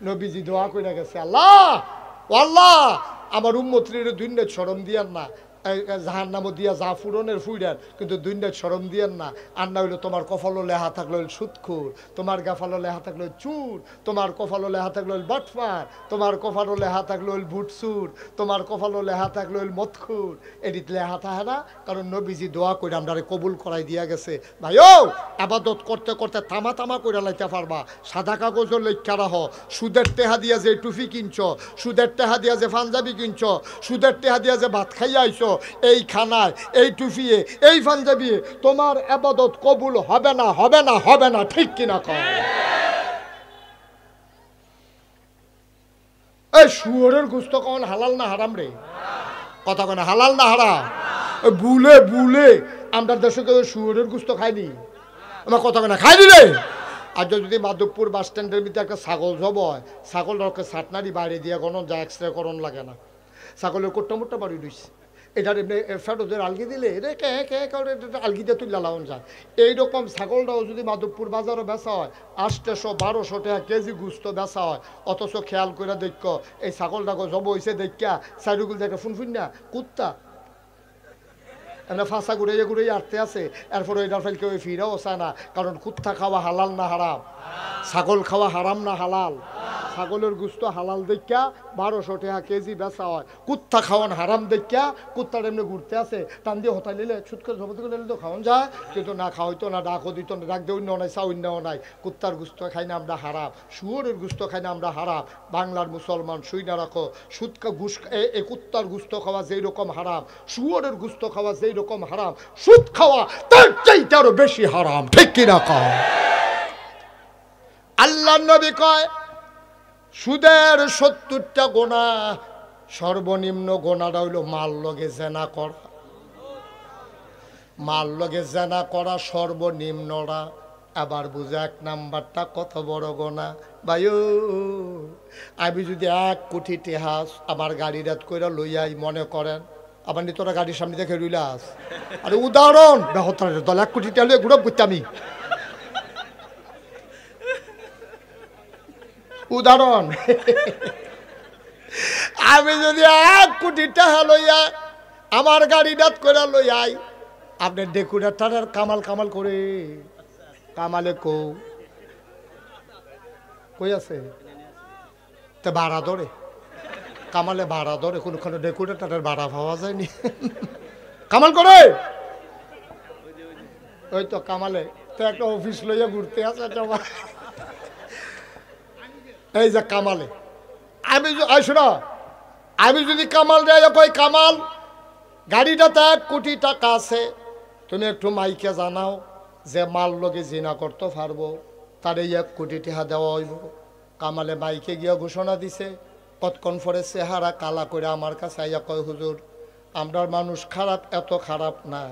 [SPEAKER 1] নবীজি দোয়া করে গেছে, আল্লাহ আল্লাহ আমার উম্মতের দুনিয়ার শরম দিয়ান না, জাহান নামও দিয়া যা ফুরনের ফুইরার, কিন্তু দুনিয়ার শরম দিয়ান না। আর না হইলে তোমার কপালও লেহা থাকলো সুদখোর, তোমার গাফালো লেহা থাকলো চুর, তোমার কপালও লেহা থাকলো বাটফার, তোমার কপালও লেহা থাকলো বুটসুর, তোমার কপালও লেহা থাকলো মদখুর। এদিক লেহা থাকে না, কারণ নবীজি দোয়া করে আমরা কবুল করাই দিয়া গেছে। ভাইও আবাদত করতে করতে তামা তামা করে লাইতে পারবা, সাদা কাগজও লেখা রাহ। সুদের টেহা দিয়া যে টুপি কিনছ, সুদের টেহা দিয়া যে পাঞ্জাবি কিনছ, সুদের টেহা দিয়া যে ভাত খাইয়া আইছো, এই খানায় এই টুফিয়ে এই পাঞ্জাবিয়ে তোমার আবাদত কবুল হবে না, হবে না, হবে না, ঠিক কিনা কও? এই শুয়োরের গোশত কোন হালাল না হারাম রে? কথা কোন হালাল না হারাম? বুলে বুলে আমরা দেশে কেউ শুয়োরের গোশত খাইনি, আমার কথা কোন খাইনি রে। আর যদি মাধবপুর বাস স্ট্যান্ডের ভিতরে একটা ছাগল জব হয়, ছাগলটাকে সাটনারি বাইরে দিয়ে কোনো যা এক্সরে করণ লাগে না, ছাগলের কোট্টা মোট্টা বাড়ি রয়েছে, এটার এমনি ফেরোদের আলগি দিলে এটা কে কে আলগি দিয়ে তুই লালাউন যায়। এইরকম ছাগলটাও যদি মাধবপুর বাজারও বেচা হয় 800-1200 টাকা কেজি গুস্ত বেচা হয়, অথচ খেয়াল করে দেখ এই ছাগলটাকে জব হয়েছে দেখা সাইডুগুল দেখে ফুনফুন না কুত্তা এমনি ফাঁসা ঘুরাইয়া ঘুরাইয়া আটতে আছে, এরপরে এটার ফেল কেউ ফিরেও চায় না, কারণ কুত্তা খাওয়া হালাল না হারাম, ছাগল খাওয়া হারাম না হালাল। ছাগলের গুস্ত হালাল দেখা 1200 টাকা কেজি বেচা হয়, কুত্তা খাওয়ান হারাম দেখা কুত্তার এমনি ঘুরতে আছে, টান দিয়ে হতাই নিলে ছুটকে জবত করে নিলে তো খাওয়ান যায়, কিন্তু না খাওয়াইতো না, ডাকও দিত না, ডাক দিয়ে অন্য নাই, চা অন্যও নাই। কুত্তার গুস্ত খাই না আমরা হারাম, শুয়োরের গুস্ত খাই না আমরা হারাম। বাংলার মুসলমান শুই না রাখো, সুদকা ঘুষ এই কুত্তার গুস্ত খাওয়া যেই রকম হারাম, শুয়োরের গুস্ত খাওয়া যেই রকম হারাম, সুদ খাওয়া তার চাইতে আরো বেশি হারাম, ঠিক কিনা কও? আল্লাহর নবী কয় সুদের 70টা গোনা, সর্বনিম্ন গোনাটা হইল মাল লগে জেনা করা, মাল লগে জেনা করা সর্বনিম্নরা। আবার বুঝে 1 নাম্বারটা কত বড় গোনা। ভাইও আমি যদি 1 কোটি টাকা আমার গাড়ি রাত করে লইয়াই, মনে করেন আবার নি তোরা গাড়ির সামনে দেখে রইলাস, আরে উদাহরণ বেহতার দল 1 কোটি টাকা লইয়া ঘুরব করতে আমি, উদাহরণ আমি যদি 1 কোটি টাকা লইয়া আমার গাড়ি রাত করে লইয়াই, আপনার ডেকুরেটারের কামাল কামাল করে কামালে কই আছে তে ভাড়া ধরে, কামালে ভাড়া ধরে, কোনখানে ডেকুরেটারের ভাড়া পাওয়া যায়নি, কামাল করে ওই তো কামালে তো একটা অফিস লইয়া ঘুরতে আছে। এই যে কামালে আমি শোনো, আমি যদি কামাল দেয় কই কামাল গাড়িটাতে 1 কোটি টাকা আছে, তুমি একটু মাইকে জানাও যে মাল লগে জিনা করতে পারবো, তার এই 1 কোটি টাকা দেওয়া হইব। কামালে মাইকে গিয়া ঘোষণা দিছে, কতক্ষণ পরে চেহারা কালা করে আমার কাছে আইয়া কয়, হুজুর আমরা মানুষ খারাপ, এত খারাপ না,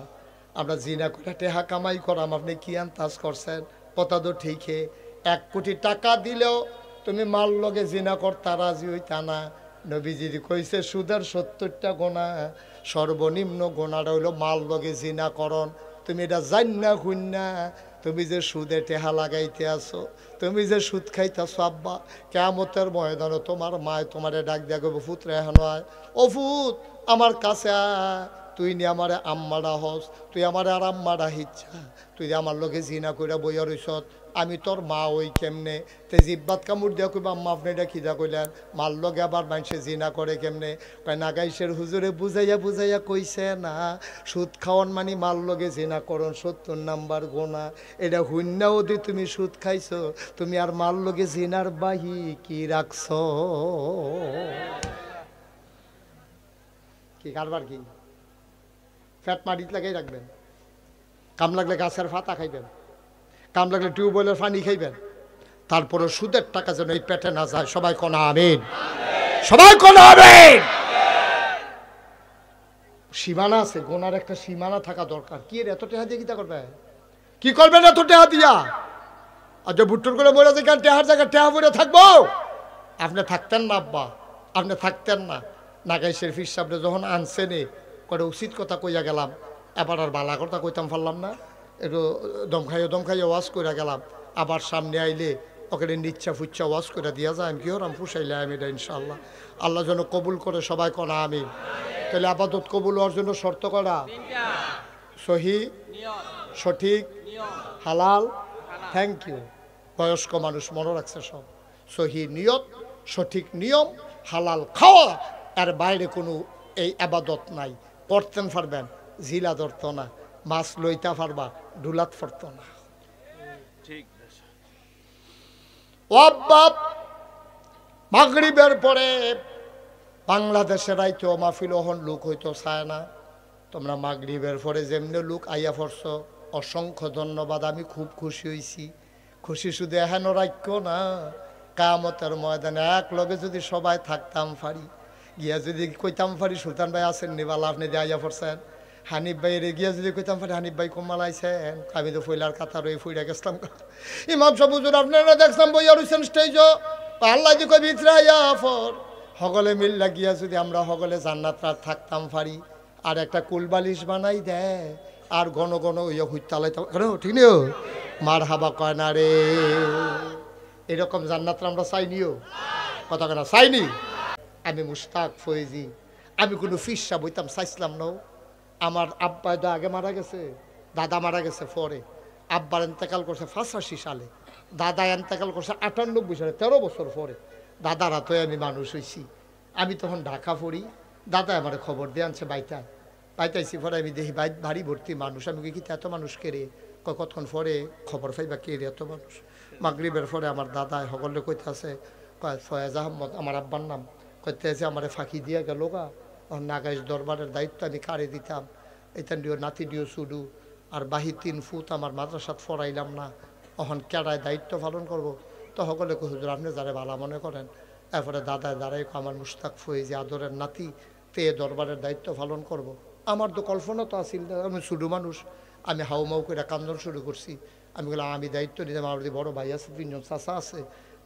[SPEAKER 1] আমরা জিনা করে টেহা কামাই করাম, আপনি কি আন্তাজ করছেন? কথা তো ঠিকই, 1 কোটি টাকা দিলেও তুমি মাল লগে জিনা করতা রাজি হইতা না। নবীজি কইছে সুদের 70টা গোনা, সর্বনিম্ন গোনাটা হইল মাল লগে জিনা করন। তুমি এটা জান্না খুন্না, তুমি যে সুদে টেহা লাগাইতে আসো, তুমি যে সুদ খাইতেছো, আব্বা কিয়ামতের ময়দানে তোমার মায় তোমারে ডাক দিয়া গো, ফুত রে হেন আয়, ও ফুত আমার কাছে আয়, তুই নি আমারে আম্মাডা হস, তুই আমারে আর আম্মাডা হিচ্ছা, তুই যে আমার লোকে জিনা কইরা বইয়া রইছত, আমি তোর মা ওই কেমনে? তে জিব্বাত কামড় দিয়া কইবা, আম্মা আপনি এটা খিদা কইলেন, মার লগে আবার মানুষে জিনা করে কেমনে? কয় নাগাইশের হুজুরে বুঝাইয়া বুঝাইয়া কইছে না, সুদ খাওয়ান মানে মার লগে জিনা করন 70 নাম্বার গোনা। এটা হুন্নাও দি তুমি সুদ খাইছো, তুমি আর মার লগে জিনার বাহি কি রাখছ? কি কারবার কি? ফ্যাট মাটিত লাগাই রাখবেন, কাম লাগলে গাছের পাতা খাইবেন, কাম লাগলে টিউবওয়েলের পানি খাইবেন, তারপরে সুদের টাকা যেন এই পেটে না যায়। সবাই কোন আমিন, সবাই কোন আমিন। সীমানা আছে, গোনার একটা সীমানা থাকা দরকার। কি এর এত টেহা দিয়ে কিতা করবে? কি করবেন এত টেহা দিয়া? আর যে ভুট্টুর করে বলে যে টেহার জায়গায় টেহা বলে থাকবো, আপনি থাকতেন না আব্বা, আপনি থাকতেন না। নাগাইশের ফির সাহেবরে যখন আনছেনে করে উচিত কথা কইয়া গেলাম, এবার আর বালা কথা কইতাম পারলাম না, একটু দমখাইয়ে ওয়াশ করে গেলাম। আবার সামনে আইলে ওকে নিচ্ছা ফুচ্ছা ওয়াশ করে দিয়া যায়, আমি কি হরাম ফুসাইলে আমি এটা ইনশাআল্লাহ আল্লাহ যেন কবুল করে। সবাই কনা আমি। তাহলে আপাতত কবুল হওয়ার জন্য শর্ত করা, সহি, সঠিক, হালাল। থ্যাংক ইউ, বয়স্ক মানুষ মনে রাখছে সব। সহি নিয়ত, সঠিক নিয়ম, হালাল খাওয়া, এর বাইরে কোনো এই আবাদত নাই। করতেন পারবেন, জিলা ধরত না, মাছ লইতা পারবা, ডুলাত পড়ত না। মাগরিবের পরে বাংলাদেশের আইতো মাহফিল ওহন লোক হইতো চায় না। তোমরা মাগরিবের পরে যেমনি লোক আইয়া পড়ছ, অসংখ্য ধন্যবাদ। আমি খুব খুশি হয়েছি। খুশি শুধু এহেন রাখ্য না, কিয়ামতের ময়দানে এক লগে যদি সবাই থাকতাম পারি, গিয়া যদি কইতাম পারি সুলতান ভাই আছেন নিবালা, আপনি যে আইয়া পড়ছেন, হানিফ ভাইয়ের গিয়া যদি কইতাম পারি হানিফ ভাই কমাল আইছেন, আমি তো ফইলার কাতা রয়ে ফইরা গেছিলাম। ইমাম সাহেব হুজুর আপনারা দেখলাম বইয়া রইছেন স্টেজ, আল্লাহ দি কই ভিতরে আইয়া ফর হগলে মিল্লা গিয়া যদি আমরা হগলে জান্নাত থাকতাম পারি, আর একটা কুলবালিশ বানাই দেয়, আর ঘন ঘন ইয়ে হুইতালাইতাম, ঠিক নিও মার হাবা কয় না রে। এরকম জান্নাতরা আমরা চাইনিও, কথা কেনা চাইনি। আমি মুশতাক ফয়েজি, আমি কোনো ফিসা বইতাম চাইছিলাম না। আমার আব্বা তো আগে মারা গেছে, দাদা মারা গেছে পরে। আব্বার এন্তেকাল করছে 85 সালে, দাদা এন্তেকাল করছে 98 সালে, 13 বছর পরে। দাদার হাতে আমি মানুষ হয়েছি। আমি তখন ঢাকা পড়ি, দাদা আমার খবর দিয়ে আনছে বাইতাইছি পরে আমি দেখি ভারী ভর্তি মানুষ। আমি কি এত মানুষ কেড়ে? কতক্ষণ পরে খবর পাইবা কে রে এত মানুষ। মাগরিবের পরে আমার দাদা সকলে কইতে আছে, কয় ফয়েজ আহমদ আমার আব্বার নাম, কইতে আছে আমারে ফাঁকি দিয়া গেল গা, নাগাইশ দরবারের দায়িত্ব আমি কারে দিতাম, এইখান দিও নাতি দিও শুধু, আর বাহি 3 ফুট আমার মাদ্রাসাত ফরাইলাম না, এখন কেডায় দায়িত্ব পালন করব। তো সকলে কই হুজুর আপনি যারা ভালো মনে করেন। এরপরে দাদায় দাঁড়াই আমার মুশতাক ফয়েজি আদরের নাতি, তে দরবারের দায়িত্ব পালন করব। আমার তো কল্পনা তো আসিল না, আমি ছোটো মানুষ, আমি হাউমাউ করে কান্দন শুরু করছি। আমি বললাম আমি দায়িত্ব নিলাম, আমার বড় ভাই আছে, 3 জন চাচা আছে,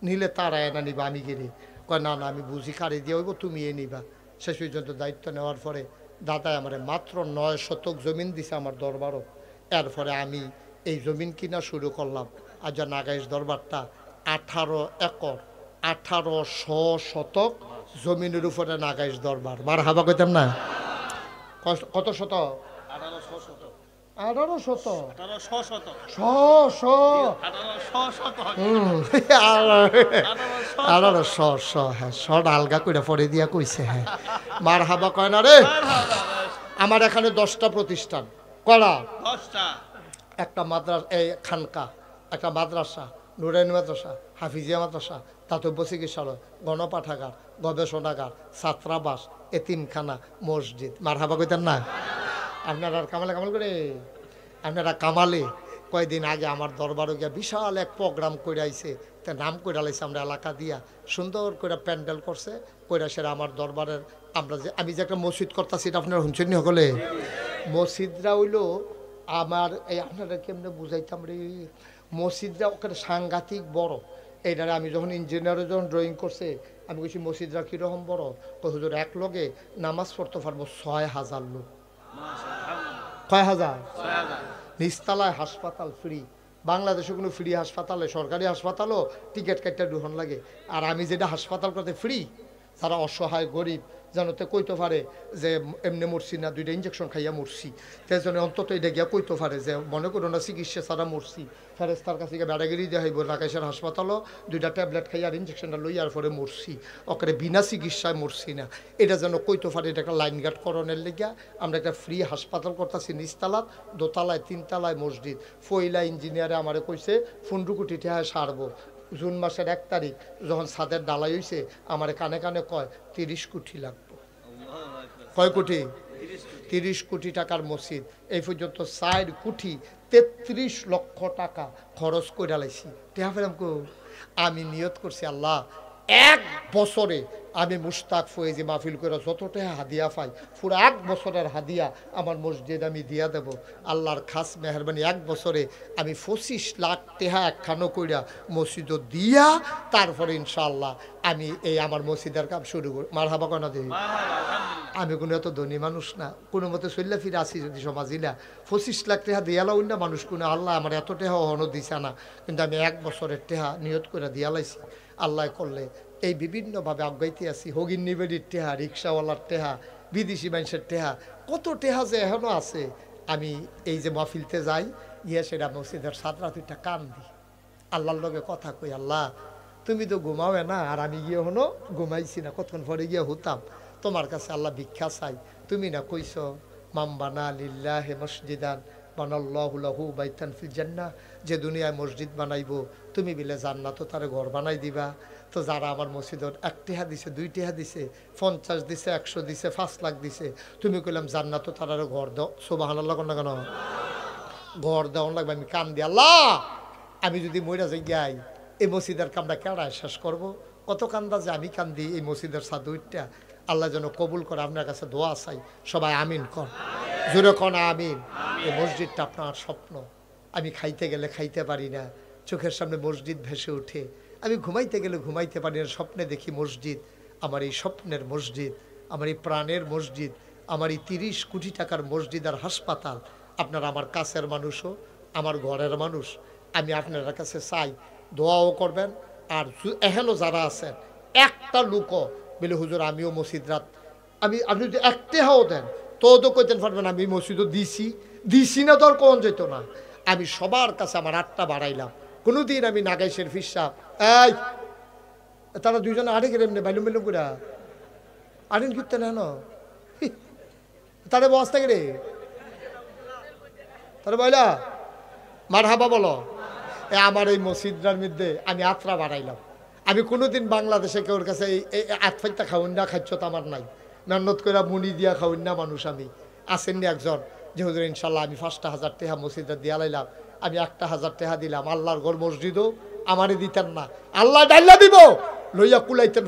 [SPEAKER 1] নিলে তারা এনা নিবা, আমি গেলে কয় না না আমি বুঝি কারে দিয়ে হইব, তুমি এ নিবা। শেষ পর্যন্ত দায়িত্ব নেওয়ার পরে দাদায় আমার মাত্র 9 শতক জমিন দিছে আমার দরবারও। এরপরে আমি এই জমিন কিনা শুরু করলাম। আর যা নাগাইশ দরবারটা 18 একর 1800 শতক জমিনের উপরে নাগাইশ দরবার। মার হাবা কইতাম না, কত শত? 1800 হ্যাঁ, শট আলগা করে পরে দিয়া কইছে। হ্যাঁ মার হাবা কয় না রে। আমার এখানে 10টা প্রতিষ্ঠান, কয়টা? 10টা। একটা মাদ্রাসা, এই খানকা, একটা মাদ্রাসা, নুরাইনি মাদ্রাসা, হাফিজিয়া মাদ্রাসা, দাতব্য চিকিৎসালয়, গণপাঠাগার, গবেষণাগার, ছাত্রাবাস, এতিমখানা, মসজিদ। মার হাবা কইতেন না? আপনারা কামালে কামাল করে, আপনারা কামালে কয়েকদিন আগে আমার দরবারও গিয়া বিশাল এক প্রোগ্রাম করে আইছে, তা নাম করে আলাইছে আমরা এলাকা দিয়া, সুন্দর করে প্যান্ডেল করছে কইরা সেরা আমার দরবারের আমরা যে আমি যে একটা মসজিদ করতেছি এটা আপনারা শুনছেন হলে মসজিদরা হইলো আমার এই আপনারা কেমনে বুঝাইতাম রে, মসজিদরা ওখানে সাংঘাতিক বড়। এইটারে আমি যখন ইঞ্জিনিয়ারে যখন ড্রয়িং করছে আমি বলছি মসজিদরা কীরকম বড়, তো হুজুর এক লগে নামাজ পড়তে পারবো 6,000 লোক। কয় হাজার? নিচতলায় হাসপাতাল ফ্রি। বাংলাদেশে কোনো ফ্রি হাসপাতালে সরকারি হাসপাতালও টিকিট কাটতে দুহন লাগে, আর আমি যেটা হাসপাতাল করতে ফ্রি, যারা অসহায় গরিব জানোতে কইতে পারে যে এমনি মরছি না, 2টা ইঞ্জেকশন খাইয়া মরছি, তাই জন্য অন্তত এটা গিয়া কইতে পারে যে মনে করো না চিকিৎসা ছাড়া মরছি, ফেরেস্তার কাছে গিয়ে বেড়াগিরি দেওয়া হইব রাকেশের হাসপাতালও 2টা ট্যাবলেট খাইয়া আর ইঞ্জেকশনটা লইয়ার পরে মরছি, ওখানে বিনা চিকিৎসায় মরছি না, এটা যেন কইতে পারে। এটা একটা লাইন গার্ড করণের লেগিয়া আমরা একটা ফ্রি হাসপাতাল করতেছি নিচতলাত, দোতলায় 3তলায় মসজিদ। ফইলা ইঞ্জিনিয়ারে আমারে কইছে 15 কোটি টাকা সারবো। জুন মাসের 1 তারিখ যখন ছাদের ডালাই হইছে আমার কানে কানে কয় 30 কোটি লাগবে। কয় কোটি? 30 কোটি টাকার মসজিদ। এই পর্যন্ত 4 কোটি 33 লক্ষ টাকা খরচ করে লাইছি। টেহা ফেরাম কো আমি নিয়ত করছি আল্লাহ 1 বছরে আমি মুশতাক ফয়েজি মাহফিল করে যত টাকা হাদিয়া পাই পুরো 1 বছরের হাদিয়া আমার মসজিদ আমি দিয়া দেব। আল্লাহর খাস মেহরবানি 1 বছরে আমি 25 লাখ টাকা একখানো কইরা মসজিদ দিয়া তারপরে ইনশাআল্লাহ আমি এই আমার মসজিদের কাম শুরু করি। মারহাবা কেন দেই? আমি কোনো এত ধনী মানুষ না, কোনো মতে চল্লা ফিরে আসি যদি সমাজিলা 25 লাখ টাকা দিয়ালাও না মানুষ কোনো, আল্লাহ আমার এত টাকা অহনো দিছে না, কিন্তু আমি 1 বছরের টাকা নিয়ত করে দিয়ালাইছি। আল্লাহ করলে এই বিভিন্নভাবে আগাইতে আছি। হগিন নিবেদির টেহা, রিক্সাওয়ালার টেহা, বিদেশি মানুষের টেহা, কত টেহা যে এখনও আছে। আমি এই যে মাহফিলতে যাই গিয়া সেটা মসজিদের 7 রাত কান দিই, আল্লাহর লগে কথা কই, আল্লাহ তুমি তো ঘুমাবে না, আর আমি গিয়ে হনো ঘুমাইছি না, কতক্ষণ পরে গিয়ে হতাম তোমার কাছে আল্লাহ ভিক্ষা চাই। তুমি না কইস মামবানা লিল্লাহি মসজিদান বানাল্লাহু লাহু বাইতান ফিল জান্নাহ, যে দুনিয়ায় মসজিদ বানাইবো তুমি বিলে জান্নাতও তারে ঘর বানাই দিবা। তো যারা আমার মসজিদত 1 টাকা দিছে, 2 টাকা দিছে, 50 দিছে, 100 দিছে, 5 লাখ দিছে, তুমি কইলাম জান্নাতও তারারে ঘর দাও। সুবহানাল্লাহ কোন না কেন? ঘর দেওয়ান লাগবে। আমি কান দি আল্লাহ আমি যদি মইরা যাই গাই এই মসজিদের কামটা কেডায় শেষ করব? কত কান্দা যে আমি কান্দি এই মসজিদের সাদুইটা আল্লাহ যেন কবুল করে। আপনার কাছে দোয়া চাই, সবাই আমিন কর, জোরে কন আমিন। এই মসজিদটা আপনার স্বপ্ন। আমি খাইতে গেলে খাইতে পারি না, চোখের সামনে মসজিদ ভেসে ওঠে। আমি ঘুমাইতে গেলে ঘুমাইতে পারি না, স্বপ্নে দেখি মসজিদ। আমার এই স্বপ্নের মসজিদ, আমার এই প্রাণের মসজিদ, আমার এই 30 কোটি টাকার মসজিদ আর হাসপাতাল। আপনারা আমার কাছের মানুষও, আমার ঘরের মানুষ। আমি আপনার কাছে চাই দোয়াও করবেন। আর এহেলো যারা আছেন একটা লোকও বলে হুজুর আমিও মসজিদ রাত, আপনি যদি 1 টাকাও দেন তো কইতেন পারবেন আমি মসজিদও দিছি না, তোর কোন যেত না। আমি সবার কাছে আমার 8টা বাড়াইলাম। কোনোদিন আমি নাগাইশের ফিসাব এই তারা 2জনে আড়ে গেলে এমনি বাইলুম বাইলুম করে আড়েন ঘুরতে না তারে বস্তা গেলে তারা বইলা মারহাবা বলো। আমার এই মসজিদটার মধ্যে আমি 8টা বাড়াইলাম। আমি কোনোদিন বাংলাদেশে কেউর কাছে এই 8 ফাইটা খাওয়ান না খাচ্ছ তো আমার নাই, মেহনত করে মুনি দিয়া খাওয়ান না মানুষ। আমি আসেননি একজন যে হুজুর ইনশাল্লাহ আমি 5,000 টাকা মসজিদে দিয়া লাইলাম, আমি 1,000 টাকা দিলাম। আল্লাহর ঘর মসজিদও আমারে দিতেন না, আল্লাহ ডাইল্লা দিব, লইয়া কুলাইতেন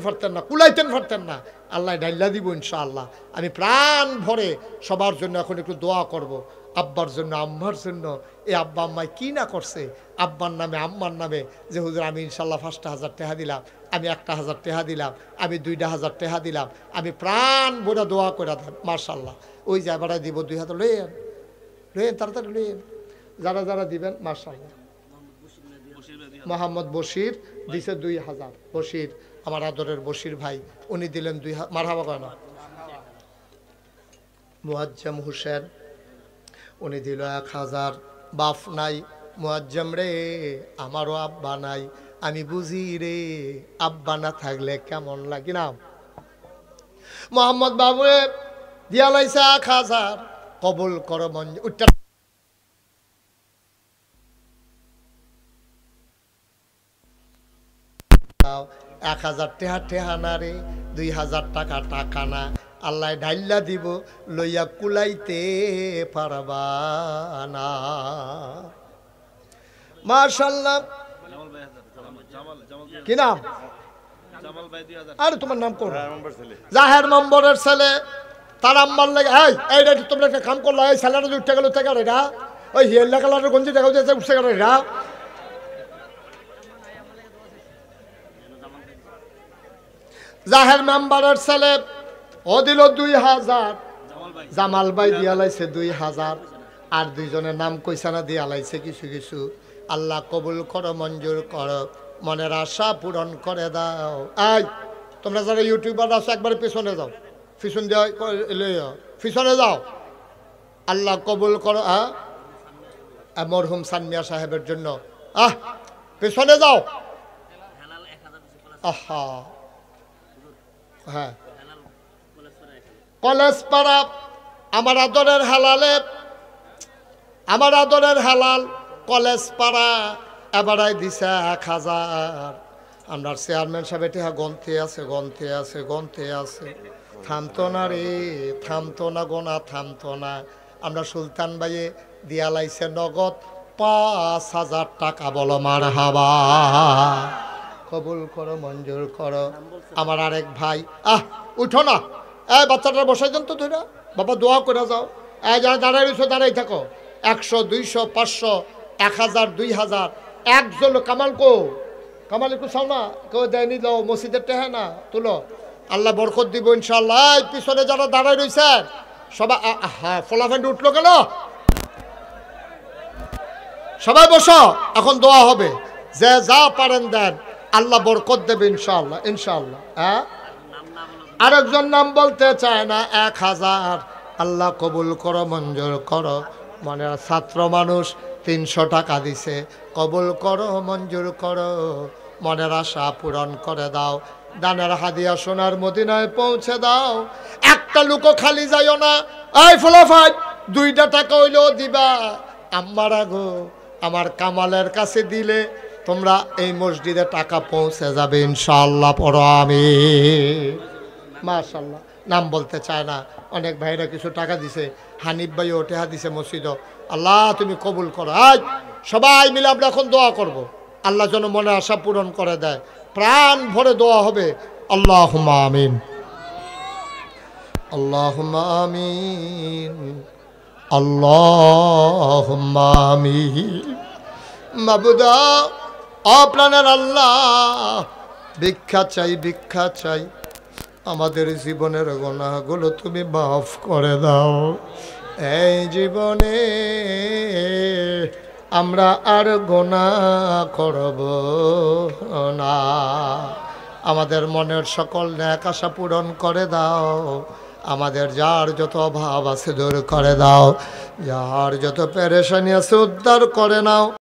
[SPEAKER 1] ফারতেন না, আল্লাহ ডাইল্লা দিব ইনশাআল্লাহ। আমি প্রাণ ভরে সবার জন্য এখন একটু দোয়া করব। আব্বার জন্য, আম্মার জন্য। এই আব্বা আম্মায় কি না করছে আব্বার নামে আম্মার নামে, যে হুজুর আমি ইনশাল্লাহ 5,000 টাকা দিলাম, আমি 1,000 টাকা দিলাম, আমি 2,000 টাকা দিলাম। আমি প্রাণ ভরে দোয়া করে দেন মাশাআল্লাহ। ওই যে এবারে দিব 2 হাজার লইয়েন তাড়াতাড়ি লইয়েন যারা যারা দিবেন মাশাআল্লাহ। মোহাম্মদ বশির দিছে 2,000। বশির আমার আদরের বশির ভাই, উনি দিলেন 2,000। মারহাবা কেন? মুয়াজ্জম হোসেন উনি দিল 1,000। বাপ নাই মুয়াজ্জম রে, আমারও আব্বা নাই, আমি বুঝি রে আব্বা না থাকলে কেমন লাগে না। মোহাম্মদ বাবু দিয়া লাইছে 1,000, কবুল করো মন। 1,000 টাকা টেহা না রে, 2,000 টাকা টাকা না, আল্লাহ ডাইল্লা দিব, লইয়া কুলাইতে পারবা না। মাশাআল্লাহ। কি নাম? আরে তোমার নাম কোন? জাহের মেম্বরের ছেলে। তার আম্মার লাগে এইটা তোমরা একটা কাম করলো, এই ছেলেটা উঠতে গেল উঠতে গেল, এটা ওই হিয়েল্লা কালারের গঞ্জি দেখা যাচ্ছে উঠতে গেল, এটা জাহের মেম্বারের ছেলে। ও দিল 2000, জামাল ভাই দিয়া লাইছে 2000, আর দুইজনের নাম কইসা না দিয়া লাইছে কিছু কিছু। আল্লাহ কবুল করো, মঞ্জুর করো, মনের আশা পূরণ করে দাও। এই তোমরা যারা ইউটিউবার আছো একবারে পিছনে যাও, পিছন দিয়ে পিছনে যাও। আল্লাহ কবুল করো। মরহুম সানমিয়া সাহেবের জন্য পেছনে যাও। আহা হ্যাঁ, কলেজ পাড়া আমার আদরের হালালে, আমার আদরের হালাল কলেজ পাড়া এবারাই দিছে 1000। আমরা চেয়ারম্যান সাহেব এটা গন্থে আছে, গন্থে আছে, গন্থে আছে, থামতো না রে, থামতো না গোনা, থামতো না। আমরা সুলতান ভাইয়ে দিয়া লাইছে নগদ 5000 টাকা। বলো মারহাবা। কবুল করো, মঞ্জুর করো। আমার আরেক ভাই উঠো না, বাচ্চাটা বসাই দেন তো ধরে, বাবা দোয়া করে যাও। যারা দাঁড়াই রয়েছো দাঁড়াই থাকো। 100, 200, 500, 1000, 2000। একজন কামাল কো, কামাল একটু চাও না, কেউ দেয়নি, দাও মসজিদের টেহা না, তুলো, আল্লাহ বরকত দিব ইনশাল্লাহ। পিছনে যারা দাঁড়াই রয়েছে সবাই, হ্যাঁ ফলাফেন্ড উঠলো কেন? সবাই বসো, এখন দোয়া হবে। যে যা পারেন দেন, আল্লাহ বরকত দেবে ইনশাআল্লাহ, ইনশাআল্লাহ। আরেকজন নাম বলতে চায় না। 1000। আল্লাহ কবুল করো, মঞ্জুর করো। মনে ছাত্র মানুষ 300 টাকা দিছে, কবুল করো, মঞ্জুর করো, মনের আশা পূরণ করে দাও। দানের হাদিয়া সোনার মদিনায় পৌঁছে দাও। একটা লুকো খালি যাইও না। এই ফলাফাই 2টা টাকা হইলেও দিবা। আমার আগো আমার কামালের কাছে দিলে তোমরা এই মসজিদে টাকা পৌঁছে যাবে ইনশাআল্লাহ। পড়ো আমি মাশাআল্লাহ। নাম বলতে চায় না। অনেক ভাইরা কিছু টাকা দিছে, হানিফ ভাই ও টাকা দিছে মসজিদ। আল্লাহ তুমি কবুল করো। আজ সবাই মিলে আমরা এখন দোয়া করব, আল্লাহ যেন মনে আশা পূরণ করে দেয়। প্রাণ ভরে দোয়া হবে। আল্লাহুম্মা আমিন, আল্লাহুম্মা আমিন, আল্লাহুম্মা আমিন। মাবুদা অপ্রাণের আল্লাহ, ভিক্ষা চাই, ভিক্ষা চাই। আমাদের জীবনের গুনাহগুলো তুমি মাফ করে দাও। এই জীবনে আমরা আর গুনাহ করব না। আমাদের মনের সকল নেক আশা পূরণ করে দাও। আমাদের যার যত অভাব আছে দূর করে দাও, যার যত পেরেশানি আছে উদ্ধার করে নাও।